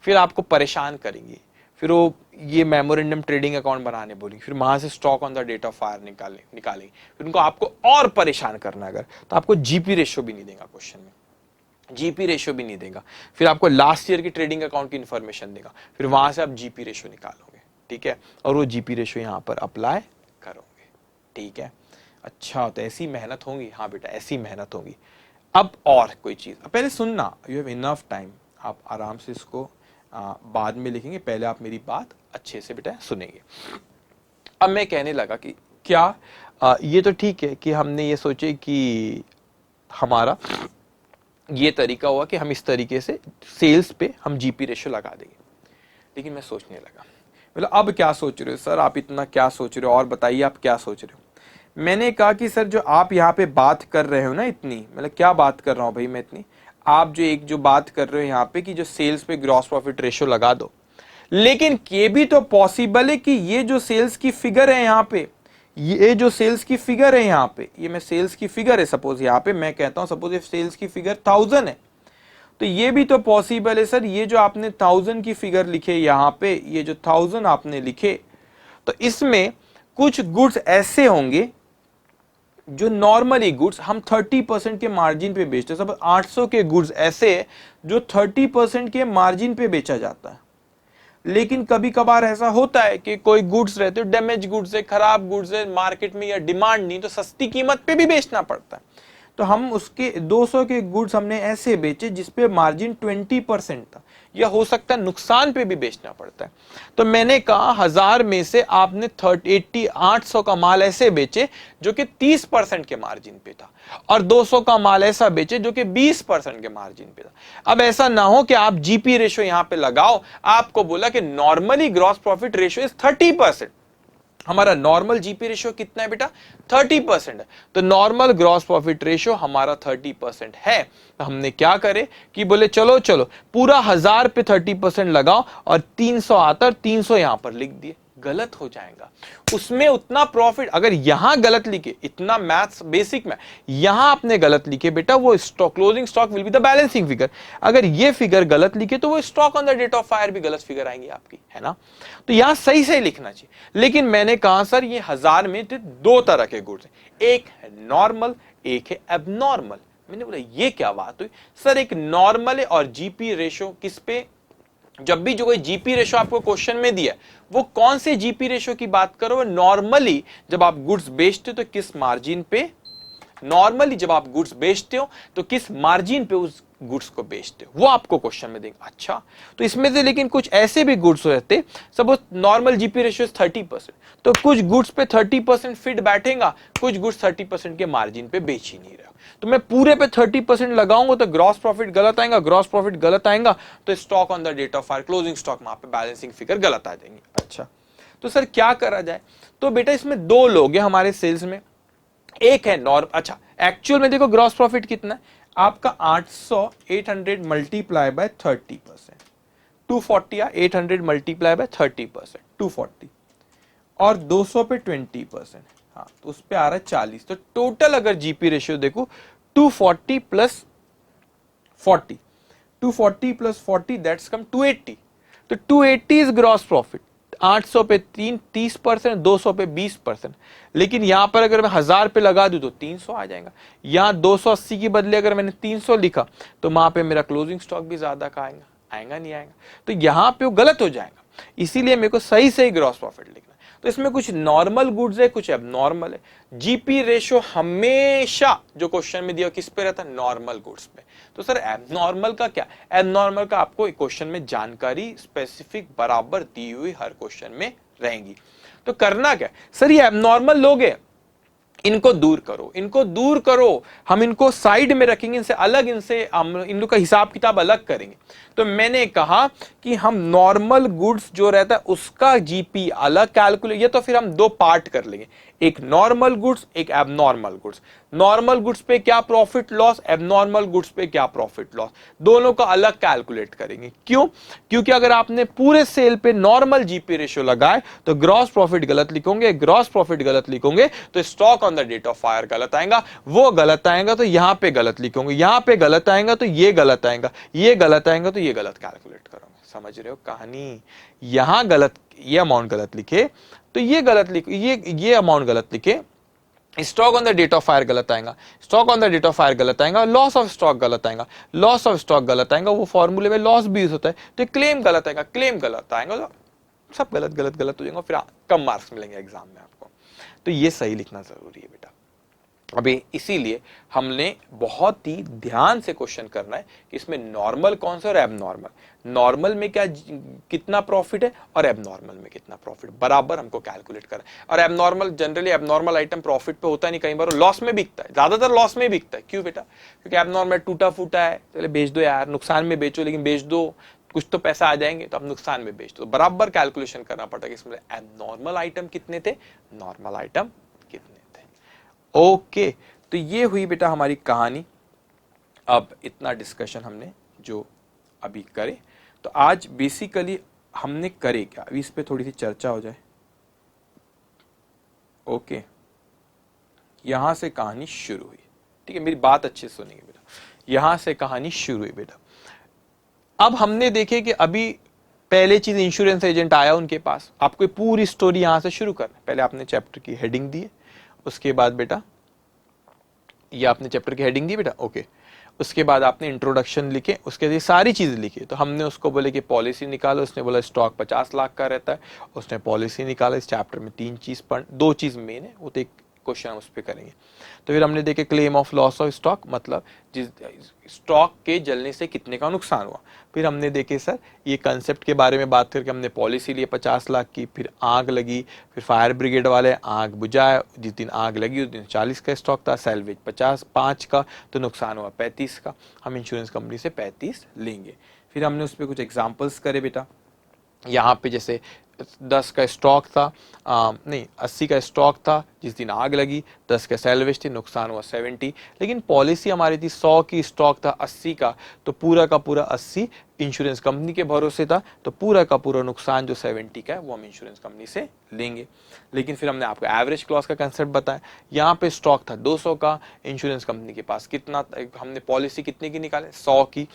फिर आपको परेशान करेंगे, फिर वो ये मेमोरेंडम ट्रेडिंग अकाउंट बनाने बोलेंगे, फिर वहां से stock on the date of fire निकालेंगे, फिर उनको आपको और परेशान करना अगर तो आपको जीपी रेशियो भी नहीं देगा क्वेश्चन में, जीपी रेशियो भी नहीं देगा, फिर आपको लास्ट ईयर की ट्रेडिंग अकाउंट की इंफॉर्मेशन देगा, फिर वहां से आप जीपी रेशियो निकालोगे, ठीक है, और वो जीपी रेशियो यहाँ पर अप्लाई करोगे, ठीक है। अच्छा, तो ऐसी मेहनत होगी? हाँ बेटा ऐसी मेहनत होगी। अब और कोई चीज पहले सुनना, यू हैव इनफ टाइम, आप आराम से इसको बाद में लिखेंगे, पहले आप मेरी बात अच्छे से बेटा सुनेंगे। अब मैं कहने लगा कि क्या ये तो ठीक है कि हमने ये सोचे कि हमारा ये तरीका हुआ कि हम इस तरीके से सेल्स पे हम जीपी रेशियो लगा देंगे, लेकिन मैं सोचने लगा, मतलब अब क्या सोच रहे हो सर, आप इतना क्या सोच रहे हो, और बताइए आप क्या सोच रहे हो। मैंने कहा कि सर जो आप यहाँ पे बात कर रहे हो ना इतनी, मतलब क्या बात कर रहा हूँ भाई मैं इतनी, आप जो बात कर रहे हो यहाँ पे कि जो सेल्स पे ग्रॉस प्रॉफिट रेशियो लगा दो, लेकिन ये भी तो पॉसिबल है कि ये जो सेल्स की फिगर है यहाँ पे, ये जो सेल्स की फिगर है यहाँ पे, ये मैं सेल्स की फिगर है सपोज यहाँ पे मैं कहता हूँ, सपोज सेल्स की फिगर 1000 है, तो ये भी तो पॉसिबल है सर, ये जो आपने 1000 की फिगर लिखे यहाँ पे, ये जो 1000 आपने लिखे, तो इसमें कुछ गुड्स ऐसे होंगे जो नॉर्मली गुड्स हम 30% के मार्जिन पे बेचते हैं। सब 800 के गुड्स ऐसे है जो 30% के मार्जिन पे बेचा जाता है, लेकिन कभी कभार ऐसा होता है कि कोई गुड्स रहते हो डैमेज गुड्स है, खराब गुड्स है, मार्केट में या डिमांड नहीं, तो सस्ती कीमत पे भी बेचना पड़ता है। तो हम उसके 200 के गुड्स हमने ऐसे बेचे जिसपे मार्जिन 20% था, या हो सकता है नुकसान पे भी बेचना पड़ता है। तो मैंने कहा 1000 में से आपने 800 का माल ऐसे बेचे जो कि 30% के मार्जिन पे था, और 200 का माल ऐसा बेचे जो कि 20% के मार्जिन पे था। अब ऐसा ना हो कि आप जीपी रेशियो यहां पे लगाओ, आपको बोला कि normally gross profit ratio is 30%, हमारा नॉर्मल जीपी रेशियो कितना है बेटा 30% है, तो नॉर्मल ग्रॉस प्रॉफिट रेशियो हमारा 30% है। तो हमने क्या करे कि बोले चलो चलो पूरा 1000 पे 30% लगाओ और 300 आता, 300 यहां पर लिख दिए, गलत हो जाएगा, उसमें उतना प्रॉफिट अगर यहां गलत लिखे, इतना मैथ्स बेसिक में यहां आपने गलत लिखे बेटा, वो stock closing stock will be the balancing figure, अगर ये फिगर गलत लिखे तो वो stock on the date of fire भी गलत फिगर आएंगी आपकी, है ना। तो यहां सही सही लिखना चाहिए। लेकिन मैंने कहा सर ये 1000 में 2 तरह के गुड्स हैं, एक है नॉर्मल, एक है एबनॉर्मल। मैंने बोला ये क्या बात हुई सर, एक नॉर्मल है और जीपी रेशियो किस पे, जब भी जो कोई जीपी रेशो आपको क्वेश्चन में दिया वो कौन से जीपी रेशो की बात करो, नॉर्मली जब आप गुड्स बेचते हो तो किस मार्जिन पे, नॉर्मली जब आप गुड्स बेचते हो तो किस मार्जिन पे उस गुड्स को बेचते हो, वो आपको क्वेश्चन में देंगे। अच्छा, तो इसमें से लेकिन कुछ ऐसे भी गुड्स रहते, सपोज नॉर्मल जीपी रेशियो 30%, तो कुछ गुड्स पे 30% फिट बैठेगा, कुछ गुड्स 30% के मार्जिन पे बेच ही नहीं रहे, तो मैं पूरे पे 30% लगाऊंगा तो ग्रॉस प्रॉफिट गलत आएगा, ग्रॉस प्रॉफिट गलत आएगा तो stock on the date of fire closing stock वहां पे बैलेंसिंग फिगर गलत आ जाएंगे। अच्छा, तो सर क्या करा जाए, तो बेटा इसमें 2 लोग हैं हमारे सेल्स में, एक है अच्छा एक्चुअल में देखो ग्रॉस प्रॉफिट कितना है आपका 800 मल्टीप्लाई बाय 30%, 240 या 800 मल्टीप्लाई बाय 30%, 240, और 200 पे 20%, हाँ तो उस पे आ रहा है 40, तो टोटल अगर जीपी रेशियो देखो 240 प्लस 40, 240 प्लस 40 दैट्स कम 280, तो 280 इज ग्रॉस प्रॉफिट। 800 पे 30%, 200 पे 20%। लेकिन यहां पर अगर मैं 1000 पे लगा दूं तो 300 आ जाएगा। यहां 280 के बदले अगर मैंने 300 लिखा तो वहां पे मेरा क्लोजिंग स्टॉक भी ज्यादा का आएगा, आएगा नहीं आएगा, तो यहां पे वो गलत हो जाएगा। इसीलिए मेरे को सही सही ग्रॉस प्रॉफिट लिखना है। तो इसमें कुछ नॉर्मल गुड्स है, कुछ एबनॉर्मल है। जीपी रेशो हमेशा जो क्वेश्चन में दिया किस पे रहता है, नॉर्मल गुड्स पे। तो सर एबनॉर्मल का क्या, एबनॉर्मल का आपको क्वेश्चन में जानकारी स्पेसिफिक बराबर दी हुई हर क्वेश्चन में रहेंगी। तो करना क्या सर, ये एबनॉर्मल लोग है, इनको दूर करो, इनको दूर करो, हम इनको साइड में रखेंगे, इनसे अलग, इनसे हम इन लोग का हिसाब किताब अलग करेंगे। तो मैंने कहा कि हम नॉर्मल गुड्स जो रहता है उसका जीपी अलग कैलकुलेट, या तो फिर हम दो पार्ट कर लेंगे, एक नॉर्मल गुड्स, एक एबनॉर्मल गुड्स। नॉर्मल गुड्स पे क्या प्रॉफिट लॉस, एबनॉर्मल गुड्स पे क्या प्रॉफिट लॉस, दोनों का अलग कैलकुलेट करेंगे। क्यों, क्योंकि अगर आपने पूरे सेल पे नॉर्मल जीपी रेशियो लगाए तो ग्रॉस प्रॉफिट गलत लिखोगे, ग्रॉस प्रॉफिट गलत लिखोगे तो stock on the date of fire गलत आएगा, वो गलत आएगा तो यहां पे गलत लिखोगे, यहां पे गलत आएगा तो ये गलत आएगा, ये गलत आएगा तो ये गलत कैलकुलेट करोगे। समझ रहे हो कहानी, यहां गलत, ये अमाउंट गलत लिखे तो ये गलत लिखे, ये अमाउंट गलत लिखे, stock on the date of fire गलत आएगा, stock on the date of fire गलत आएगा, लॉस ऑफ स्टॉक गलत आएगा, लॉस ऑफ स्टॉक गलत आएगा, वो फॉर्मूले में लॉस भी यूज होता है, तो क्लेम गलत आएगा, क्लेम गलत आएगा, तो सब गलत गलत गलत हो जाएगा, फिर कम मार्क्स मिलेंगे एग्जाम में आपको। तो ये सही लिखना जरूरी है बेटा। अभी इसीलिए हमने बहुत ही ध्यान से क्वेश्चन करना है कि इसमें नॉर्मल कौन सा और एबनॉर्मल, नॉर्मल में क्या कितना प्रॉफिट है और एबनॉर्मल में कितना प्रॉफिट, बराबर हमको कैलकुलेट करना है। और abnormal, generally abnormal item profit पे होता नहीं, कई बार लॉस में बिकता है, ज्यादातर लॉस में बिकता है। क्यों बेटा, क्योंकि एबनॉर्मल टूटा फूटा है, चले बेच दो यार, नुकसान में बेचो लेकिन बेच दो, कुछ तो पैसा आ जाएंगे, तो आप नुकसान में बेच दो। बराबर कैलकुलेशन करना पड़ता है कि इसमें एबनॉर्मल आइटम कितने थे, नॉर्मल आइटम कितने थे। ओके, तो ये हुई बेटा हमारी कहानी। अब इतना डिस्कशन हमने जो अभी करे, तो आज बेसिकली हमने करे क्या, अभी इस पे थोड़ी सी चर्चा हो जाए। ओके, यहां से कहानी शुरू हुई, ठीक है, मेरी बात अच्छे से सुनेंगे बेटा। यहां से कहानी शुरू हुई बेटा। अब हमने देखे कि अभी पहले चीज इंश्योरेंस एजेंट आया उनके पास, आपको पूरी स्टोरी यहां से शुरू करना है। पहले आपने चैप्टर की हेडिंग दी है, उसके बाद बेटा ये आपने चैप्टर की हेडिंग दी बेटा, ओके। उसके बाद आपने इंट्रोडक्शन लिखे, उसके बाद ये सारी चीजें लिखी। तो हमने उसको बोले कि पॉलिसी निकालो, उसने बोला स्टॉक 50 लाख का रहता है, उसने पॉलिसी निकाला। इस चैप्टर में दो चीज मेन है, वो तो एक क्वेश्चन उस पर करेंगे। तो फिर हमने देखे claim of loss of stock, मतलब जिस स्टॉक के जलने से कितने का नुकसान हुआ। फिर हमने देखे सर ये कंसेप्ट के बारे में बात करके हमने पॉलिसी लिए 50 लाख की, फिर आग लगी, फिर फायर ब्रिगेड वाले आग बुझाए, जिस दिन आग लगी उस दिन 40 का स्टॉक था, सैलवेज 5 का, तो नुकसान हुआ 35 का, हम इंश्योरेंस कंपनी से 35 लेंगे। फिर हमने उस पर कुछ एग्जाम्पल्स करे बेटा। यहाँ पे जैसे 10 का स्टॉक था, नहीं 80 का स्टॉक था, जिस दिन आग लगी 10 का सैलवेज थी, नुकसान हुआ 70। लेकिन पॉलिसी हमारी थी 100 की, स्टॉक था 80 का, तो पूरा का पूरा 80 इंश्योरेंस कंपनी के भरोसे था, तो पूरा का पूरा नुकसान जो 70 का है वो हम इंश्योरेंस कंपनी से लेंगे। लेकिन फिर हमने आपको एवरेज क्लॉज का कंसेप्ट बताया। यहाँ पे स्टॉक था 200 का, इंश्योरेंस कंपनी के पास कितना, हमने पॉलिसी कितने की निकाले, 100 की,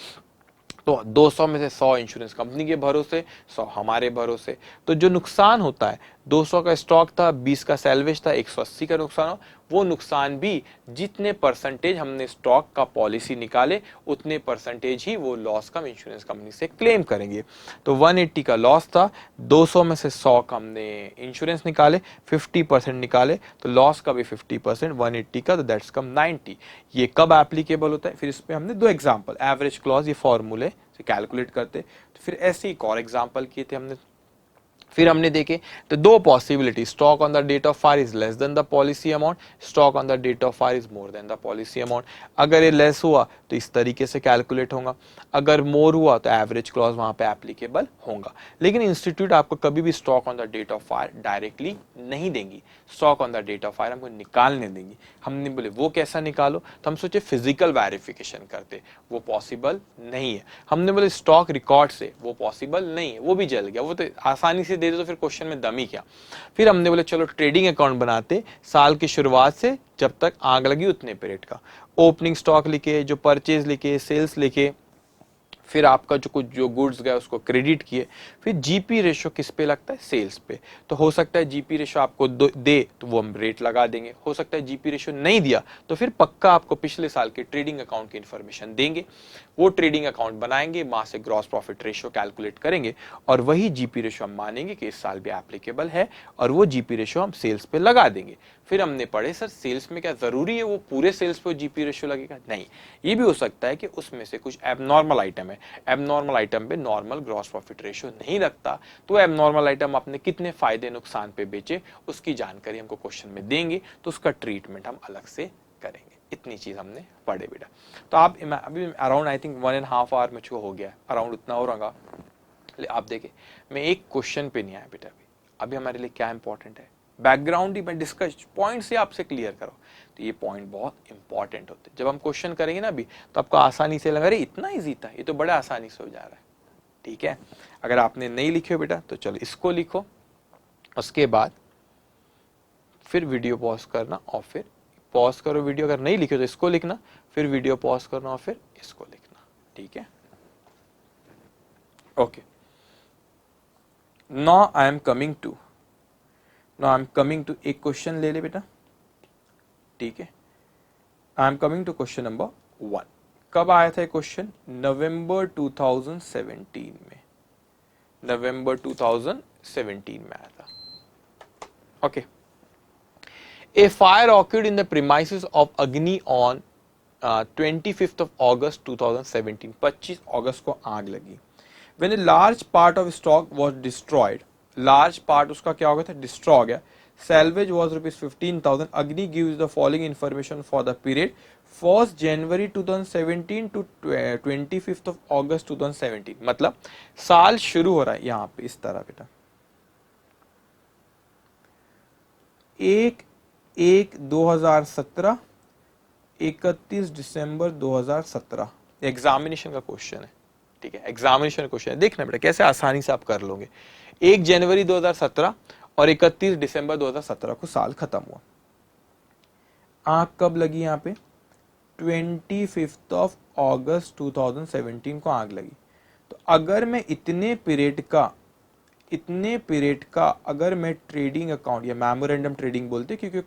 तो 200 में से 100 इंश्योरेंस कंपनी के भरोसे, 100 हमारे भरोसे। तो जो नुकसान होता है, 200 का स्टॉक था, 20 का सैलवेज था, 180 का नुकसान हो, वो नुकसान भी जितने परसेंटेज हमने स्टॉक का पॉलिसी निकाले उतने परसेंटेज ही वो लॉस का हम इंश्योरेंस कंपनी से क्लेम करेंगे। तो 180 का लॉस था, 200 में से 100 का हमने इंश्योरेंस निकाले, 50% निकाले, तो लॉस का भी 50%, 180 का, तो दैट्स कम 90। ये कब एप्लीकेबल होता है, फिर इस पर हमने दो एग्जाम्पल, एवरेज क्लॉज, ये फॉर्मूले से कैलकुलेट करते, तो फिर ऐसे एक और एग्जाम्पल किए थे हमने। फिर हमने देखे तो दो possibility, stock on the date of fire is less than the policy amount, stock on the date of fire is more than the policy amount. अगर ये लेस हुआ तो इस तरीके से कैलकुलेट होगा, अगर मोर हुआ तो एवरेज क्लॉज वहां पे एप्लीकेबल होगा। लेकिन इंस्टीट्यूट आपको कभी भी stock on the date of fire directly नहीं देंगी, stock on the date of fire हमको निकालने देंगी। हमने बोले वो कैसा निकालो, तो हम सोचे फिजिकल वेरिफिकेशन करते, वो पॉसिबल नहीं है। हमने बोले स्टॉक रिकॉर्ड से, वो पॉसिबल नहीं है, वो भी जल गया, वो तो आसानी से दे दे तो फिर क्वेश्चन में दम ही क्या। फिर हमने बोले चलो ट्रेडिंग अकाउंट बनाते, साल की शुरुआत से जब तक आग लगी उतने पीरियड का, ओपनिंग स्टॉक लिखे, जो परचेज लिखे, सेल्स लिखे, फिर आपका जो गुड्स गए उसको क्रेडिट किए, फिर जीपी रेशो किस पे लगता है, सेल्स पे। तो हो सकता है जीपी रेशो आपको दे तो वो हम रेट लगा देंगे, हो सकता है जीपी रेशो नहीं दिया तो फिर पक्का आपको पिछले साल के ट्रेडिंग अकाउंट की इन्फॉर्मेशन देंगे, वो ट्रेडिंग अकाउंट बनाएंगे, वहां से ग्रॉस प्रॉफिट रेशो कैलकुलेट करेंगे और वही जीपी रेशो हम मानेंगे कि इस साल भी एप्लीकेबल है और वो जीपी रेशो हम सेल्स पे लगा देंगे। फिर हमने पढ़े सर सेल्स में क्या जरूरी है वो पूरे सेल्स पे जीपी रेशो लगेगा, नहीं, ये भी हो सकता है कि उसमें से कुछ एबनॉर्मल आइटम है, एबनॉर्मल आइटम पे नॉर्मल ग्रॉस प्रॉफिट रेशो नहीं लगता, तो एबनॉर्मल आइटम आपने कितने फायदे नुकसान पे बेचे उसकी जानकारी हमको क्वेश्चन में देंगे, तो उसका ट्रीटमेंट हम अलग से करेंगे। इतनी चीज हमने पढ़े बेटा। तो आप अभी अराउंड आई थिंक 1.5 आवर मुझको हो गया, अराउंड उतना हो रहा। आप देखें मैं एक क्वेश्चन पे नहीं आया बेटा, अभी हमारे लिए क्या इंपॉर्टेंट है, बैकग्राउंड ही मैं डिस्कस पॉइंट से आपसे क्लियर करो, तो ये पॉइंट बहुत इंपॉर्टेंट होते हैं। जब हम क्वेश्चन करेंगे ना अभी तो आपको आसानी से लगा रही इतना इजी था, ये तो बड़ा आसानी से हो जा रहा है, ठीक है। अगर आपने नहीं लिखे हो बेटा तो चलो इसको लिखो, उसके बाद फिर वीडियो पॉज करना और फिर पॉज करो वीडियो, अगर नहीं लिखे तो इसको लिखना, फिर वीडियो पॉज करना और फिर इसको लिखना, ठीक है। Okay, now I am coming to एक क्वेश्चन ले ले बेटा, ठीक है। I am coming to question number 1। कब आया था क्वेश्चन, नवंबर 2017 में, नवंबर 2017 में आया था। Okay, a fire occurred in the premises of Agni on 25th of August 2017, 25 अगस्त को आग लगी। When a large part of stock was destroyed, large part उसका क्या हो गया था, डिस्ट्रॉय हो गया। Salvage was ₹15,000. Agni gives the following information for the period 1st January 2017 to 25th of August 2017। मतलब साल शुरू हो रहा है यहाँ पे इस तरह बेटा, 1/1/2017, 31 दिसंबर 2017। एग्जामिनेशन का क्वेश्चन है, ठीक है, एग्जामिनेशन क्वेश्चन है, देखना बेटा कैसे आसानी से आप कर लोगे। 1 जनवरी 2017 और 31 दिसंबर 2017 को साल खत्म हुआ। आग कब लगी यहाँ पे, 25th of August 2017 को आग लगी। तो अगर मैं इतने पीरियड का अगर मैं ट्रेडिंग अकाउंट या मेमोरेंडम ट्रेडिंग बोलते, क्योंकि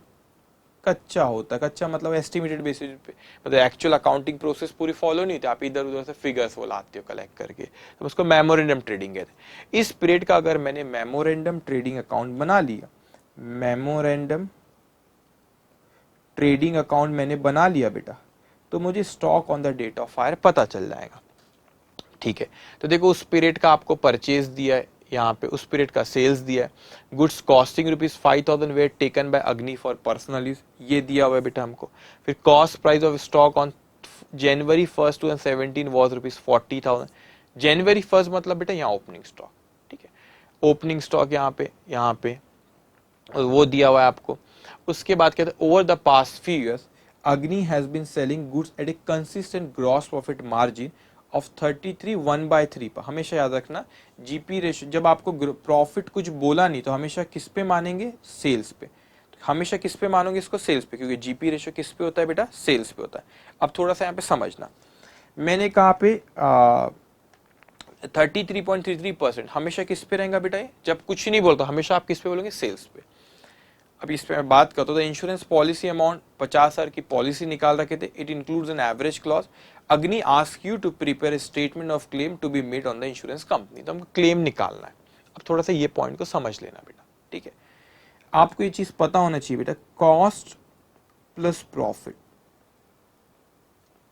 कच्चा होता है, कच्चा मतलब एस्टिमेटेड बेसिस पे, मतलब एक्चुअल अकाउंटिंग प्रोसेस पूरी फॉलो नहीं होती, आप इधर उधर से फिगर्स वो लाते हो कलेक्ट करके, तो उसको मेमोरेंडम ट्रेडिंग कहते हैं। इस पीरियड का अगर मैंने मेमोरेंडम ट्रेडिंग अकाउंट बना लिया, मेमोरेंडम ट्रेडिंग अकाउंट मैंने बना लिया बेटा, तो मुझे stock on the date of fire पता चल जाएगा, ठीक है। तो देखो उस पीरियड का आपको परचेज दिया है, यहाँ पे उस पीरियड का सेल्स दिया है, goods costing ₹5,000 where taken by Agni for personal use, ये दिया हुआ है बेटा हमको। फिर cost price of stock on January 1st 2017 was ₹40,000। January 1st मतलब बेटा यहाँ ओपनिंग स्टॉक, ठीक है, ओपनिंग स्टॉक यहाँ पे वो दिया हुआ है आपको। उसके बाद कहते हैं over the past few years Agni has been selling goods at a consistent gross profit margin of 33 1/3 पर। हमेशा याद रखना जीपी रेशो, जब आपको प्रॉफिट कुछ बोला नहीं तो हमेशा किस पे मानेंगे, सेल्स पे। तो हमेशा किस पे मानोगे इसको, सेल्स पे, क्योंकि जीपी रेशो किस पे होता है बेटा, सेल्स पे होता है। अब थोड़ा सा यहाँ पे समझना, मैंने कहा पे 33.33% हमेशा किस पे रहेगा बेटा, जब कुछ नहीं बोलता हमेशा आप किस पे बोलोगे, सेल्स पे। अब इस पे मैं बात करता हूँ, इंश्योरेंस पॉलिसी अमाउंट 50,000 की पॉलिसी निकाल रखे थे, it includes an average clause. Agni ask you to prepare statement of claim to be made on the insurance company, तो हमको क्लेम निकालना है। अब थोड़ा सा ये पॉइंट को समझ लेना बेटा, ठीक है। आपको ये चीज पता होना चाहिए बेटा, कॉस्ट प्लस प्रॉफिट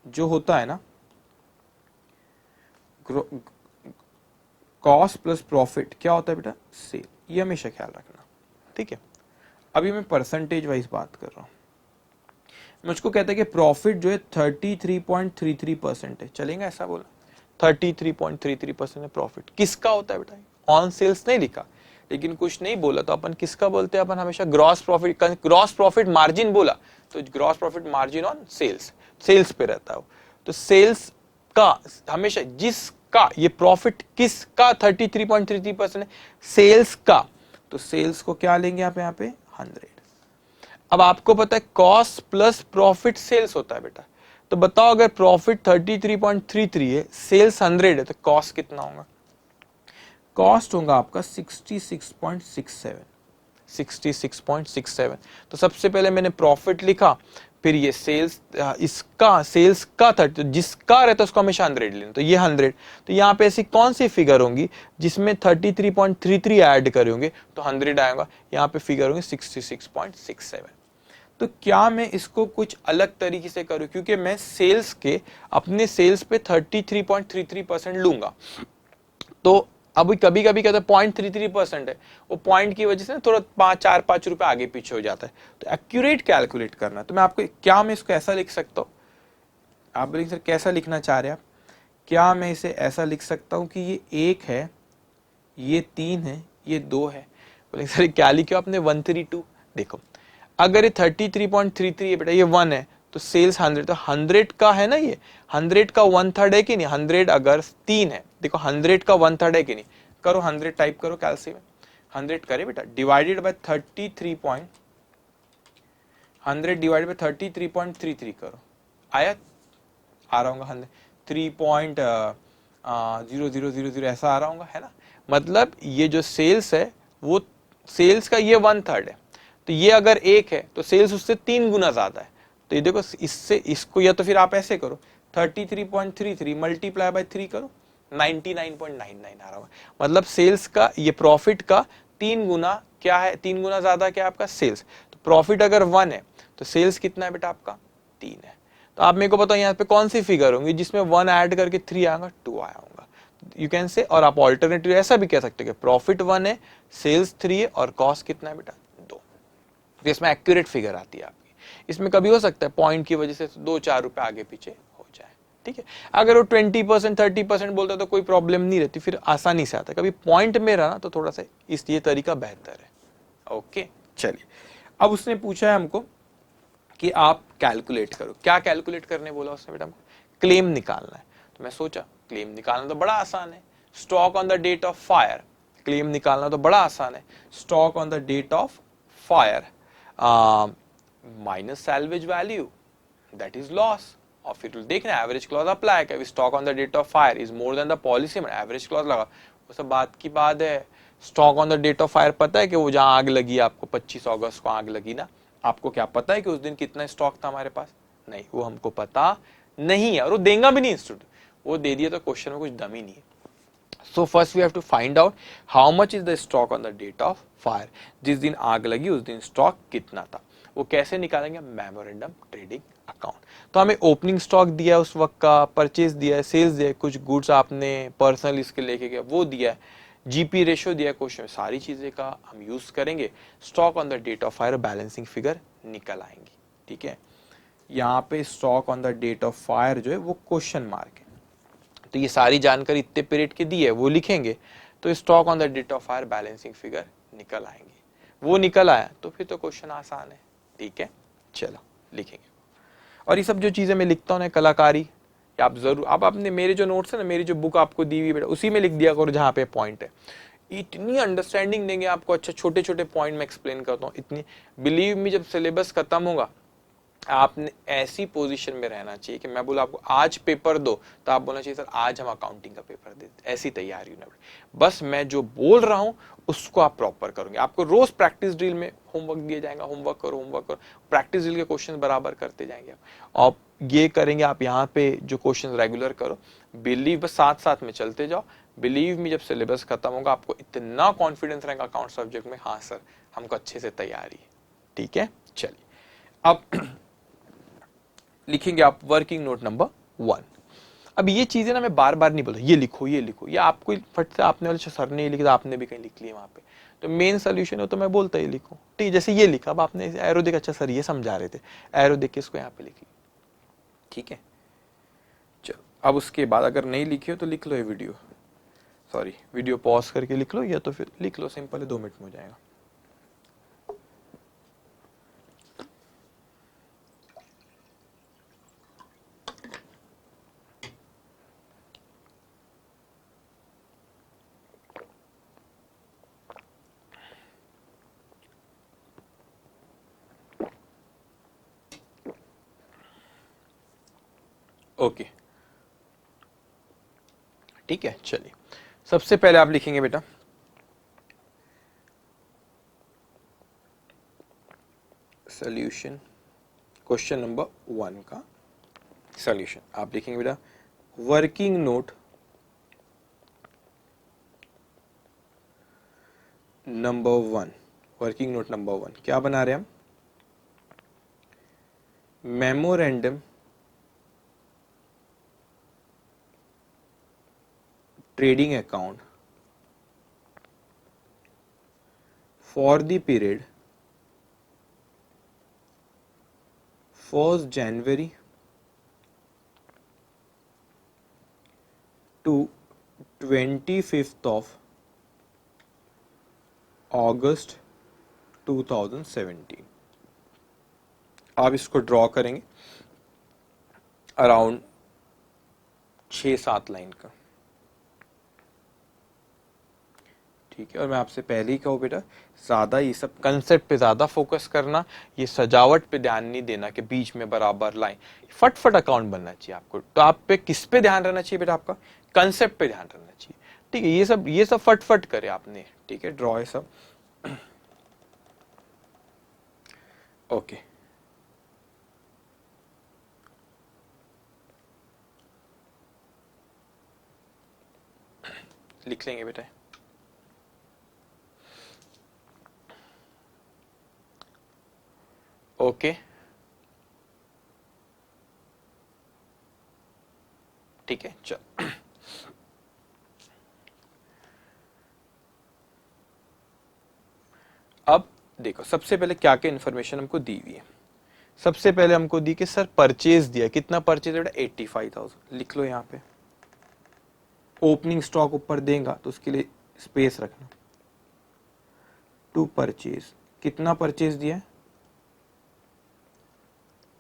जो होता है ना, कॉस्ट प्लस प्रॉफिट क्या होता है बेटा, सेल, ये हमेशा ख्याल रखना, ठीक है। अभी मैं परसेंटेज वाइज बात कर रहा हूं, मुझको कहता है कि प्रॉफिट जो है 33.33% है, चलेगा ऐसा बोला, 33.33% है प्रॉफिट। किसका होता है बेटा, ऑन सेल्स नहीं लिखा, लेकिन कुछ नहीं बोला तो अपन किसका बोलते हैं, अपन हमेशा ग्रॉस प्रॉफिट मार्जिन बोला तो gross profit margin on sales, sales पे रहता है। तो सेल्स का हमेशा जिसका ये प्रॉफिट किसका 33.33% है, सेल्स का, तो सेल्स को क्या लेंगे आप यहाँ पे 100। अब आपको पता है कॉस्ट प्लस प्रॉफिट सेल्स होता है बेटा, तो बताओ अगर प्रॉफिट 33.33 है, सेल्स 100 है, तो कॉस्ट कितना होगा? कॉस्ट होगा आपका 66.67। 66.67। तो सबसे पहले मैंने प्रॉफिट लिखा, फिर ये सेल्स, इसका सेल्स का था, तो जिसका रहता है उसको हमेशा 100 लेना, तो ये 100। तो यहाँ पे ऐसी कौन सी फिगर होंगी जिसमें 33.33 ऐड करे होंगे, तो 100 आएगा। यहाँ पे फिगर होंगे 66.67। तो क्या मैं इसको कुछ अलग तरीके से करूं, क्योंकि मैं सेल्स के, अपने सेल्स पे 33.33% लूंगा, तो अब कभी कभी कहते हैं 0.33% है, वो पॉइंट की वजह से ना थोड़ा 4-5 रुपए आगे पीछे हो जाता है। तो एक्यूरेट कैलकुलेट करना, तो मैं आपको, क्या मैं इसको ऐसा लिख सकता हूँ? आप बोलेंगे सर कैसा लिखना चाह रहे हैं आप? क्या मैं इसे ऐसा लिख सकता हूँ कि ये 1 है, ये 3 है, ये 2 है? बोलेंगे सर क्या लिखे आपने 132? देखो, अगर ये 33.33 है बेटा, ये 1 है, तो सेल्स 100, तो 100 का है ना, ये 100 का 1/3 है कि नहीं? 100 अगर 3 है, देखो 100 का 1/3 है कि नहीं? करो 100 टाइप करो कैलसी में, 100 करे बेटा, डिवाइडेड बाय 33.33 करो, आया? आ रहा होगा 3.0000 ऐसा आ रहा होगा, है ना? मतलब ये जो सेल्स है, वो सेल्स का ये 1/3 है, तो ये अगर 1 है तो सेल्स उससे 3 गुना ज्यादा है। तो ये देखो, इससे इसको, या तो फिर आप ऐसे करो, 33.33 मल्टीप्लाई बाय 3 करो, 99.99 आ रहा होगा। मतलब सेल्स का, ये प्रॉफिट का 3 गुना क्या है, 3 गुना ज्यादा क्या है आपका सेल्स। तो प्रॉफिट अगर 1 है तो सेल्स कितना है बेटा आपका? 3 है। तो आप मेरे को बताओ यहाँ पे कौन सी फिगर होंगी जिसमें 1 ऐड करके 3 आएगा, 2 आया होगा, यू कैन से। और आप ऑल्टरनेटिव ऐसा भी कह सकते हो कि प्रॉफिट 1 है, सेल्स 3 है, और कॉस्ट कितना है बेटा? 2। तो इसमें एक्यूरेट फिगर आती है आपकी। इसमें कभी हो सकता है पॉइंट की वजह से 2-4 रुपए आगे पीछे हो जाए, ठीक है। अगर वो 20% 30% बोलता है तो कोई प्रॉब्लम नहीं रहती, फिर आसानी से आता है। कभी पॉइंट में रहा ना तो थोड़ा सा इस ये तरीका बेहतर है। ओके, चलिए। अब उसने पूछा है हमको कि आप कैलकुलेट करो। क्या कैलकुलेट करने बोला उसने बेटा हमको? क्लेम निकालना है। तो मैं सोचा क्लेम निकालना तो बड़ा आसान है, stock on the date of fire. Claim निकालना तो बड़ा आसान है, stock on the date of fire minus salvage value, that is loss. और फिर देखना एवरेज क्लॉज अप्लाई कर, stock on the date of fire is more than the policy में, एवरेज क्लॉज लगा। वो सब बात की बात है। Stock on the date of fire पता है कि वो जहां आग लगी, आपको 25 अगस्त को आग लगी ना, आपको क्या पता है कि उस दिन कितना स्टॉक था हमारे पास? नहीं, वो हमको पता नहीं है, और वो देगा भी नहीं इंस्टीट्यूट। वो दे दिया तो क्वेश्चन में कुछ दम ही नहीं है। So first we have to find out how much is the stock on the date of fire। जिस दिन आग लगी उस दिन स्टॉक कितना था। वो कैसे निकालेंगे? Memorandum trading account. तो हमें ओपनिंग स्टॉक दिया है उस वक्त का, परचेज दिया है, सेल्स दिया है, कुछ गुड्स आपने पर्सनल इसके लेके गया वो दिया है, जीपी रेशियो दिया है क्वेश्चन में, सारी चीजें का हम यूज करेंगे, stock on the date of fire balancing figure निकल आएंगी, ठीक है। यहाँ पे stock on the date of fire जो है वो क्वेश्चन मार्क है, तो ये सारी जानकारी इतने पीरियड की दी है वो लिखेंगे, तो stock on the date of fire balancing figure निकल आएंगे। वो निकल आया तो फिर तो क्वेश्चन आसान है, ठीक है। चलो लिखेंगे। और ये सब जो चीजें मैं लिखता हूँ ना, कलाकारी, आप जरूर, आप अपने, मेरे जो नोट्स है ना, मेरी जो बुक आपको दी हुई बेटा, उसी में लिख दिया करो जहाँ पे पॉइंट है। इतनी अंडरस्टैंडिंग देंगे आपको, अच्छा छोटे छोटे पॉइंट में एक्सप्लेन करता हूँ इतनी, बिलीव मी, जब सिलेबस खत्म होगा आपने ऐसी पोजीशन में रहना चाहिए कि मैं बोला आपको आज पेपर दो, तो आप बोलना चाहिए सर आज हम अकाउंटिंग का पेपर देते, ऐसी तैयारी होना। बस मैं जो बोल रहा हूं उसको आप प्रॉपर करोगे। आपको रोज प्रैक्टिस ड्रिल में होमवर्क दिया जाएगा, होमवर्क करो, होमवर्क करो, प्रैक्टिस ड्रिल के क्वेश्चन बराबर करते जाएंगे आप ये करेंगे। आप यहाँ पे जो क्वेश्चन रेगुलर करो, बिलीव, बस साथ साथ में चलते जाओ। बिलीव मी, जब सिलेबस खत्म होगा आपको इतना कॉन्फिडेंस रहेगा अकाउंट सब्जेक्ट में, हाँ सर हमको अच्छे से तैयारी है, ठीक है। चलिए अब लिखेंगे आप वर्किंग नोट नंबर 1। अब ये चीजें ना मैं बार बार नहीं बोलता, ये लिखो ये लिखो, ये आपको फट से आपने वाले सर ने लिखा, आपने भी कहीं लिख लिया वहां पे, तो मेन सोल्यूशन हो तो मैं बोलता ही लिखो, ठीक है। जैसे ये लिखा, अब आपने एरो देख, अच्छा सर ये समझा रहे थे, एरो देख के इसको यहाँ पे लिख लिया, ठीक है। चलो अब उसके बाद अगर नहीं लिखे हो तो लिख लो ये वीडियो, सॉरी वीडियो पॉज करके लिख लो, या तो फिर लिख लो सिंपल है, 2 मिनट में हो जाएगा। ओके, ठीक है। चलिए, सबसे पहले आप लिखेंगे बेटा सॉल्यूशन, क्वेश्चन नंबर 1 का सॉल्यूशन। आप लिखेंगे बेटा working note number 1। Working note number 1 क्या बना रहे हैं हम? Memorandum trading account for the period 1st January to 25th of August 2017। आप इसको ड्रॉ करेंगे अराउंड 6-7 लाइन का, ठीक है। और मैं आपसे पहले ही कहूँ बेटा, ज़्यादा ये सब कंसेप्ट पे ज़्यादा फोकस करना, ये सजावट पे ध्यान नहीं देना कि बीच में बराबर लाइन, फटफट अकाउंट बनना चाहिए आपको। तो आप पे किस पे ध्यान रहना चाहिए बेटा? आपका कंसेप्ट पे ध्यान रहना चाहिए, ठीक है। ये सब फटफट करे आपने, ठीक है। ड्रॉ है सब, ओके। लिख लेंगे बेटा, ओके, ठीक है। चल, अब देखो सबसे पहले क्या क्या इन्फॉर्मेशन हमको दी हुई है। सबसे पहले हमको दी कि सर परचेज दिया, कितना परचेज बेटा? 85,000। लिख लो यहाँ पे। ओपनिंग स्टॉक ऊपर देगा तो उसके लिए स्पेस रखना। टू परचेज, कितना परचेज दिया है?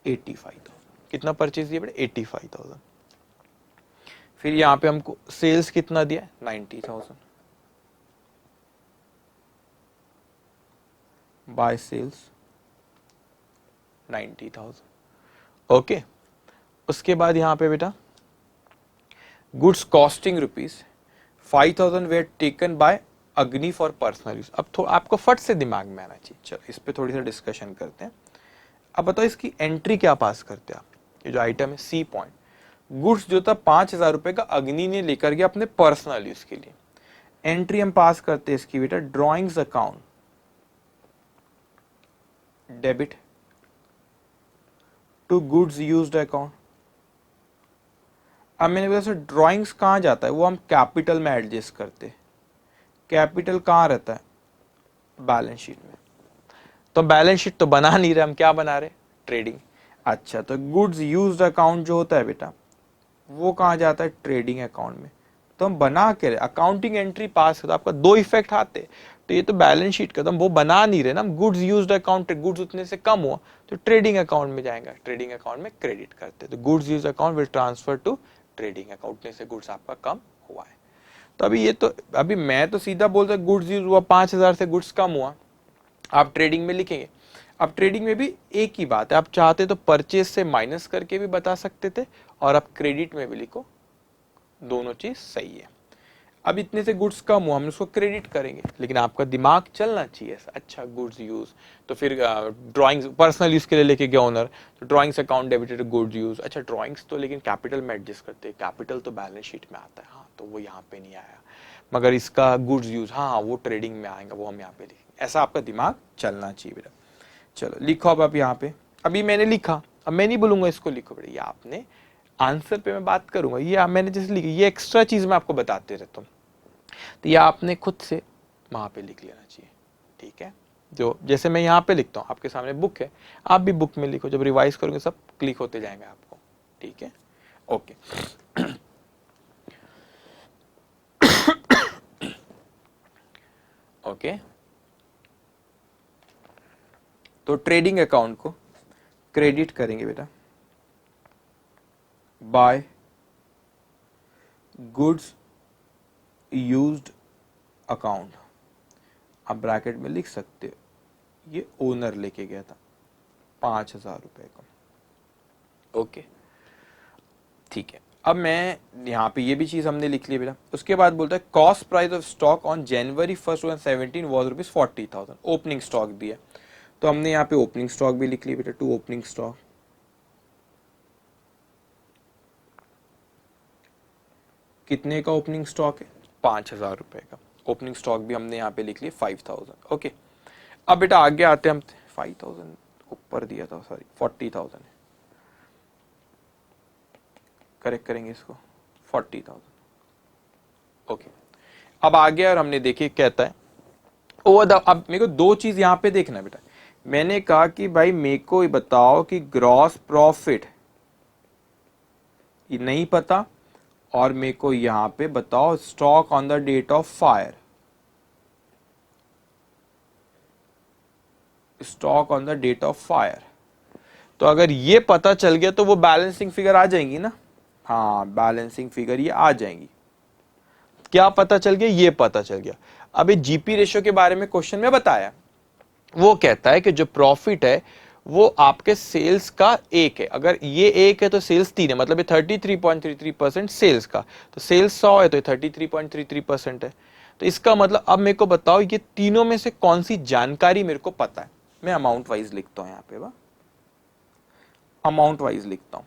85,000। कितना परचेज दिया बेटा? 85,000। फिर यहाँ पे हमको सेल्स कितना दिया है? 90,000। By sales 90,000, okay. उसके बाद यहाँ पे बेटा goods costing ₹5,000 were taken by Agni for personal use. अब थोड़ा आपको फट से दिमाग में आना चाहिए। चलो इस पे थोड़ी सा डिस्कशन करते हैं। अब बताओ इसकी एंट्री क्या पास करते हैं आप? ये जो आइटम है सी पॉइंट, गुड्स जो था 5,000 रुपए का अग्नि ने लेकर गया अपने पर्सनल यूज के लिए। एंट्री हम पास करते हैं इसकी बेटा drawings account debit to goods used account. अब मैंने बोला सर ड्रॉइंग्स कहाँ जाता है? वो हम कैपिटल में एडजस्ट करते हैं। कैपिटल कहाँ रहता है? बैलेंस शीट में। तो बैलेंस शीट तो बना नहीं रहे, हम क्या बना रहे? ट्रेडिंग। अच्छा, तो गुड्स यूज्ड अकाउंट जो होता है बेटा वो कहाँ जाता है? ट्रेडिंग अकाउंट में। तो हम बना के अकाउंटिंग एंट्री पास होता, आपका दो इफेक्ट आते। तो ये तो बैलेंस शीट का, तो हम वो बना नहीं रहे ना, हम गुड्स यूज्ड अकाउंट, गुड्स उतने से कम हुआ तो ट्रेडिंग अकाउंट में जाएगा, ट्रेडिंग अकाउंट में क्रेडिट करते। तो goods used account will transfer to trading account, उतने से गुड्स आपका कम हुआ है। तो अभी मैं तो सीधा बोलता गुड्स यूज हुआ 5,000 से गुड्स कम हुआ, आप ट्रेडिंग में लिखेंगे। अब ट्रेडिंग में भी एक ही बात है, आप चाहते तो परचेज से माइनस करके भी बता सकते थे और आप क्रेडिट में भी लिखो, दोनों चीज सही है। अब इतने से गुड्स कम हुआ, हम उसको क्रेडिट करेंगे, लेकिन आपका दिमाग चलना चाहिए। अच्छा गुड्स यूज, तो फिर ड्राइंग्स पर्सनल यूज के लिए लेके गया ओनर, तो drawings account debited goods use. अच्छा ड्राइंग्स तो लेकिन कैपिटल में एडजस्ट करते हैं, कैपिटल तो बैलेंस शीट में आता है, हाँ तो वो यहाँ पे नहीं आया, मगर इसका गुड्स यूज हाँ वो ट्रेडिंग में आएगा, वो हम यहाँ पे लिखेंगे। ऐसा आपका दिमाग चलना चाहिए बेटा। चलो लिखो अब आप यहाँ पे, अभी मैंने लिखा, अब मैं नहीं बोलूंगा इसको लिखो बेटा, ये आपने आंसर पे मैं बात करूंगा, ये मैंने जैसे लिखी, ये एक्स्ट्रा चीज मैं आपको बताते रहता हूँ, तो ये आपने खुद से वहां पे लिख लेना चाहिए, ठीक है। जो जैसे मैं यहाँ पे लिखता हूँ, आपके सामने बुक है, आप भी बुक में लिखो, जब रिवाइज करोगे सब क्लिक होते जाएंगे आपको, ठीक है। ओके ओके, तो ट्रेडिंग अकाउंट को क्रेडिट करेंगे बेटा बाय गुड्स यूज्ड अकाउंट। आप ब्रैकेट में लिख सकते हो, ये ओनर लेके गया था 5,000 रुपए का, ओके। ठीक है, अब मैं यहाँ पे ये भी चीज हमने लिख ली बेटा। उसके बाद बोलता है cost price of stock on January 1st 2017 was ₹40,000। Opening stock भी है, तो हमने यहाँ पे ओपनिंग स्टॉक भी लिख लिया बेटा, टू ओपनिंग स्टॉक। कितने का ओपनिंग स्टॉक है? 5,000 रुपए का ओपनिंग स्टॉक भी हमने यहाँ पे लिख लिया 5,000। ओके, अब बेटा आगे आते हैं हम। 5,000 ऊपर दिया था, सॉरी 40,000 है, करेक्ट करेंगे इसको, 40,000। ओके, अब आगे और हमने देखिए कहता है ओवर द, अब मेरे को दो चीज यहां पे देखना है बेटा। मैंने कहा कि भाई मेरे को बताओ कि ग्रॉस प्रॉफिट ये नहीं पता, और मेरे को यहां पे बताओ stock on the date of fire, stock on the date of fire. तो अगर ये पता चल गया तो वो बैलेंसिंग फिगर आ जाएंगी ना। हाँ, बैलेंसिंग फिगर ये आ जाएंगी। क्या पता चल गया? ये पता चल गया। अभी जीपी रेशियो के बारे में क्वेश्चन में बताया, वो कहता है कि जो प्रॉफिट है वो आपके सेल्स का एक है। अगर ये एक है तो सेल्स 3 है, मतलब ये 33.33% सेल्स का, तो सेल्स 100 है तो ये 33.33% है। तो इसका मतलब अब मेरे को बताओ ये तीनों में से कौन सी जानकारी मेरे को पता है। मैं अमाउंट वाइज लिखता हूं यहाँ पे, वाह, अमाउंट वाइज लिखता हूं।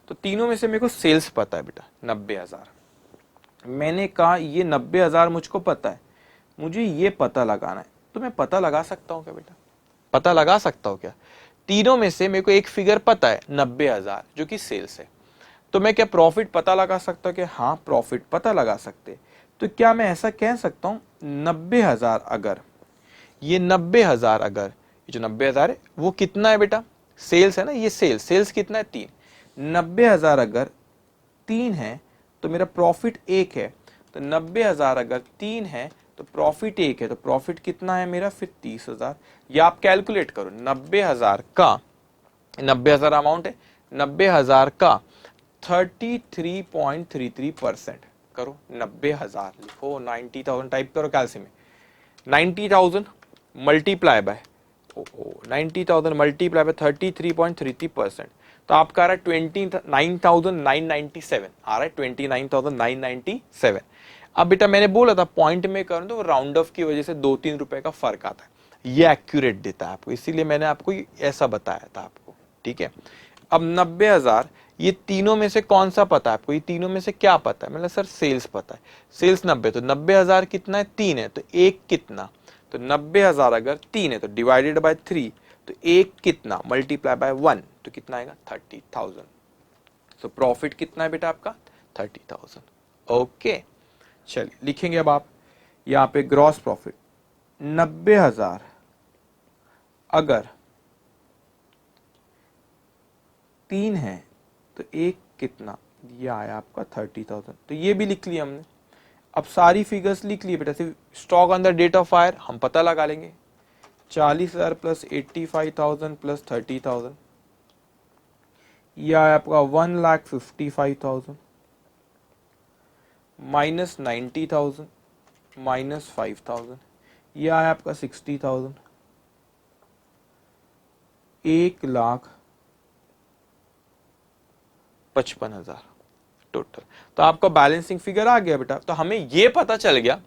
तो तीनों में से मेरे को सेल्स पता है बेटा 90,000। मैंने कहा ये 90,000 मुझको पता है, मुझे ये पता लगाना है। तो मैं पता लगा सकता हूं क्या बेटा? पता लगा सकता हूं क्या? तीनों में से मेरे को एक फिगर पता है 90,000 जो कि सेल्स है, तो मैं क्या प्रॉफिट पता लगा सकता हूं? कि हाँ, प्रॉफिट पता लगा सकते। तो क्या मैं ऐसा कह सकता हूं 90,000 अगर, ये 90,000 अगर, ये जो 90,000 है वो कितना है बेटा? सेल्स है ना, ये सेल्स, सेल्स कितना है? 3। 90,000 अगर 3 है तो मेरा प्रॉफिट 1 है। तो 90,000 अगर 3 है तो प्रॉफिट 1 है, तो प्रॉफिट कितना है मेरा फिर? 30,000। या आप कैलकुलेट करो 90,000 का, 90,000 अमाउंट है, 90,000 का 33.33% करो। 90,000 लिखो, 90,000 टाइप करो कैलसी में, 90,000 मल्टीप्लाई बाय 90,000 मल्टीप्लाई बाय 33.33%, तो आपका आ रहा है 29,997 आ रहा है, 29,997। अब बेटा मैंने बोला था पॉइंट में करूं तो राउंड ऑफ की वजह से 2-3 रुपए का फर्क आता है, ये एक्यूरेट देता है आपको, इसीलिए मैंने आपको ऐसा बताया था आपको। ठीक है, अब 90,000 ये तीनों में से कौन सा पता है आपको? ये तीनों में से क्या पता है? मतलब सर सेल्स पता है, सेल्स 90, तो 90,000 कितना है? 3 है, तो एक कितना? तो 90,000 अगर 3 है तो डिवाइडेड बाय 3, तो एक कितना? मल्टीप्लाई बाय 1, तो कितना आएगा? 30,000। तो प्रॉफिट कितना है बेटा आपका? 30,000। ओके, चलिए लिखेंगे अब आप यहाँ पे ग्रॉस प्रॉफिट 90,000 अगर 3 है तो एक कितना? ये आया आपका 30,000। तो ये भी लिख लिया हमने। अब सारी फिगर्स लिख लिए बेटा, सिर्फ stock on the date of fire हम पता लगा लेंगे। 40,000 प्लस 85,000 प्लस 30,000, यह आया आपका 1,55,000 माइनस 90,000 माइनस 5,000, यह आया आपका 60,000। 1,55,000 टोटल। तो आपका बैलेंसिंग फिगर आ गया बेटा। तो हमें यह पता चल गया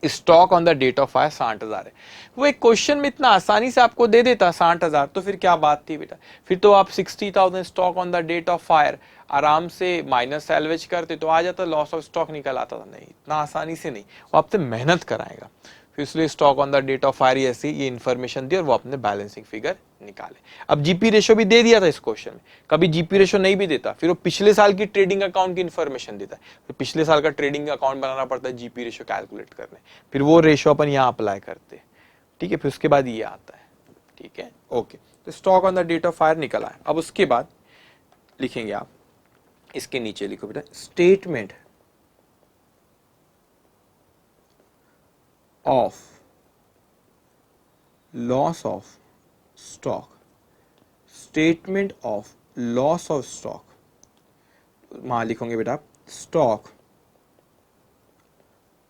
stock on the date of fire 60,000 है। वो एक क्वेश्चन में इतना आसानी से आपको दे देता 60,000, तो फिर क्या बात थी बेटा? फिर तो आप 60,000 stock on the date of fire आराम से माइनस सैल्वेज करते तो आ जाता, लॉस ऑफ स्टॉक निकल आता था। नहीं, इतना आसानी से नहीं, वो आपसे मेहनत कराएगा। फिर इसलिए stock on the date of fire ऐसी ये इन्फॉर्मेशन दी और वो अपने बैलेंसिंग फिगर निकाले। अब जीपी रेशियो भी दे दिया था इस क्वेश्चन में, कभी जीपी रेशियो नहीं भी देता, फिर वो पिछले साल की ट्रेडिंग अकाउंट की इन्फॉर्मेशन देता है, तो पिछले साल का ट्रेडिंग अकाउंट बनाना पड़ता है जीपी रेशियो कैलकुलेट करने, फिर वो रेशियो अपन यहाँ अप्लाई करते हैं। ठीक है, फिर उसके बाद ये आता है। ठीक है, ओके। तो stock on the date of fire निकला है। अब उसके बाद लिखेंगे आप, इसके नीचे लिखो बेटा statement of loss of stock, statement of loss of stock, वहां लिखोगे बेटा stock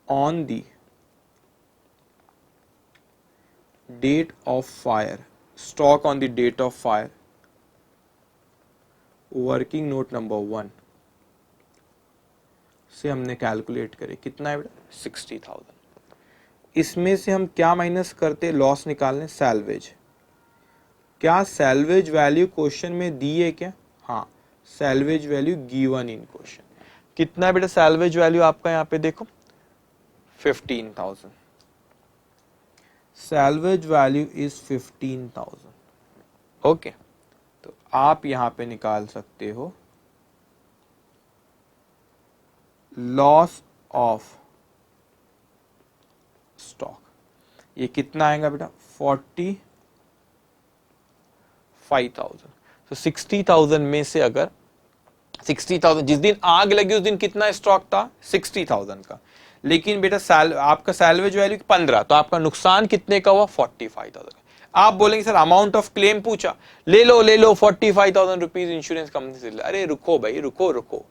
on the date of fire, stock on the date of fire, working note number 1, से हमने कैलकुलेट करे, कितना है बेटा 60,000। इसमें से हम क्या माइनस करते, लॉस निकालने, सैल्वेज। क्या सैल्वेज वैल्यू क्वेश्चन में दी है क्या? हाँ, salvage value given in question. कितना है बेटा सैल्वेज वैल्यू आपका यहाँ पे देखो 15,000। Salvage value is 15,000। ओके, तो आप यहां पे निकाल सकते हो लॉस ऑफ स्टॉक। ये कितना आएगा बेटा 45,000। तो 60,000 में से अगर 60,000 जिस दिन आग लगी उस दिन कितना स्टॉक था 60,000 का, लेकिन बेटा आपका सैल्वेज वैल्यू 15, तो आपका नुकसान कितने का हुआ 45,000 का। आप बोलेंगे सर अमाउंट ऑफ क्लेम पूछा, ले लो 45,000 रुपीज इंश्योरेंस कंपनी से ले। अरे रुको भाई, रुको,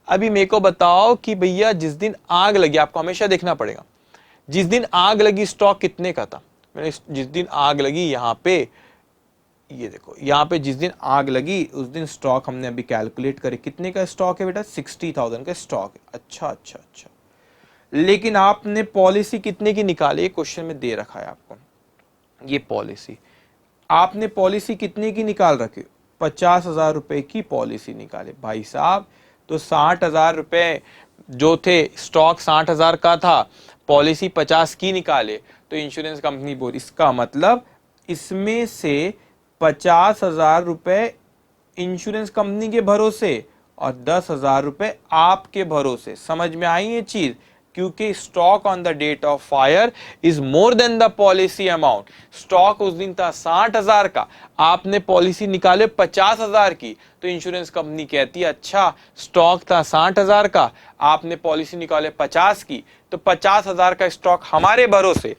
अभी मेरे को बताओ कि भैया जिस दिन आग लगी, आपको हमेशा देखना पड़ेगा जिस दिन आग लगी स्टॉक कितने का था। मैंने जिस दिन आग लगी यहां पे, ये देखो यहाँ पे जिस दिन आग लगी उस दिन स्टॉक हमने अभी कैलकुलेट करे, कितने का स्टॉक है बेटा 60,000 का स्टॉक है। अच्छा, लेकिन आपने पॉलिसी कितने की निकाली, क्वेश्चन में दे रखा है आपको ये पॉलिसी। आपने पॉलिसी कितने की निकाल रखी, 50,000 रुपए की पॉलिसी निकाले भाई साहब। तो 60,000 रुपए जो थे, स्टॉक 60,000 का था, पॉलिसी 50 की निकाले, तो इंश्योरेंस कंपनी बोली इसका मतलब इसमें से 50,000 रुपए इंश्योरेंस कंपनी के भरोसे और 10,000 रुपए आपके भरोसे। समझ में आई ये चीज? क्योंकि stock on the date of fire is more than the policy amount. Stock उस दिन था 60,000 का, आपने पॉलिसी निकाले 50,000 की, तो इंश्योरेंस कंपनी कहती है अच्छा स्टॉक था 60,000 का, आपने पॉलिसी निकाले 50 की, तो 50,000 का स्टॉक हमारे भरोसे,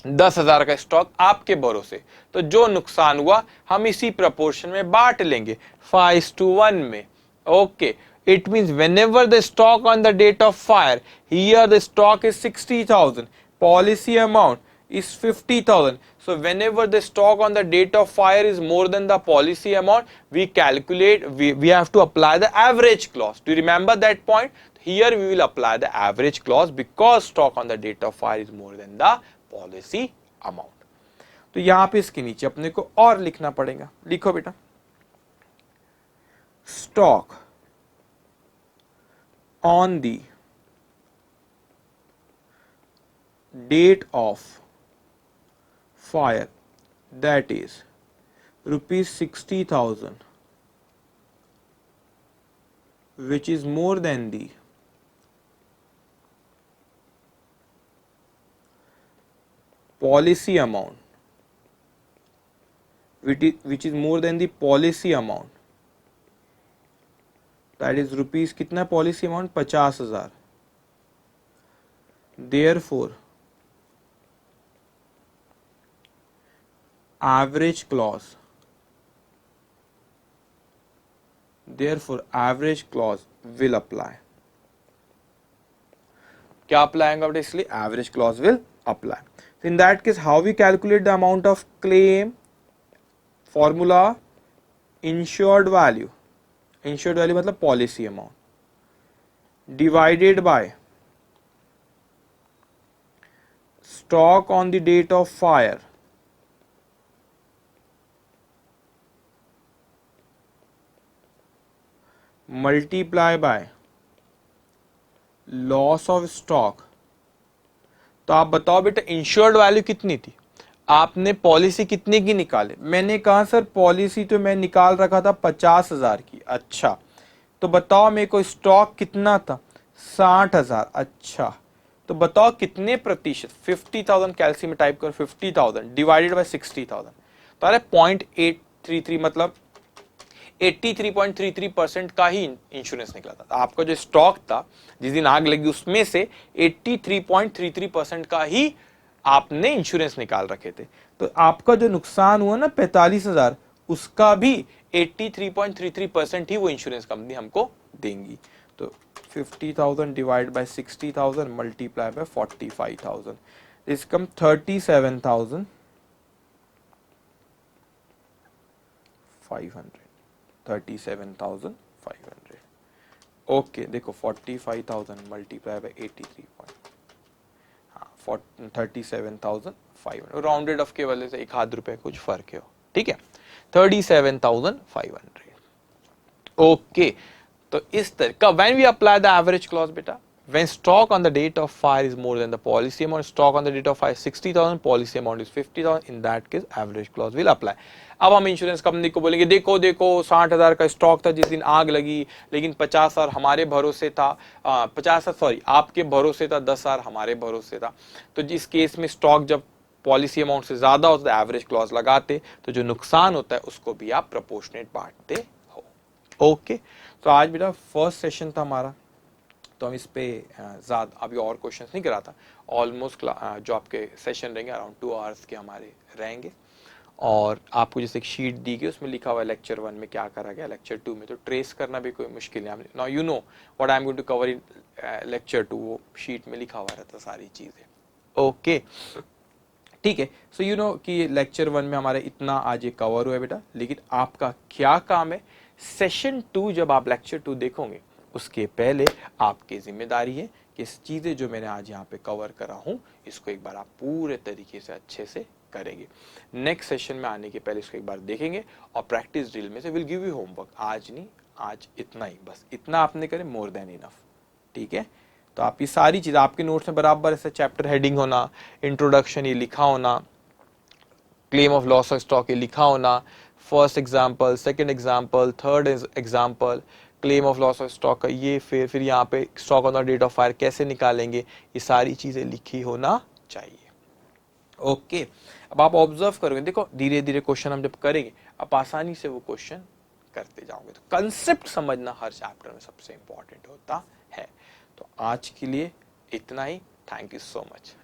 10,000 का स्टॉक आपके भरोसे, तो जो नुकसान हुआ हम इसी प्रपोर्शन में बांट लेंगे 5:1 में। Okay, it means whenever the stock on the date of fire, here the stock is 60,000, policy amount is 50,000, so whenever the stock on the date of fire is more than the policy amount, we calculate, we have to apply the average clause. Do you remember that point? Here we will apply the average clause because stock on the date of fire is more than the policy amount. तो यहां पे इसके नीचे अपने को और लिखना पड़ेगा, लिखो बेटा stock on the date of fire, that is rupees 60,000, which is more than the policy amount, which is more than the policy amount, that is rupees कितना policy amount 50,000। Therefore average clause, will apply। क्या apply आएगा बेटा, इसलिए average clause will apply. In that case how we calculate the amount of claim, formula insured value, insured value मतलब policy amount, divided by stock on the date of fire multiply by loss of stock. तो आप बताओ बेटा insured value कितनी थी, आपने policy कितने की निकाले? मैंने कहा सर पॉलिसी तो मैं निकाल रखा था 50,000 की। अच्छा, तो बताओ मेरे को स्टॉक कितना था 60,000। अच्छा, तो बताओ कितने प्रतिशत, 50,000 कैलसी में टाइप करो 50,000 डिवाइडेड बाय 60,000, तो अरे 0.833 मतलब 83.33% का ही इंश्योरेंस निकला था। आपका जो स्टॉक था जिस दिन आग लगी उसमें से 83.33% का ही आपने इंश्योरेंस निकाल रखे थे। तो आपका जो नुकसान हुआ ना 45,000, उसका भी 83.33% ही वो इंश्योरेंस कंपनी हमको देंगी। तो 50,000 divide by 60,000 multiply by 45,000, this come 37,500, 37,500। Okay देखो 45,000 मल्टीप्लाई बाय 83 पॉइंट, हाँ 37,500, राउंडेड ऑफ के वजह से एक आध रुपए कुछ फर्क है, ठीक है 37,500। ओके तो इस तरह when we apply the average clause बेटा, when stock on the date of fire is more than the policy amount, stock on the date of fire 60,000, policy amount is 50,000, in that case average clause will apply। अब हम insurance company को बोलेंगे देखो देखो 60,000 का stock था जिस दिन आग लगी, लेकिन 50,000 हमारे भरोसे था, 50,000 सॉरी आपके भरोसे था, 10,000 हमारे भरोसे था। तो जिस केस में स्टॉक जब पॉलिसी अमाउंट से ज्यादा होता है एवरेज क्लॉज लगाते, तो जो नुकसान होता है उसको भी आप प्रोपोर्शनेट बांटते हो। ओके तो आज बेटा फर्स्ट सेशन था हमारा, तो हम इस पे ज़्यादा अभी और क्वेश्चंस नहीं कराता, ऑलमोस्ट जो आपके सेशन रहेंगे अराउंड 2 आवर्स के हमारे रहेंगे। और आपको जैसे एक शीट दी गई उसमें लिखा हुआ है लेक्चर 1 में क्या करा गया, लेक्चर 2 में, तो ट्रेस करना भी कोई मुश्किल नहीं। Now you know what I am going to cover in lecture 2, वो शीट में लिखा हुआ रहता सारी चीज़ें। ओके ठीक है, सो यू नो कि लेक्चर 1 में हमारे इतना आज ये कवर हुआ है बेटा, लेकिन आपका क्या काम है, सेशन 2 जब आप लेक्चर 2 देखोगे उसके पहले आपकी जिम्मेदारी है कि इस चीजें जो मैंने आज यहाँ पे कवर करा हूँ इसको एक बार आप पूरे तरीके से अच्छे से करेंगे। नेक्स्ट सेशन में आने के पहले इसको एक बार देखेंगे और प्रैक्टिस ड्रिल में से विल गिव यू होमवर्क, आज नहीं, आज इतना ही, बस इतना आपने करे, मोर देन इनफ, ठीक है। तो आप ये सारी चीज आपके नोट्स में बराबर ऐसे चैप्टर हेडिंग होना, इंट्रोडक्शन ये लिखा होना, claim of loss of stock ये लिखा होना, first example, second example, third example, claim of loss of stock का ये, फिर यहाँ पे stock on the date of fire कैसे निकालेंगे, ये सारी चीजें लिखी होना चाहिए। ओके अब आप ऑब्जर्व करोगे, देखो धीरे धीरे क्वेश्चन हम जब करेंगे आप आसानी से वो क्वेश्चन करते जाओगे। तो कंसेप्ट समझना हर चैप्टर में सबसे इंपॉर्टेंट होता है। तो आज के लिए इतना ही, थैंक यू सो मच।